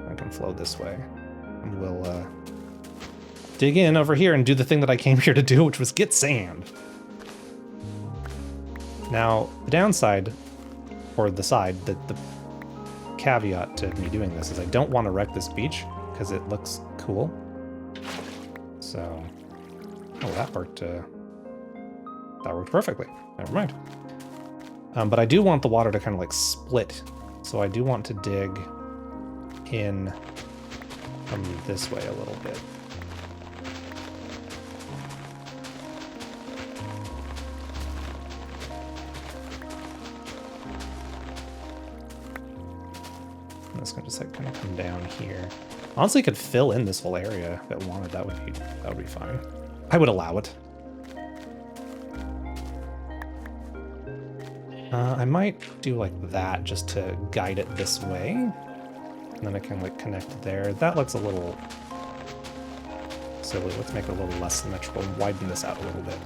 I can flow this way. And we'll dig in over here and do the thing that I came here to do, which was get sand. Now, the downside, or the side, the caveat to me doing this is I don't want to wreck this beach because it looks cool. So, oh, that worked perfectly. Never mind. But I do want the water to kind of like split. So I do want to dig in from this way a little bit. This can just like kind of come down here. Honestly, could fill in this whole area if it wanted. That would be fine. I would allow it. I might do like that just to guide it this way. And then I can like connect there. That looks a little silly. Let's make it a little less symmetrical and widen this out a little bit.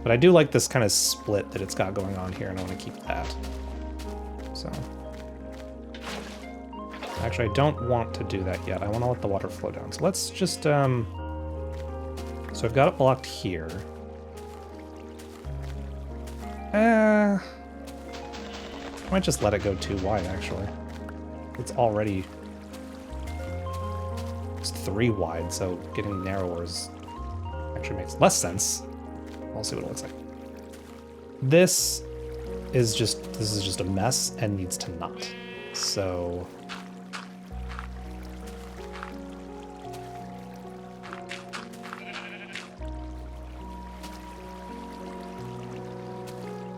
But I do like this kind of split that it's got going on here, and I want to keep that. So, actually, I don't want to do that yet. I want to let the water flow down. So let's just, so I've got it blocked here. I might just let it go too wide, actually. It's already, it's 3 wide, so getting narrower actually makes less sense. We'll see what it looks like. This is just a mess and needs to knot. So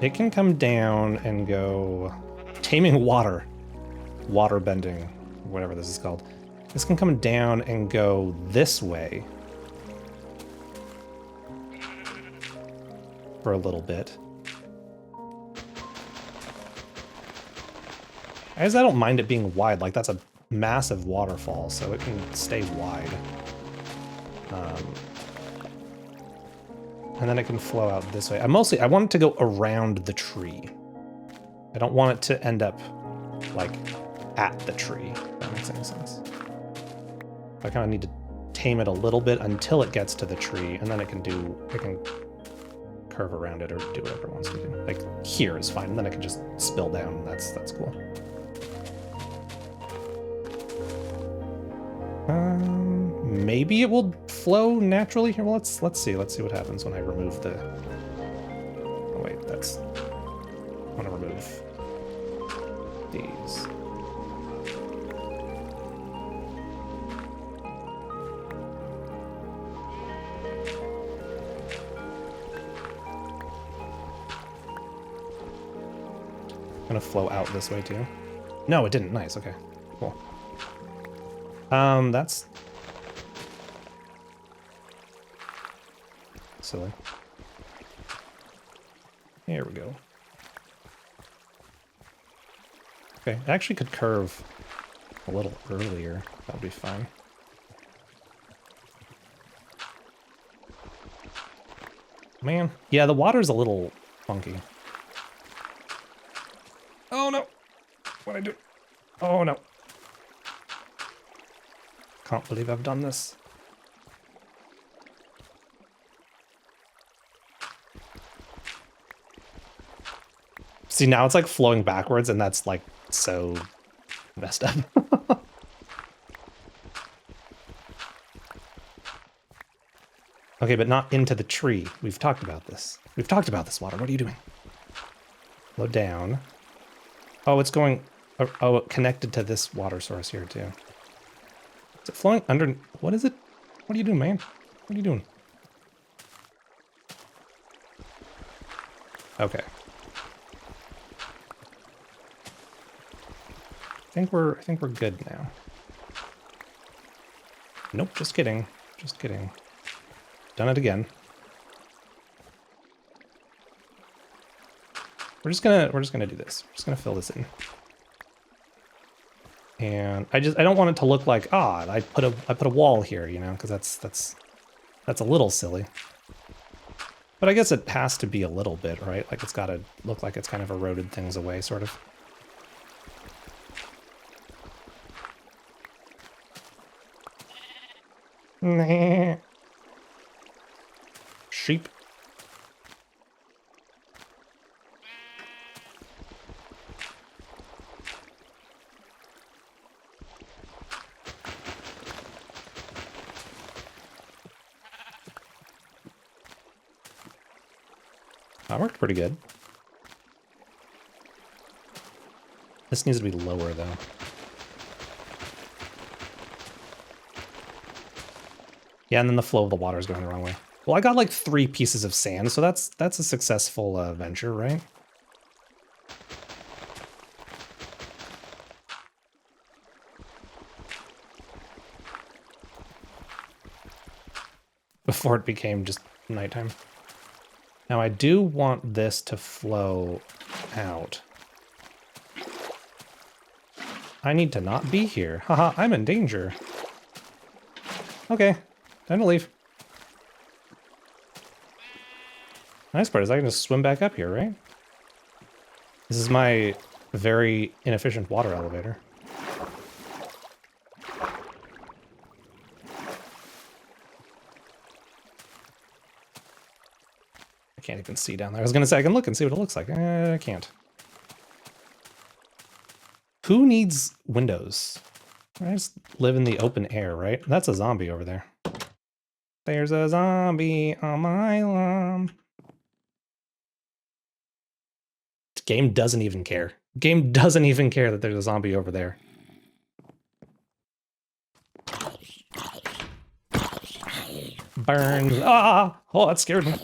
it can come down and go taming water bending, whatever this is called. This can come down and go this way for a little bit. I guess I don't mind it being wide. Like, that's a massive waterfall, so it can stay wide. And then it can flow out this way. I want it to go around the tree. I don't want it to end up, like, at the tree, if that makes any sense. I kind of need to tame it a little bit until it gets to the tree, and then it can curve around it or do whatever it wants to do. Like, here is fine, and then it can just spill down, and that's cool. Maybe it will flow naturally here. Well, let's see what happens when I remove the. Oh wait, I want to remove these. gonna flow out this way too. No, it didn't. Nice. Okay, cool. That's silly. Here we go. Okay, it actually could curve a little earlier. That would be fine. Man, yeah, the water's a little funky. Oh no! What'd I do? Oh no! Can't believe I've done this. See, now it's like flowing backwards, and that's like so messed up. Okay, but not into the tree. We've talked about this. We've talked about this, water. What are you doing? Flow down. Oh, it's going... Oh, connected to this water source here, too. Is it flowing under... What is it? What are you doing, man? What are you doing? Okay. I think we're good now. Nope, just kidding. Just kidding. Done it again. We're just gonna do this. We're just gonna fill this in. And I don't want it to look like, I put a wall here, you know, because that's a little silly. But I guess it has to be a little bit, right? Like it's gotta look like it's kind of eroded things away, sort of. Nah. Sheep. That worked pretty good. This needs to be lower, though. Yeah, and then the flow of the water is going the wrong way. Well, I got like 3 pieces of sand, so that's a successful venture, right? Before it became just nighttime. Now I do want this to flow out. I need to not be here. Haha, I'm in danger. Okay, time to leave. Nice part is I can just swim back up here, right? This is my very inefficient water elevator. I can't even see down there. I was gonna say I can look and see what it looks like. I can't. Who needs windows? I just live in the open air, right? That's a zombie over there. There's a zombie on my lawn. Game doesn't even care. Game doesn't even care that there's a zombie over there. Burns. Ah! Oh, that scared me.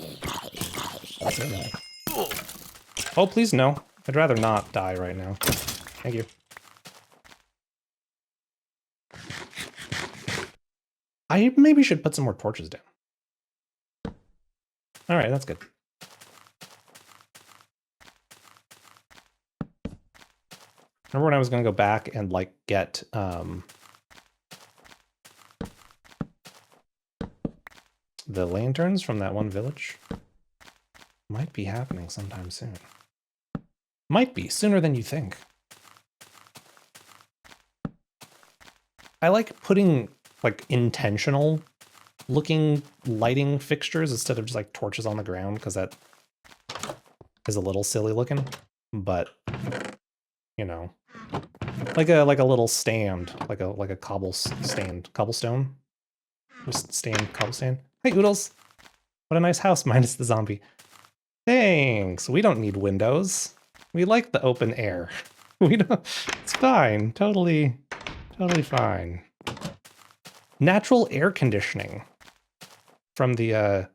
Oh, please no. I'd rather not die right now. Thank you. I maybe should put some more torches down. All right, that's good. Remember when I was going to go back and, like, get, the lanterns from that one village? Might be happening sometime soon. Might be, sooner than you think. I like putting, like, intentional looking lighting fixtures instead of just, like, torches on the ground, because that is a little silly looking. But, you know, like a little stand, like a cobblestone. Just stand cobblestone. Hey, Oodles. What a nice house, minus the zombie. Thanks. We don't need windows. We like the open air. We don't. It's fine. Totally fine. Natural air conditioning from the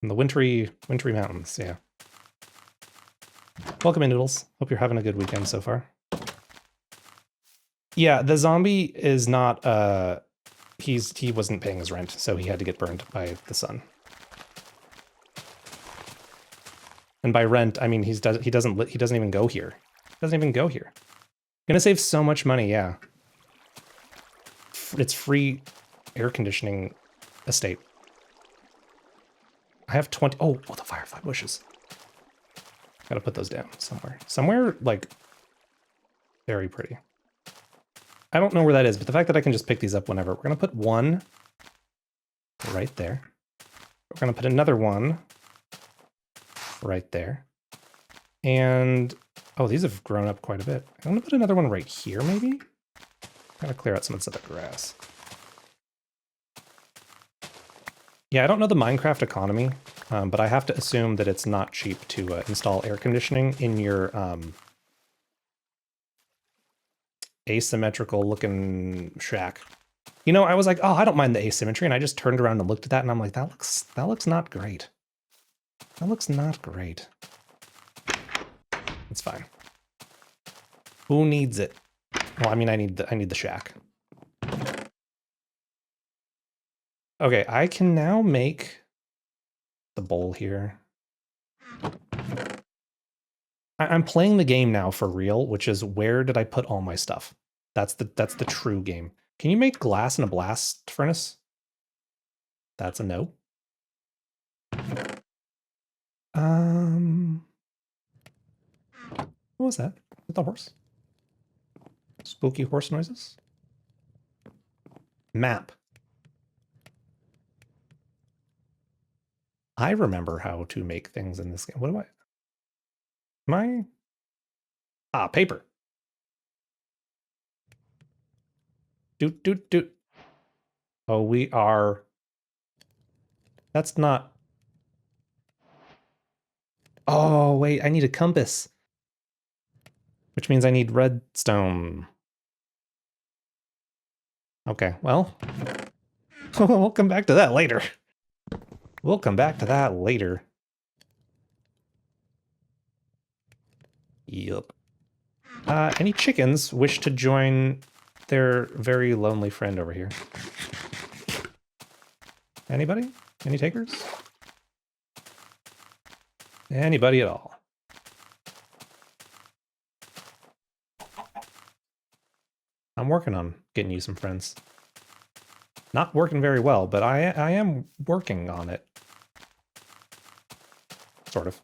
wintry mountains. Yeah. Welcome in, Noodles. Hope you're having a good weekend so far. Yeah, the zombie is not, he wasn't paying his rent, so he had to get burned by the sun. And by rent, I mean he doesn't even go here. Doesn't even go here. Gonna save so much money, yeah. It's free air conditioning estate. I have 20. Oh, the firefly bushes. Gotta put those down somewhere. Somewhere, like, very pretty. I don't know where that is, but the fact that I can just pick these up whenever. We're gonna put one right there. We're gonna put another one right there. And, oh, these have grown up quite a bit. I'm gonna put another one right here, maybe? Gotta clear out some of this other grass. Yeah, I don't know the Minecraft economy, but I have to assume that it's not cheap to install air conditioning in your asymmetrical looking shack. You know, I was like, oh, I don't mind the asymmetry, and I just turned around and looked at that, and I'm like, that looks not great. That looks not great. It's fine. Who needs it? Well, I mean, I need the shack. Okay, I can now make the bowl here. I'm playing the game now for real, which is where did I put all my stuff? That's the true game. Can you make glass in a blast furnace? That's a no. What was that? Is that the horse? Spooky horse noises? Map. I remember how to make things in this game. What do I? Am I? Ah, paper. Doot, doot, doot. Oh, we are. That's not. Oh, wait, I need a compass. Which means I need redstone. Okay, well. We'll come back to that later. We'll come back to that later. Yup. Any chickens wish to join their very lonely friend over here? Anybody? Any takers? Anybody at all? I'm working on getting you some friends. Not working very well, but I am working on it. Sort of.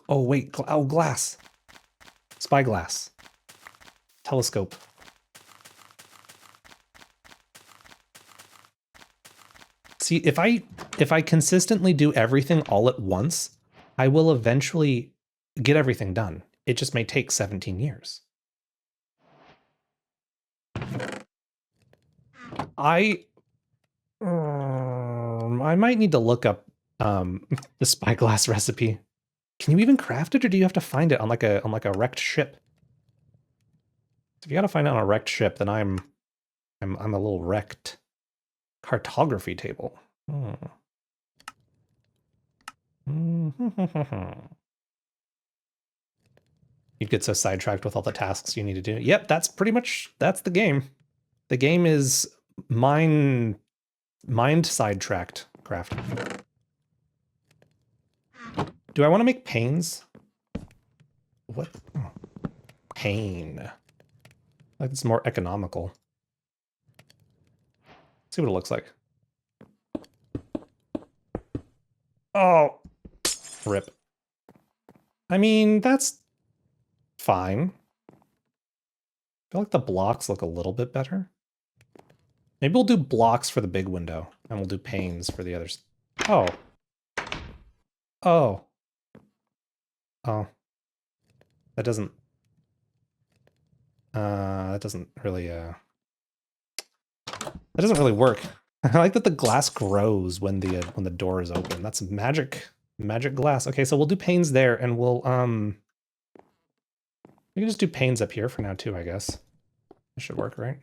Oh, wait. Oh, glass. Spyglass. Telescope. See, if I consistently do everything all at once, I will eventually get everything done. It just may take 17 years. I might need to look up the spyglass recipe. Can you even craft it, or do you have to find it on like a wrecked ship? If you gotta find it on a wrecked ship, then I'm a little wrecked. Cartography table. You'd get so sidetracked with all the tasks you need to do. Yep, that's the game. The game is mind sidetracked craft. Do I want to make panes? What? Oh. Pane. Like it's more economical. Let's see what it looks like. Oh, rip. I mean, that's fine. I feel like the blocks look a little bit better. Maybe we'll do blocks for the big window, and we'll do panes for the others. Oh. Oh. Oh. That doesn't really, that doesn't really work. I like that the glass grows when the door is open. That's magic glass. Okay, so we'll do panes there, and we'll, we can just do panes up here for now too, I guess. It should work, right?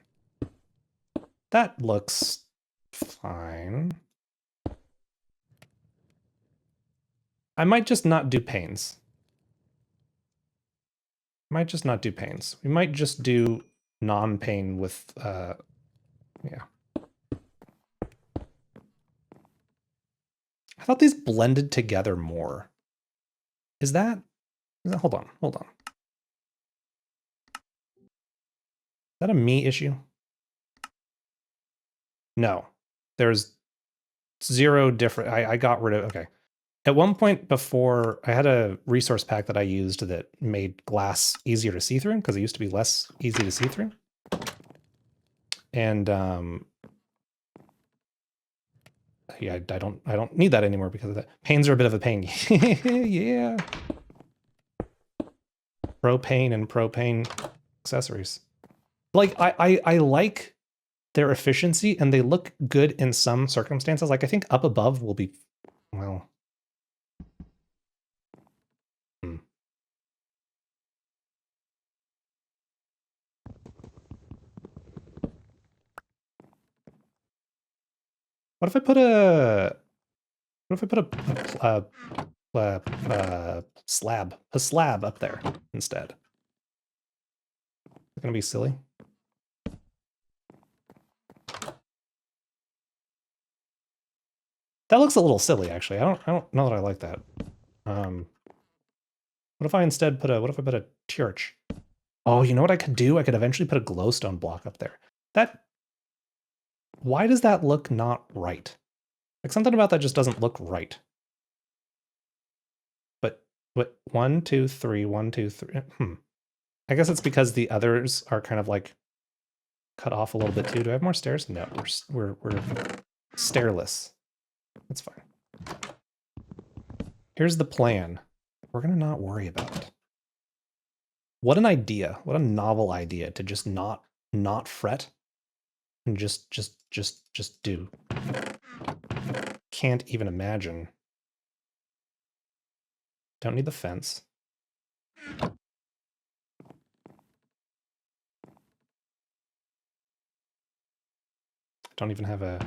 That looks fine. I might just not do panes. Might just not do panes. We might just do non-pane with, yeah. I thought these blended together more. Is that hold on. Is that a me issue? No, there's zero different. I got rid of, okay. At one point before, I had a resource pack that I used that made glass easier to see through because it used to be less easy to see through. And yeah, I don't need that anymore because of that. Panes are a bit of a pain. Yeah. Propane and propane accessories. Like I like their efficiency and they look good in some circumstances. Like I think up above will be, well. What if I put a slab up there instead? It's gonna be silly. That looks a little silly, actually. I don't know that I like that. What if I instead put a church? Oh, you know what I could do? I could eventually put a glowstone block up there. Why does that look not right? Like something about that just doesn't look right. But what? 1, 2, 3, 1, 2, 3. I guess it's because the others are kind of like cut off a little bit too. Do I have more stairs? No, we're stairless. That's fine. Here's the plan. We're gonna not worry about it. What an idea. What a novel idea to just not fret and just do. Can't even imagine. Don't need the fence. Don't even have a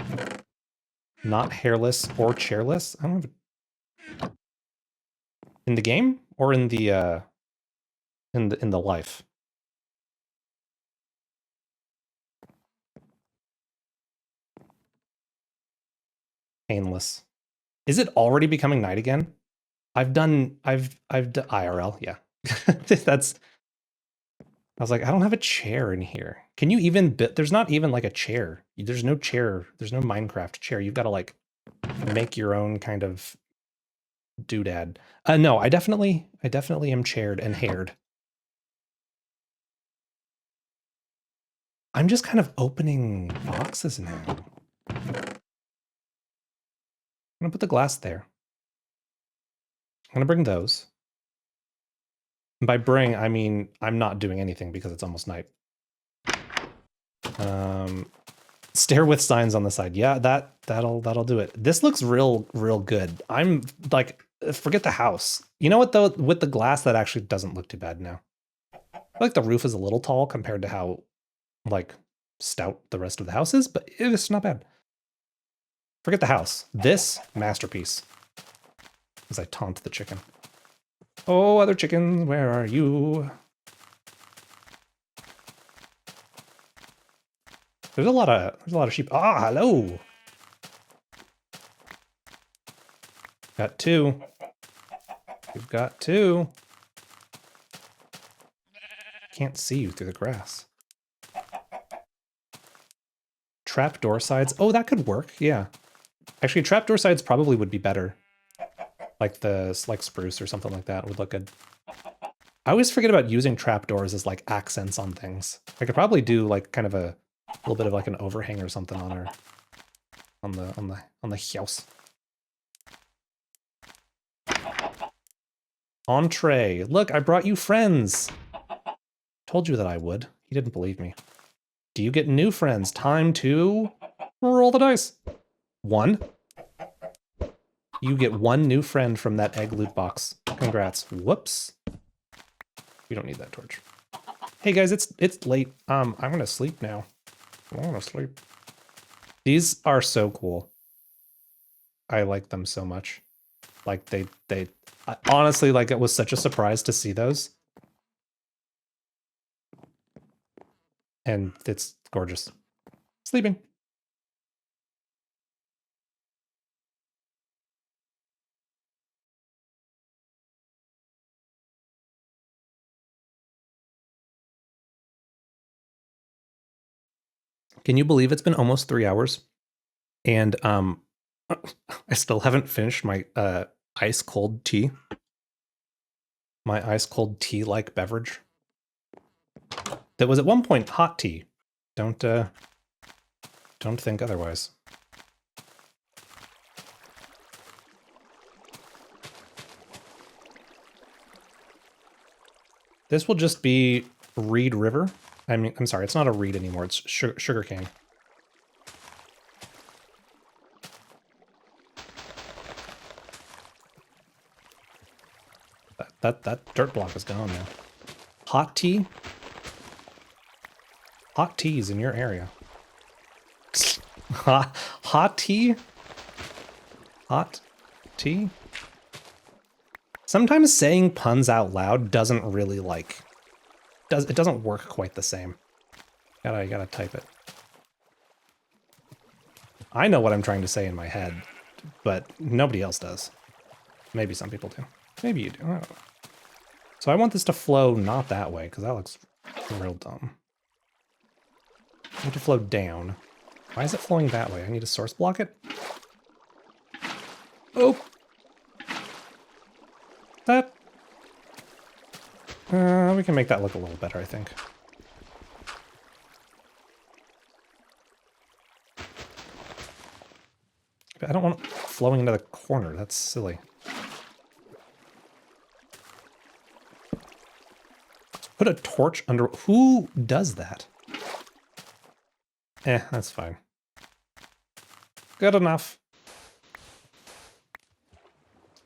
not hairless or chairless. I don't have a, in the game or in the life. Painless. Is it already becoming night again? I've done IRL, yeah. That's, I was like, I don't have a chair in here. Can you even there's not even like a chair. There's no chair. There's no Minecraft chair. You've got to like make your own kind of doodad. No, I definitely am chaired and haired. I'm just kind of opening boxes now. I'm gonna put the glass there. I'm gonna bring those. And by bring, I mean I'm not doing anything because it's almost night. Stair with signs on the side. Yeah, that'll do it. This looks real good. I'm like, forget the house. You know what though? With the glass, that actually doesn't look too bad now. I feel like the roof is a little tall compared to how like stout the rest of the house is, but it's not bad. Forget the house. This masterpiece. As I taunt the chicken. Oh, other chickens, where are you? There's a lot of sheep. Ah, hello. Got 2. We've got 2. Can't see you through the grass. Trapdoor sides. Oh, that could work. Yeah. Actually, trapdoor sides probably would be better. Like spruce or something like that would look good. I always forget about using trapdoors as like accents on things. I could probably do like kind of a little bit of like an overhang or something on our on the house. Entree. Look, I brought you friends. Told you that I would. He didn't believe me. Do you get new friends? Time to roll the dice. 1. You get 1 new friend from that egg loot box. Congrats. Whoops. We don't need that torch. Hey guys, it's late. I'm gonna sleep now. I wanna sleep. These are so cool. I like them so much. Like honestly, like it was such a surprise to see those. And it's gorgeous. Sleeping. Can you believe it's been almost 3 hours? And I still haven't finished my ice cold tea. My ice cold tea like beverage. That was at one point hot tea. Don't think otherwise. This will just be Reed River. I mean, I'm sorry, it's not a reed anymore. It's sugar cane. That dirt block is gone now. Hot tea? Hot teas in your area. Hot tea? Hot tea? Sometimes saying puns out loud doesn't really it doesn't work quite the same. Gotta type it. I know what I'm trying to say in my head, but nobody else does. Maybe some people do. Maybe you do. I don't know. So I want this to flow not that way, because that looks real dumb. I want it to flow down. Why is it flowing that way? I need to source block it? Oh! That... we can make that look a little better, I think. I don't want it flowing into the corner. That's silly. Put a torch under... Who does that? That's fine. Good enough.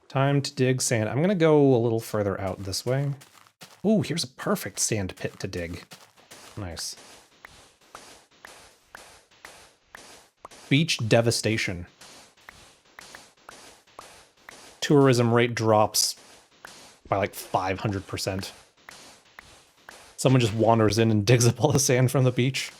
Time to dig sand. I'm gonna go a little further out this way. Ooh, here's a perfect sand pit to dig. Nice. Beach devastation. Tourism rate drops by like 500%. Someone just wanders in and digs up all the sand from the beach.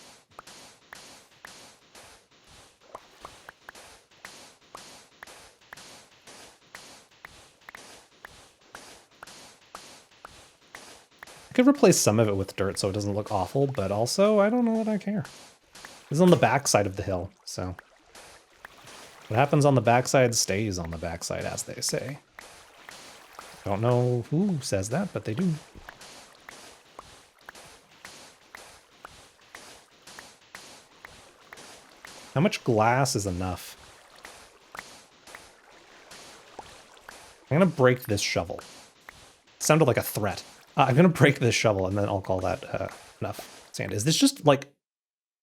I could replace some of it with dirt so it doesn't look awful, but also I don't know that I care. This is on the backside of the hill, so what happens on the backside stays on the backside, as they say. I don't know who says that, but they do. How much glass is enough? I'm gonna break this shovel. It sounded like a threat. I'm gonna break this shovel and then I'll call that enough sand. Is this just like...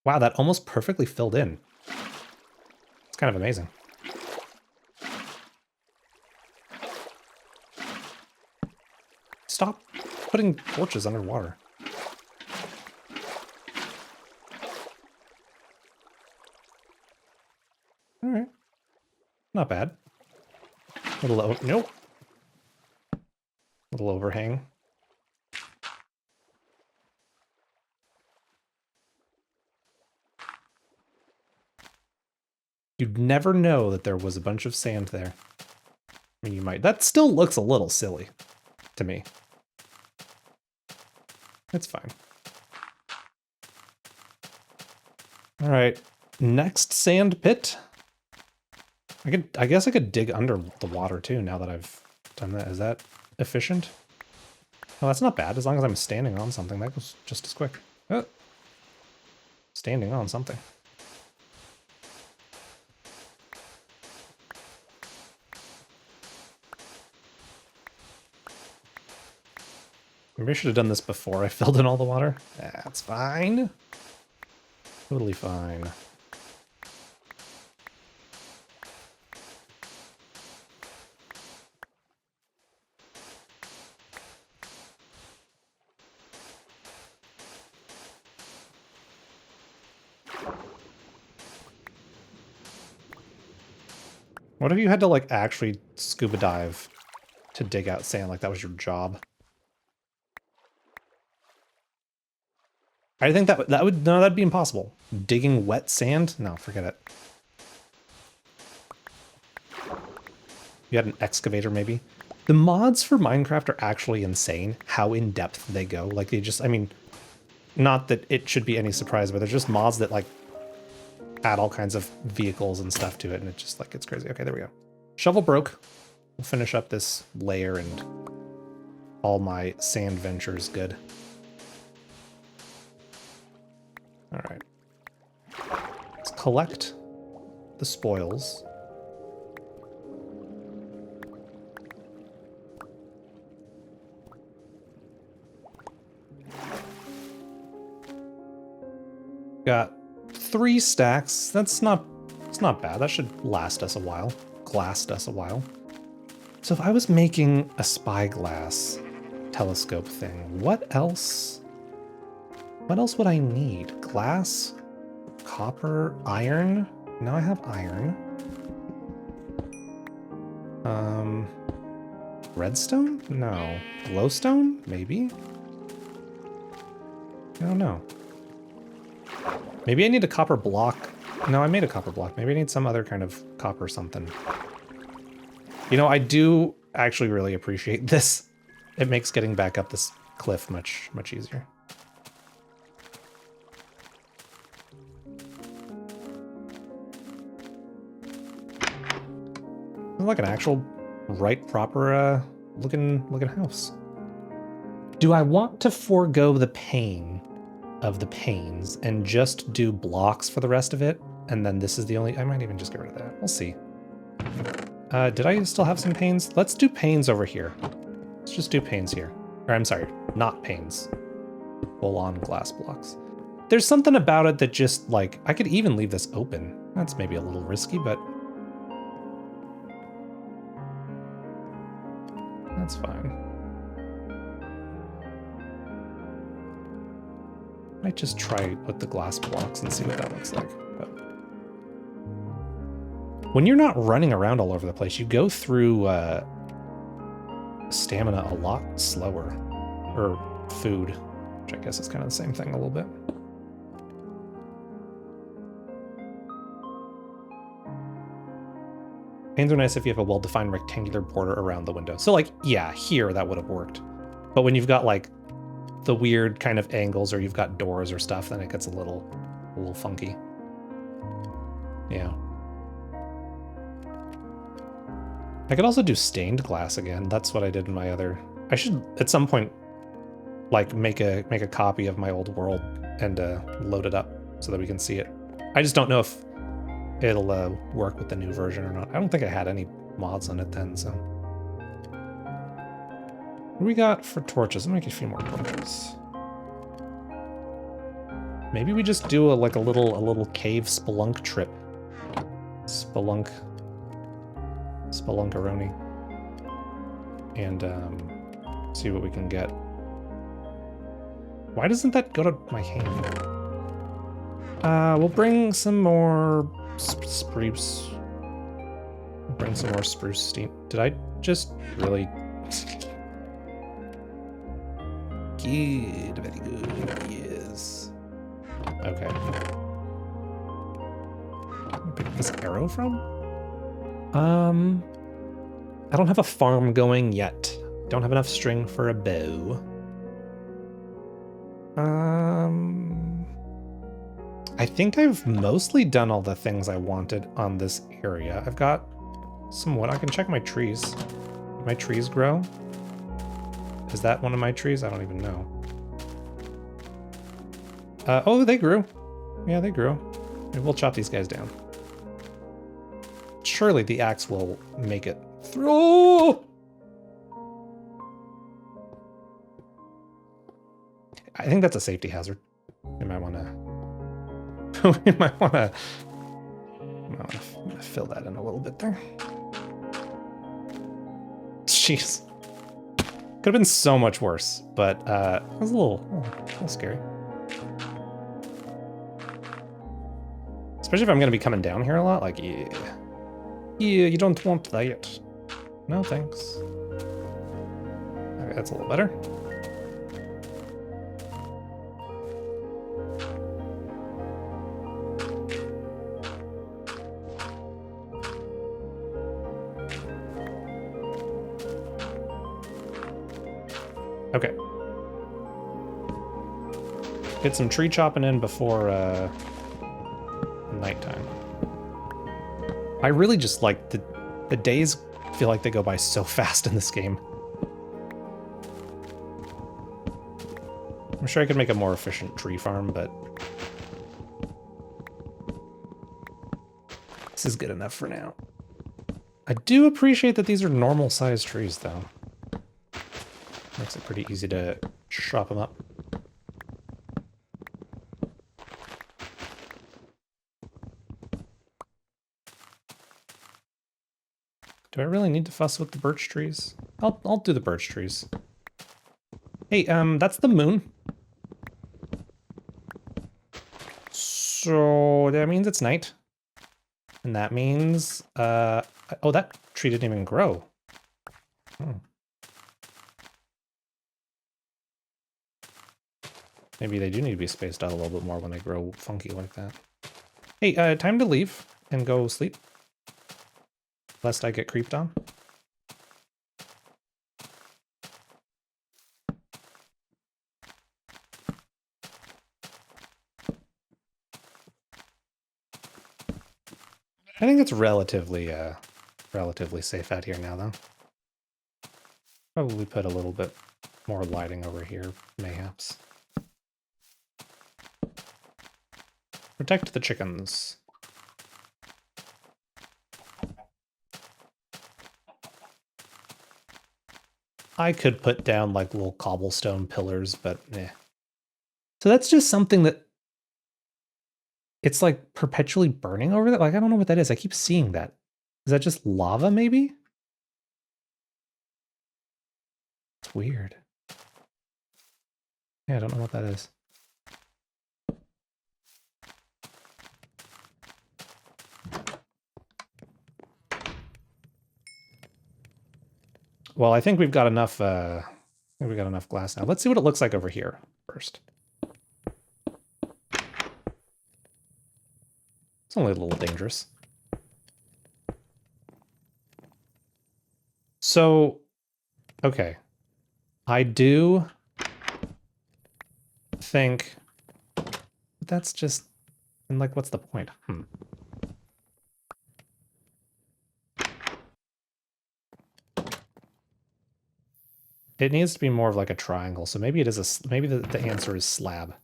Wow, that almost perfectly filled in. It's kind of amazing. Stop putting torches underwater. All right. Not bad. Little nope. Little overhang. You'd never know that there was a bunch of sand there. I mean, you might. That still looks a little silly to me. It's fine. All right, next sand pit. I guess I could dig under the water too now that I've done that. Is that efficient? Oh, that's not bad. As long as I'm standing on something, that goes just as quick. Oh. Standing on something. Maybe I should have done this before I filled in all the water. That's fine. Totally fine. What if you had to like actually scuba dive to dig out sand, like that was your job? I think that would, no, that'd be impossible. Digging wet sand? No, forget it. You had an excavator maybe? The mods for Minecraft are actually insane how in depth they go. Like they just, I mean, not that it should be any surprise, but they're just mods that like add all kinds of vehicles and stuff to it, and it just like, it's crazy. Okay, there we go. Shovel broke. We'll finish up this layer and all my sand ventures good. All right. Let's collect the spoils. Got 3 stacks. It's not bad. That should last us a while. Last us a while. So if I was making a spyglass telescope thing, what else would I need? Glass? Copper? Iron? Now I have iron. Redstone? No. Glowstone? Maybe? I don't know. Maybe I need a copper block. No, I made a copper block. Maybe I need some other kind of copper something. You know, I do actually really appreciate this. It makes getting back up this cliff much, much easier. Like an actual right proper looking house. Do I want to forego the pain of the panes and just do blocks for the rest of it? And then this is the only, I might even just get rid of that. We'll see. Did I still have some panes? Let's do panes over here. Let's just do panes here. Or I'm sorry, not panes. Full on glass blocks. There's something about it that just like, I could even leave this open. That's maybe a little risky, but that's fine. Might just try with the glass blocks and see what that looks like. But when you're not running around all over the place, you go through stamina a lot slower. Or food, which I guess is kind of the same thing a little bit. Panes are nice if you have a well-defined rectangular border around the window. So like, yeah, here that would have worked. But when you've got like the weird kind of angles or you've got doors or stuff, then it gets a little funky. Yeah. I could also do stained glass again. That's what I did in my other... I should, at some point, like make a copy of my old world and load it up so that we can see it. I just don't know if it'll work with the new version or not. I don't think I had any mods on it then, so... What do we got for torches? Let me make a few more torches. Maybe we just do a little cave spelunk trip. Spelunkaroni. And see what we can get. Why doesn't that go to my hand? We'll bring some more spruce. Bring some more spruce steam. Did I just really... Good, very good, yes. Okay. Where did I pick this arrow from? I don't have a farm going yet. Don't have enough string for a bow. I think I've mostly done all the things I wanted on this area. I've got some wood. I can check my trees. Did my trees grow? Is that one of my trees? I don't even know. Oh, they grew. Yeah, they grew. Maybe we'll chop these guys down. Surely the axe will make it through. I think that's a safety hazard. We might want to... we might want to fill that in a little bit there. Jeez. Could have been so much worse, but it was a little scary. Especially if I'm going to be coming down here a lot, like, yeah. Yeah, you don't want that. No, thanks. Okay, that's a little better. Okay. Get some tree chopping in before nighttime. I really just like the days feel like they go by so fast in this game. I'm sure I could make a more efficient tree farm, but this is good enough for now. I do appreciate that these are normal sized trees though. Makes it pretty easy to chop them up. Do I really need to fuss with the birch trees? I'll do the birch trees. Hey, that's the moon. So that means it's night. And that means, oh, that tree didn't even grow. Hmm. Maybe they do need to be spaced out a little bit more when they grow funky like that. Hey, time to leave and go sleep. Lest I get creeped on. I think it's relatively safe out here now, though. Probably put a little bit more lighting over here, mayhaps. Protect the chickens. I could put down like little cobblestone pillars, but eh. So that's just something that it's like perpetually burning over there. Like, I don't know what that is. I keep seeing that. Is that just lava, maybe? It's weird. Yeah, I don't know what that is. Well, I think we've got enough, glass now. Let's see what it looks like over here first. It's only a little dangerous. So, okay. I do think that's just, and like, what's the point? It needs to be more of like a triangle, so maybe it is maybe the answer is slab.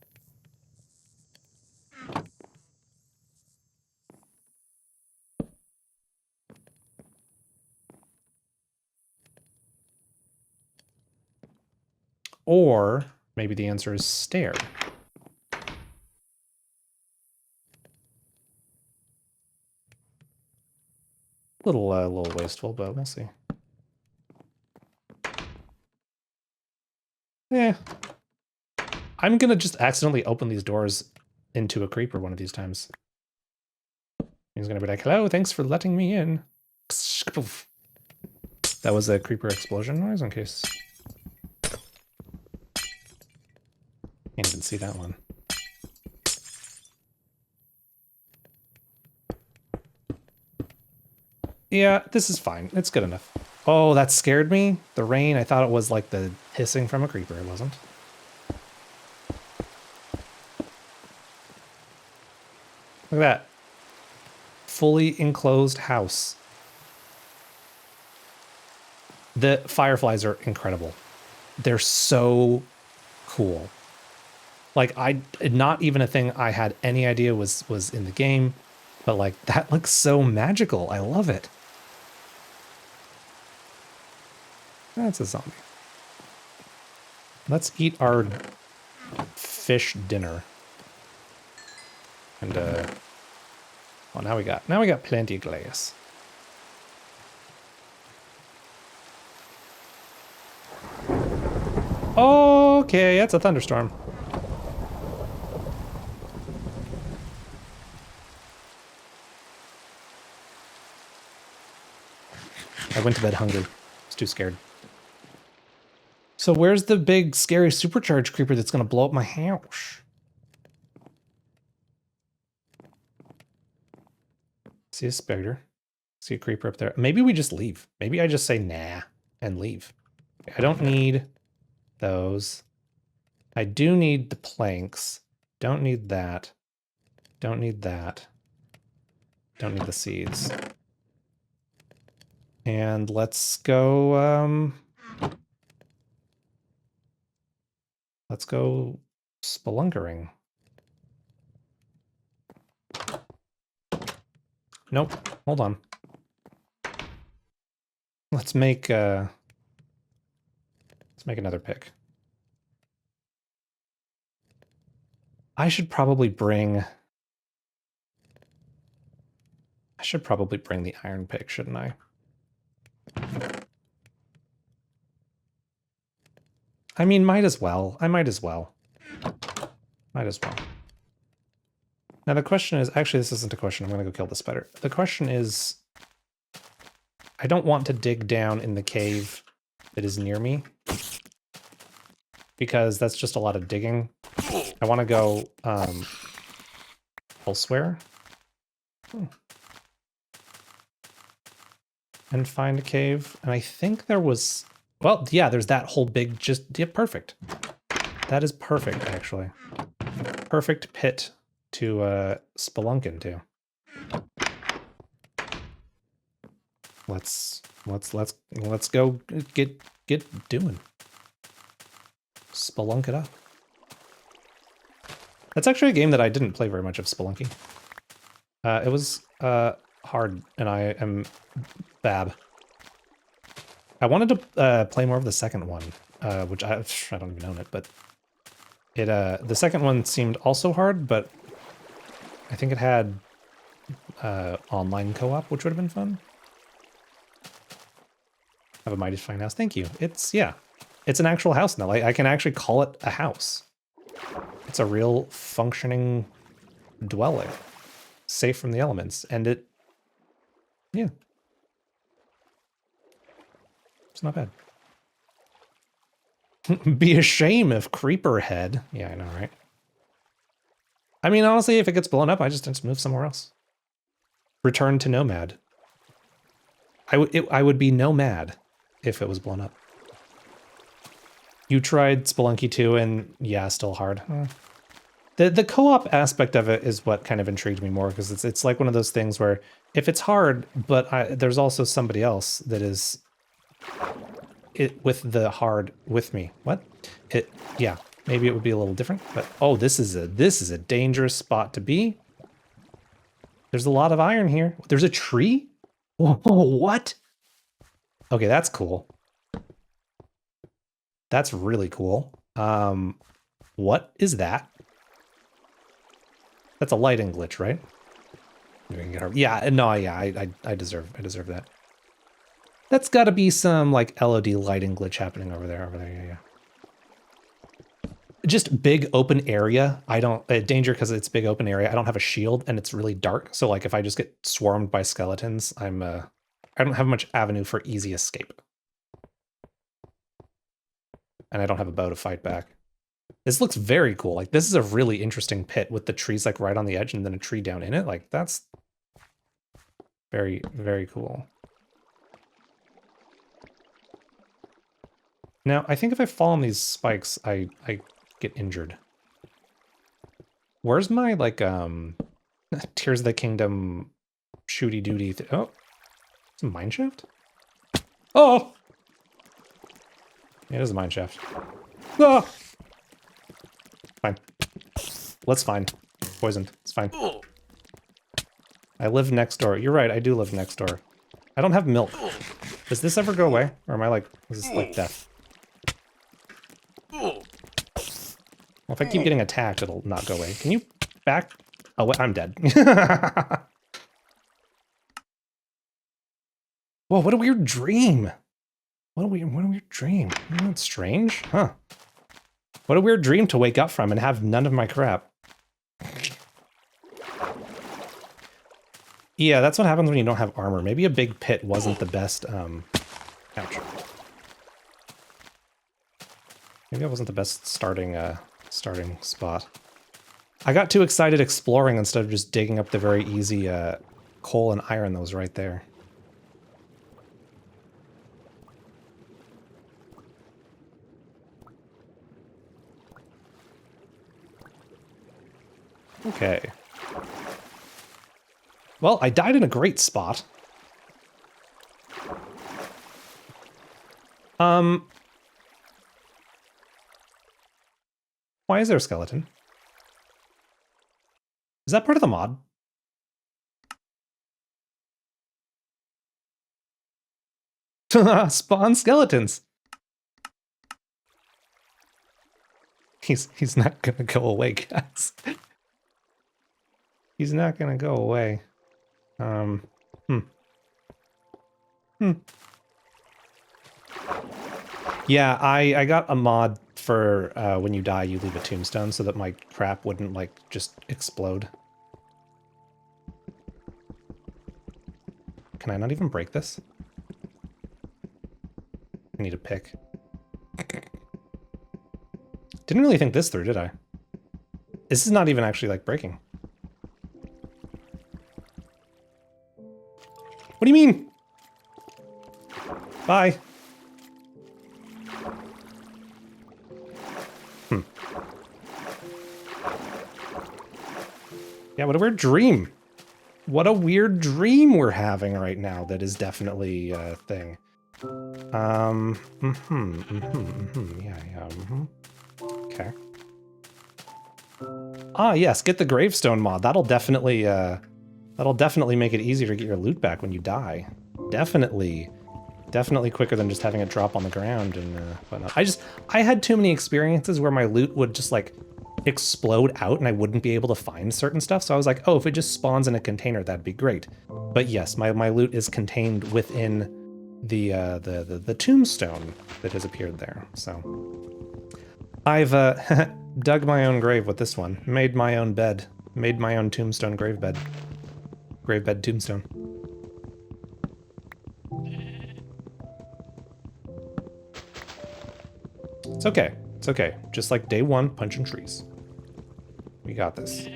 Or maybe the answer is stair. Little wasteful, but we'll see. Yeah. I'm gonna just accidentally open these doors into a creeper one of these times. He's gonna be like, hello, thanks for letting me in. That was a creeper explosion noise, in case. Can't even see that one. Yeah, this is fine. It's good enough. Oh, that scared me. The rain, I thought it was like the hissing from a creeper. It wasn't. Look at that. Fully enclosed house. The fireflies are incredible. They're so cool. Like, not even a thing I had any idea was in the game, but like, that looks so magical. I love it. That's a zombie. Let's eat our fish dinner. And well, now we got plenty of glass. Okay, that's a thunderstorm. I went to bed hungry. I was too scared. So where's the big, scary supercharged creeper that's gonna blow up my house? See a spider. See a creeper up there. Maybe we just leave. Maybe I just say nah and leave. I don't need those. I do need the planks. Don't need that. Don't need that. Don't need the seeds. And let's go, let's go spelunkering. Nope. Hold on. Let's make another pick. I should probably bring the iron pick, shouldn't I? I mean, might as well. I might as well. Might as well. Now the question is, actually this isn't a question, I'm gonna go kill the spider. The question is, I don't want to dig down in the cave that is near me, because that's just a lot of digging. I want to go elsewhere. And find a cave. And I think there was, well, yeah, there's that whole big, yeah, perfect. That is perfect, actually. Perfect pit to spelunk into. Let's go get doing. Spelunk it up. That's actually a game that I didn't play very much of, Spelunky. It was hard, and I am bad. I wanted to play more of the second one, which I don't even own it, but it the second one seemed also hard, but I think it had online co-op, which would have been fun. Have a mighty fine house. Thank you. It's, yeah, it's an actual house now. I can actually call it a house. It's a real functioning dwelling, safe from the elements, and it, yeah, it's not bad. Be a shame if creeper head. Yeah, I know, right? I mean, honestly, if it gets blown up, I just move somewhere else. Return to nomad. I would be nomad if it was blown up. You tried Spelunky 2, and yeah, still hard. The co-op aspect of it is what kind of intrigued me more, because it's like one of those things where if it's hard, but there's also somebody else that is with the hard with me. What? Yeah, maybe it would be a little different. But oh, this is a dangerous spot to be. There's a lot of iron here. There's a tree. Whoa, what? Okay, that's cool. That's really cool. What is that? That's a lighting glitch, right? Yeah, no, yeah, I deserve that. That's got to be some like LOD lighting glitch happening over there, yeah. Just big open area. I don't danger because it's big open area. I don't have a shield and it's really dark. So like if I just get swarmed by skeletons, I don't have much avenue for easy escape. And I don't have a bow to fight back. This looks very cool. Like this is a really interesting pit with the trees like right on the edge and then a tree down in it. Like that's very, very cool. Now, I think if I fall on these spikes, I get injured. Where's my, like, Tears of the Kingdom shooty doody oh, it's a mine shaft? Oh! It is a mine shaft. Oh! Fine. Let's fine. Poisoned. It's fine. I live next door. You're right, I do live next door. I don't have milk. Does this ever go away? Or am I like, is this like death? Well, if I keep getting attacked, it'll not go away. Can you back? Oh, I'm dead. Whoa, what a weird dream. What a weird dream. Isn't that strange? Huh. What a weird dream to wake up from and have none of my crap. Yeah, that's what happens when you don't have armor. Maybe a big pit wasn't the best, ouch. Maybe that wasn't the best starting spot. I got too excited exploring instead of just digging up the very easy, coal and iron that was right there. Okay. Well, I died in a great spot. Why is there a skeleton? Is that part of the mod? Spawn skeletons. He's not gonna go away, guys. He's not gonna go away. Yeah, I got a mod for when you die, you leave a tombstone so that my crap wouldn't, like, just explode. Can I not even break this? I need a pick. Didn't really think this through, did I? This is not even actually, like, breaking. What do you mean? Bye. Yeah, what a weird dream. What a weird dream we're having right now that is definitely a thing. Okay. Ah, yes, get the gravestone mod. That'll definitely make it easier to get your loot back when you die. Definitely quicker than just having it drop on the ground and whatnot. I had too many experiences where my loot would just, like, explode out and I wouldn't be able to find certain stuff. So I was like, oh, if it just spawns in a container, that'd be great. But yes, my loot is contained within the tombstone that has appeared there. So I've dug my own grave with this one, made my own bed, made my own tombstone gravebed tombstone. It's okay. It's okay. Just like day one, punching trees. We got this.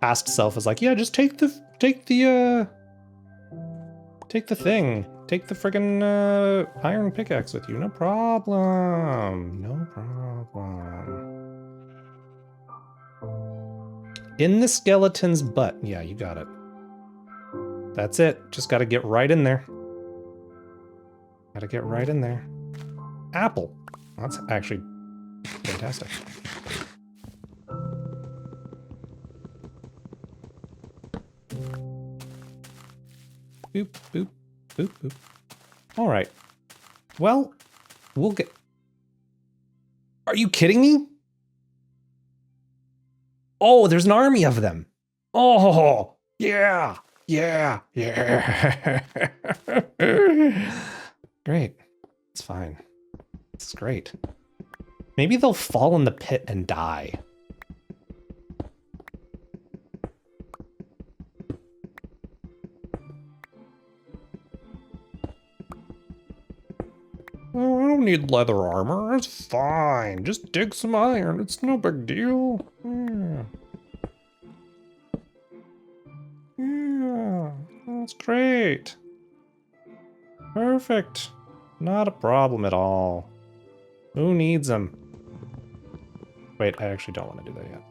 Past self is like, yeah, just take the thing. Take the friggin' iron pickaxe with you. No problem. No problem. In the skeleton's butt. Yeah, you got it. That's it. Just gotta get right in there. Gotta get right in there. Apple. That's actually fantastic. Boop, boop, boop, boop. All right. Well, we'll get... Are you kidding me? Oh, there's an army of them. Oh, yeah, yeah, yeah. Great. It's fine. This is great. Maybe they'll fall in the pit and die. Oh, I don't need leather armor. It's fine. Just dig some iron. It's no big deal. Yeah. Yeah. That's great. Perfect. Not a problem at all. Who needs them? Wait, I actually don't want to do that yet.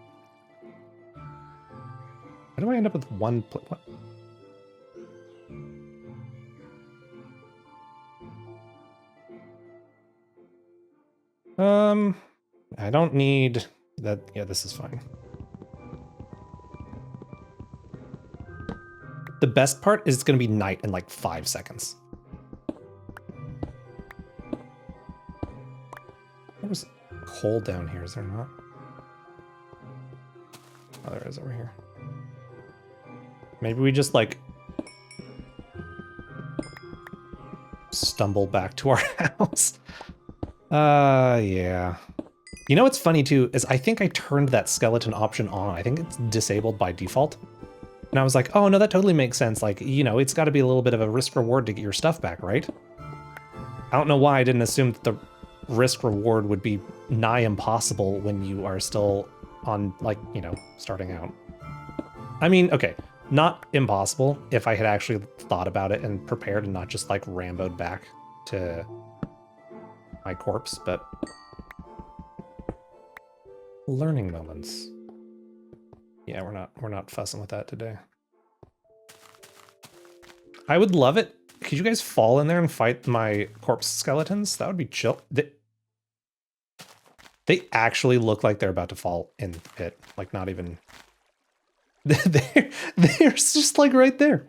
How do I end up with one what? I don't need that. Yeah, this is fine. The best part is it's going to be night in like 5 seconds. There's coal down here, is there not? Oh, there is over here. Maybe we just, like, stumble back to our house. Yeah. You know what's funny too is I think I turned that skeleton option on. I think it's disabled by default. And I was like, oh no, that totally makes sense. Like, you know, it's got to be a little bit of a risk reward to get your stuff back, right? I don't know why I didn't assume that the risk reward would be nigh impossible when you are still on, like, you know, starting out. I mean, okay, not impossible if I had actually thought about it and prepared and not just like Rambo'd back to my corpse, but learning moments. Yeah, we're not fussing with that today. I would love it. Could you guys fall in there and fight my corpse skeletons? That would be chill. They actually look like they're about to fall in the pit. Like, not even... they're just, like, right there.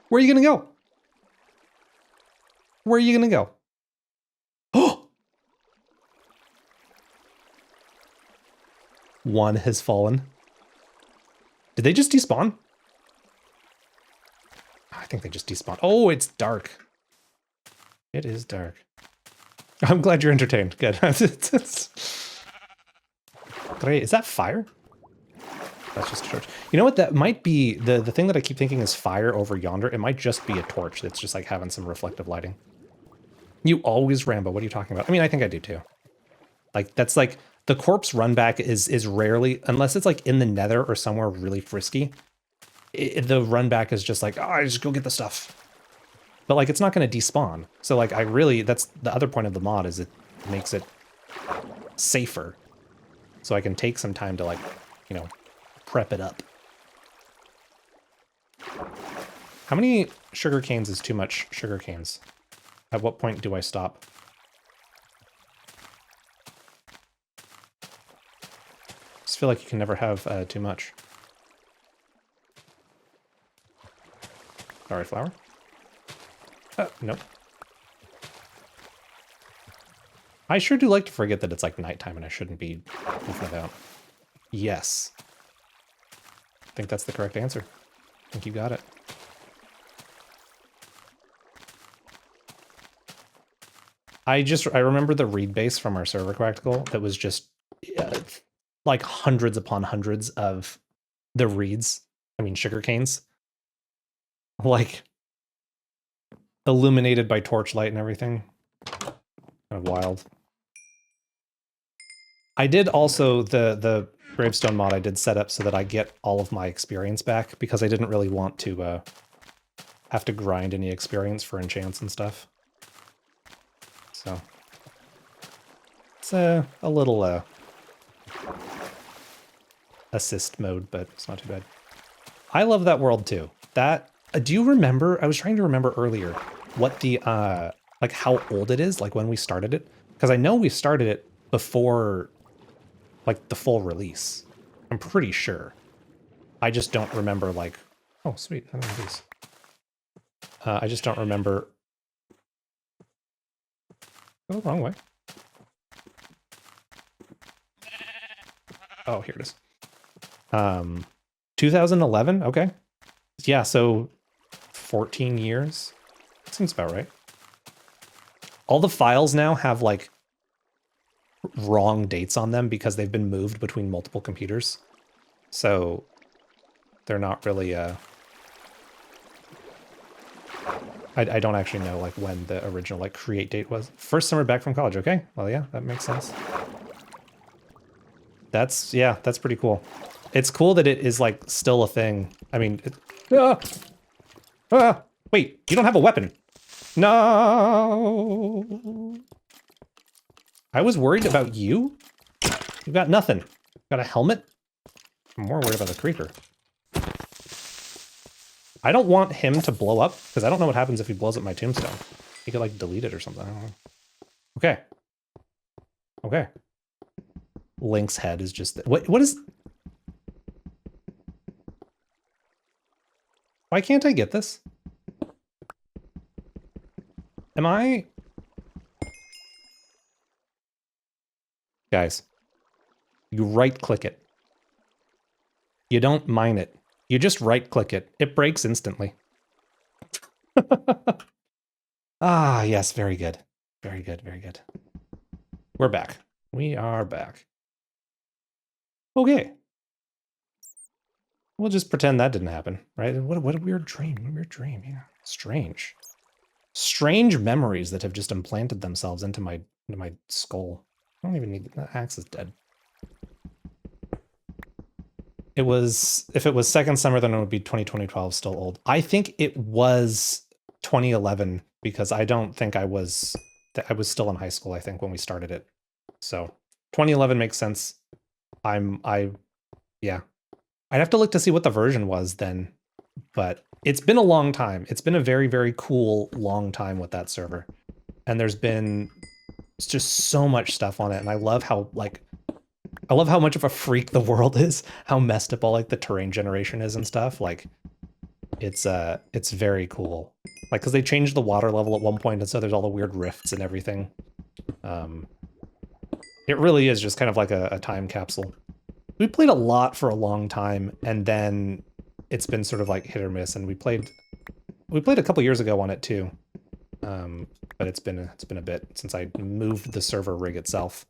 Where are you gonna go? Where are you gonna go? Oh! One has fallen. Did they just despawn? I think they just despawned. Oh, it's dark. It is dark. I'm glad you're entertained. Good. Great. Is that fire? That's just a torch. You know what? That might be the thing that I keep thinking is fire over yonder. It might just be a torch that's just like having some reflective lighting. You always Rambo. What are you talking about? I mean, I think I do too. Like, that's like the corpse run back is rarely, unless it's like in the nether or somewhere really frisky. The run back is just like, oh, I just go get the stuff. But like, it's not going to despawn. So like, that's the other point of the mod, is it makes it safer. So I can take some time to, like, you know, prep it up. How many sugar canes is too much sugar canes? At what point do I stop? I just feel like you can never have too much. Sorry, flower. Nope. I sure do like to forget that it's like nighttime and I shouldn't be goofing about. Yes. I think that's the correct answer. I think you got it. I remember the read base from our server practical that was just like hundreds upon hundreds of the reeds. I mean, sugar canes. Like, illuminated by torchlight and everything. Kind of wild. I did also, the gravestone mod I did set up so that I get all of my experience back, because I didn't really want to have to grind any experience for enchants and stuff. So it's a little assist mode, but it's not too bad. I love that world too. That do you remember? I was trying to remember earlier what the like how old it is, like when we started it, because I know we started it before like the full release. I'm pretty sure. I just don't remember, like, oh sweet, I don't know these. I just don't remember. Oh, wrong way. Oh, here it is. 2011, okay. Yeah, so 14 years. Seems about right. All the files now have like wrong dates on them because they've been moved between multiple computers. So they're not really I don't actually know like when the original like create date was. First summer back from college, okay? Well, yeah, that makes sense. That's, yeah, that's pretty cool. It's cool that it is like still a thing. I mean, wait, you don't have a weapon. No. I was worried about you. You've got nothing. Got a helmet? I'm more worried about the creeper. I don't want him to blow up, because I don't know what happens if he blows up my tombstone. He could like delete it or something. I don't know. Okay. Okay. Link's head is just... What is... Why can't I get this? Am I... Guys, you right-click it. You don't mine it. You just right-click it. It breaks instantly. Ah, yes, very good. Very good, very good. We're back. We are back. Okay. We'll just pretend that didn't happen, right? What a weird dream. What a weird dream. Yeah. Strange. Strange memories that have just implanted themselves into my skull. I don't even need that axe is dead. It was, if it was second summer, then it would be 2012 still old. I think it was 2011 because I don't think I was still in high school, I think, when we started it. So 2011 makes sense. Yeah. I'd have to look to see what the version was then, but it's been a long time. It's been a very, very cool long time with that server. And there's been just so much stuff on it. And I love how much of a freak the world is, how messed up all like the terrain generation is and stuff. Like it's very cool. Like, cause they changed the water level at one point, and so there's all the weird rifts and everything. It really is just kind of like a time capsule. We played a lot for a long time, and then it's been sort of like hit or miss. And we played a couple years ago on it too, but it's been a bit since I moved the server rig itself.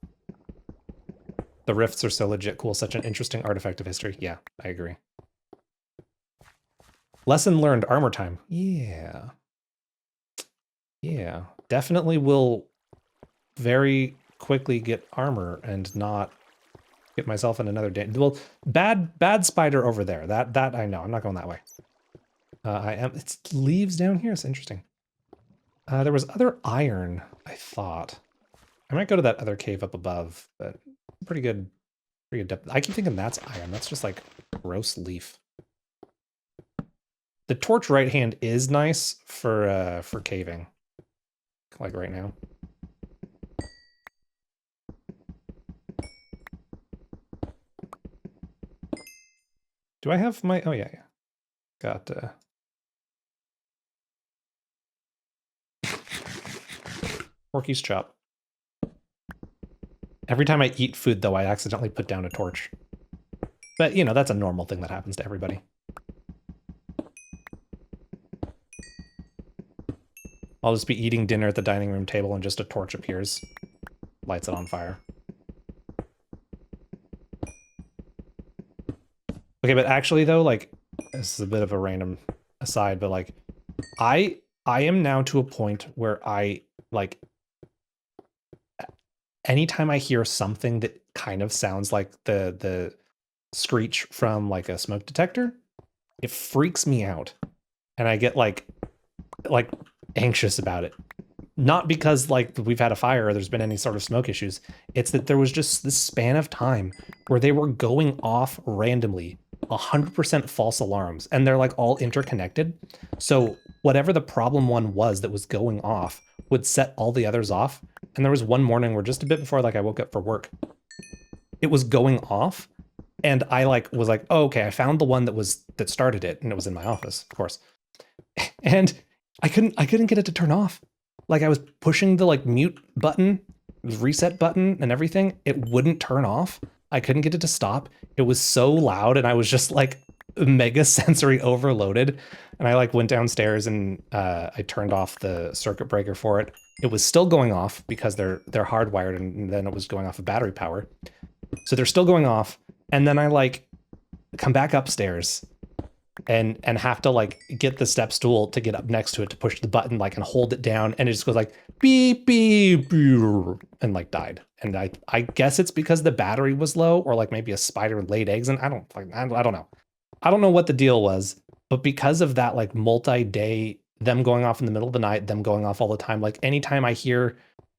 The rifts are so legit cool, such an interesting artifact of history. Yeah, I agree. Lesson learned: armor time. Yeah, yeah, definitely will very quickly get armor and not get myself in another danger. Well, bad spider over there. That I know. I'm not going that way. It's leaves down here. It's interesting. There was other iron, I thought. I might go to that other cave up above, but pretty good depth. I keep thinking that's iron. That's just like gross leaf. The torch right hand is nice for caving, like right now. Do I have my? Oh yeah. Got Porky's chop. Every time I eat food, though, I accidentally put down a torch. But, you know, that's a normal thing that happens to everybody. I'll just be eating dinner at the dining room table and just a torch appears. Lights it on fire. Okay, but actually, though, like, this is a bit of a random aside, but, like, I am now to a point where I, like, anytime I hear something that kind of sounds like the screech from like a smoke detector, it freaks me out. And I get like anxious about it. Not because like we've had a fire or there's been any sort of smoke issues. It's that there was just this span of time where they were going off randomly, 100% false alarms, and they're like all interconnected. So whatever the problem one was that was going off would set all the others off. And there was one morning where just a bit before like I woke up for work, it was going off. And I like was like, oh, okay, I found the one that started it, and it was in my office, of course. And I couldn't get it to turn off. Like I was pushing the like mute button, reset button and everything. It wouldn't turn off. I couldn't get it to stop. It was so loud, and I was just like mega sensory overloaded. And I like went downstairs and I turned off the circuit breaker for it. It was still going off because they're hardwired, and then it was going off of battery power. So they're still going off. And then I like come back upstairs and have to like get the step stool to get up next to it to push the button like and hold it down, and it just goes like beep beep, beep and like died. And I guess it's because the battery was low, or like maybe a spider laid eggs, and I don't know. I don't know what the deal was, but because of that like multi-day, them going off in the middle of the night, them going off all the time, like anytime I hear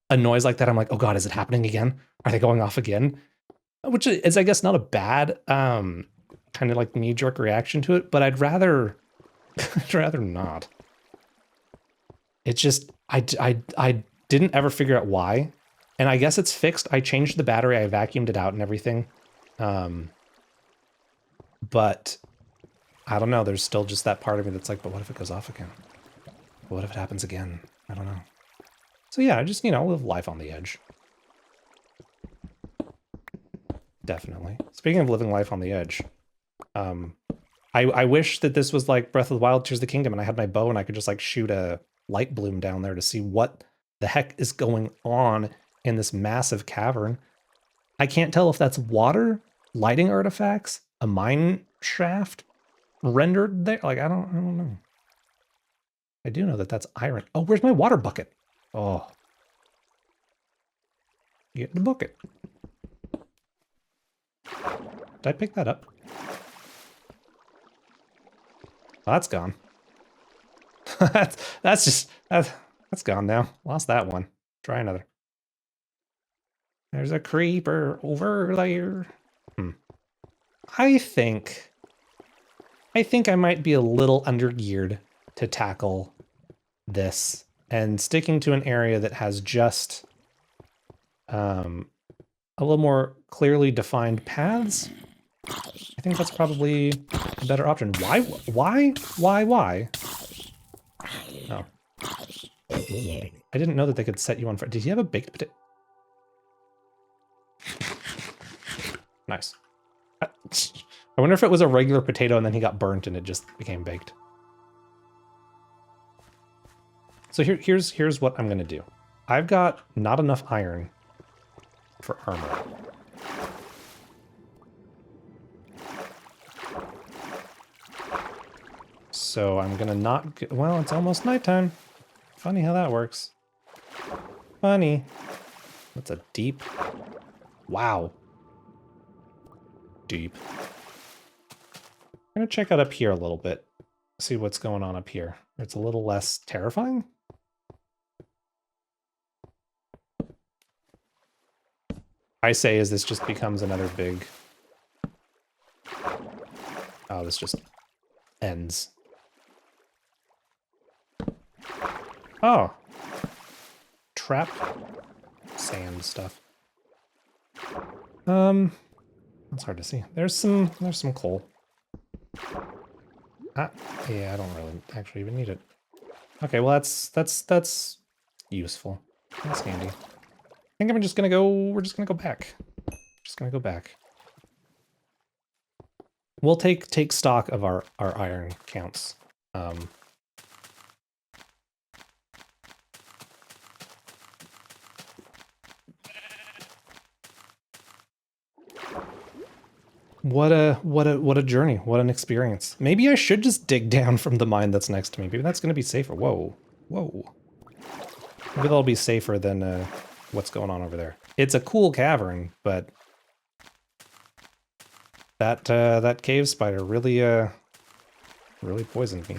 a noise like that, I'm like, oh god, is it happening again? Are they going off again? Which is, I guess, not a bad kind of like knee-jerk reaction to it, but I'd rather not. It's just I didn't ever figure out why, and I guess it's fixed. I changed the battery, I vacuumed it out and everything, but I don't know. There's still just that part of me that's like, but what if it goes off again? What if it happens again? I don't know. So yeah, I just, you know, live life on the edge. Definitely. Speaking of living life on the edge, I wish that this was like Breath of the Wild, Tears of the Kingdom, and I had my bow and I could just like shoot a light bloom down there to see what the heck is going on in this massive cavern. I can't tell if that's water, lighting artifacts, a mine shaft rendered there. Like, I don't know. I do know that that's iron. Oh, where's my water bucket? Oh. Get the bucket. Did I pick that up? Oh, that's gone. that's gone now. Lost that one. Try another. There's a creeper over there. I think I might be a little undergeared to tackle this, and sticking to an area that has just a little more clearly defined paths. I think that's probably a better option. Why? Oh. I didn't know that they could set you on fire. Did he have a baked potato? Nice. I wonder if it was a regular potato and then he got burnt and it just became baked. So here's what I'm gonna do. I've got not enough iron for armor. So I'm gonna not get, well, it's almost nighttime. Funny how that works. Funny. That's a deep. Wow. Deep. I'm gonna check out up here a little bit. See what's going on up here. It's a little less terrifying. I say as this just becomes another big... Oh, this just ends. Oh. Trapped sand stuff. That's hard to see. There's some coal. Ah, yeah, I don't really actually even need it. Okay, well that's useful. That's handy. I think we're just gonna go back. Just gonna go back. We'll take stock of our iron counts. What a journey. What an experience. Maybe I should just dig down from the mine that's next to me. Maybe that's gonna be safer. Whoa. Whoa. Maybe that'll be safer than what's going on over there. It's a cool cavern, but that cave spider really really poisoned me.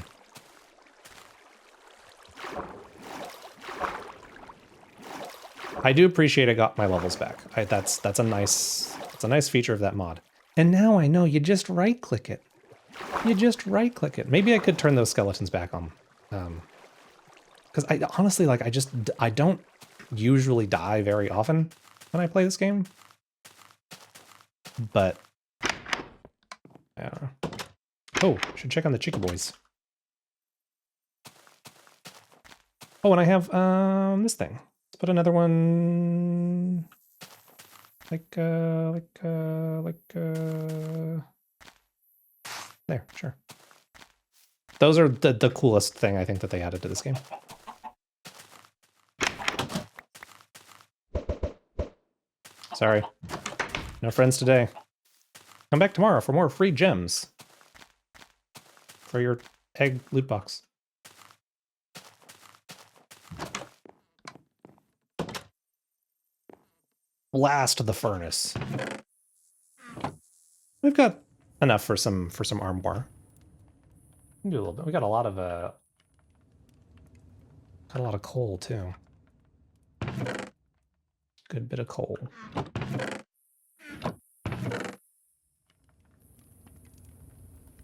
I do appreciate I got my levels back. That's a nice feature of that mod. And now I know you just right-click it. You just right-click it. Maybe I could turn those skeletons back on. Because I honestly, like, I don't usually die very often when I play this game. But I don't know. Oh, should check on the Chicky Boys. Oh, and I have this thing. Let's put another one there, sure. Those are the coolest thing I think that they added to this game. Sorry. No friends today. Come back tomorrow for more free gems. For your egg loot box. Blast the furnace. We've got enough for some armoire. We can do a little bit. We got a lot of coal too. Good bit of coal.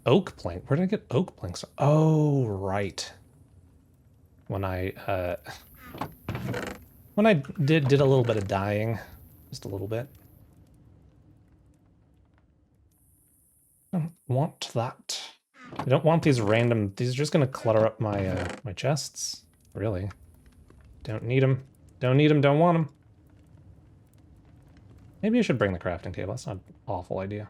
Oak plank. Where did I get oak planks? Oh, right. When I did a little bit of dyeing, just a little bit. I don't want that. I don't want these random. These are just gonna clutter up my my chests. Really. Don't need them. Don't need them. Don't want them. Maybe I should bring the crafting table. That's not an awful idea.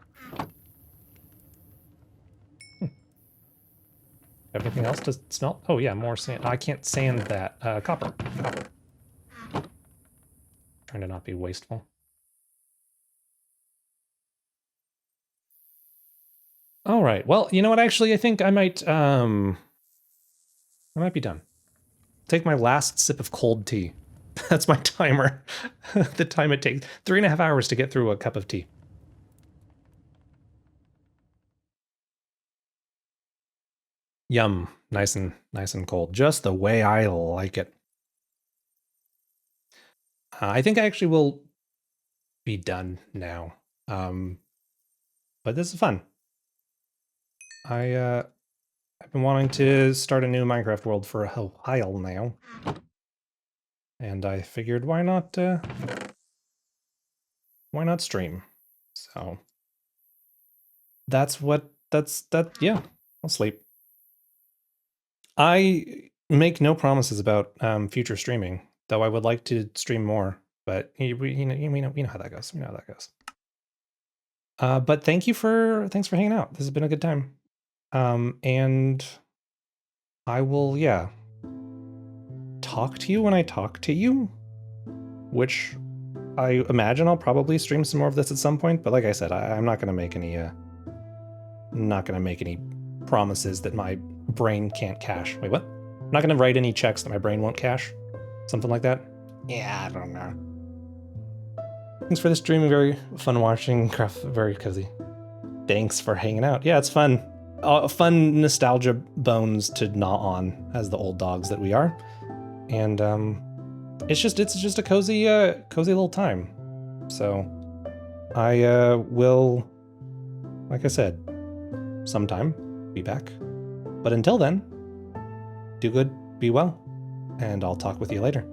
Everything else to smelt? Oh yeah, more sand. I can't sand that. Copper. Copper. Trying to not be wasteful. All right. Well, you know what? Actually, I think I might be done. Take my last sip of cold tea. That's my timer. The time it takes 3.5 hours to get through a cup of tea. Yum. Nice and cold. Just the way I like it. I think I actually will be done now. But this is fun. I've been wanting to start a new Minecraft world for a while now. And I figured why not stream? So yeah, I'll sleep. I make no promises about future streaming, though I would like to stream more, but we know how that goes. We know how that goes. But thanks for hanging out. This has been a good time. And I will, yeah, talk to you when I talk to you, which I imagine I'll probably stream some more of this at some point. But like I said, I'm not gonna make any promises that my brain can't cash. Wait, what? I'm not gonna write any checks that my brain won't cash. Something like that. Yeah, I don't know. Thanks for the stream. Very fun watching. Craft very cozy. Thanks for hanging out. Yeah, it's fun. Fun nostalgia bones to gnaw on as the old dogs that we are. And it's just a cozy little time. So I will, like I said, sometime be back. But until then, do good, be well, and I'll talk with you later.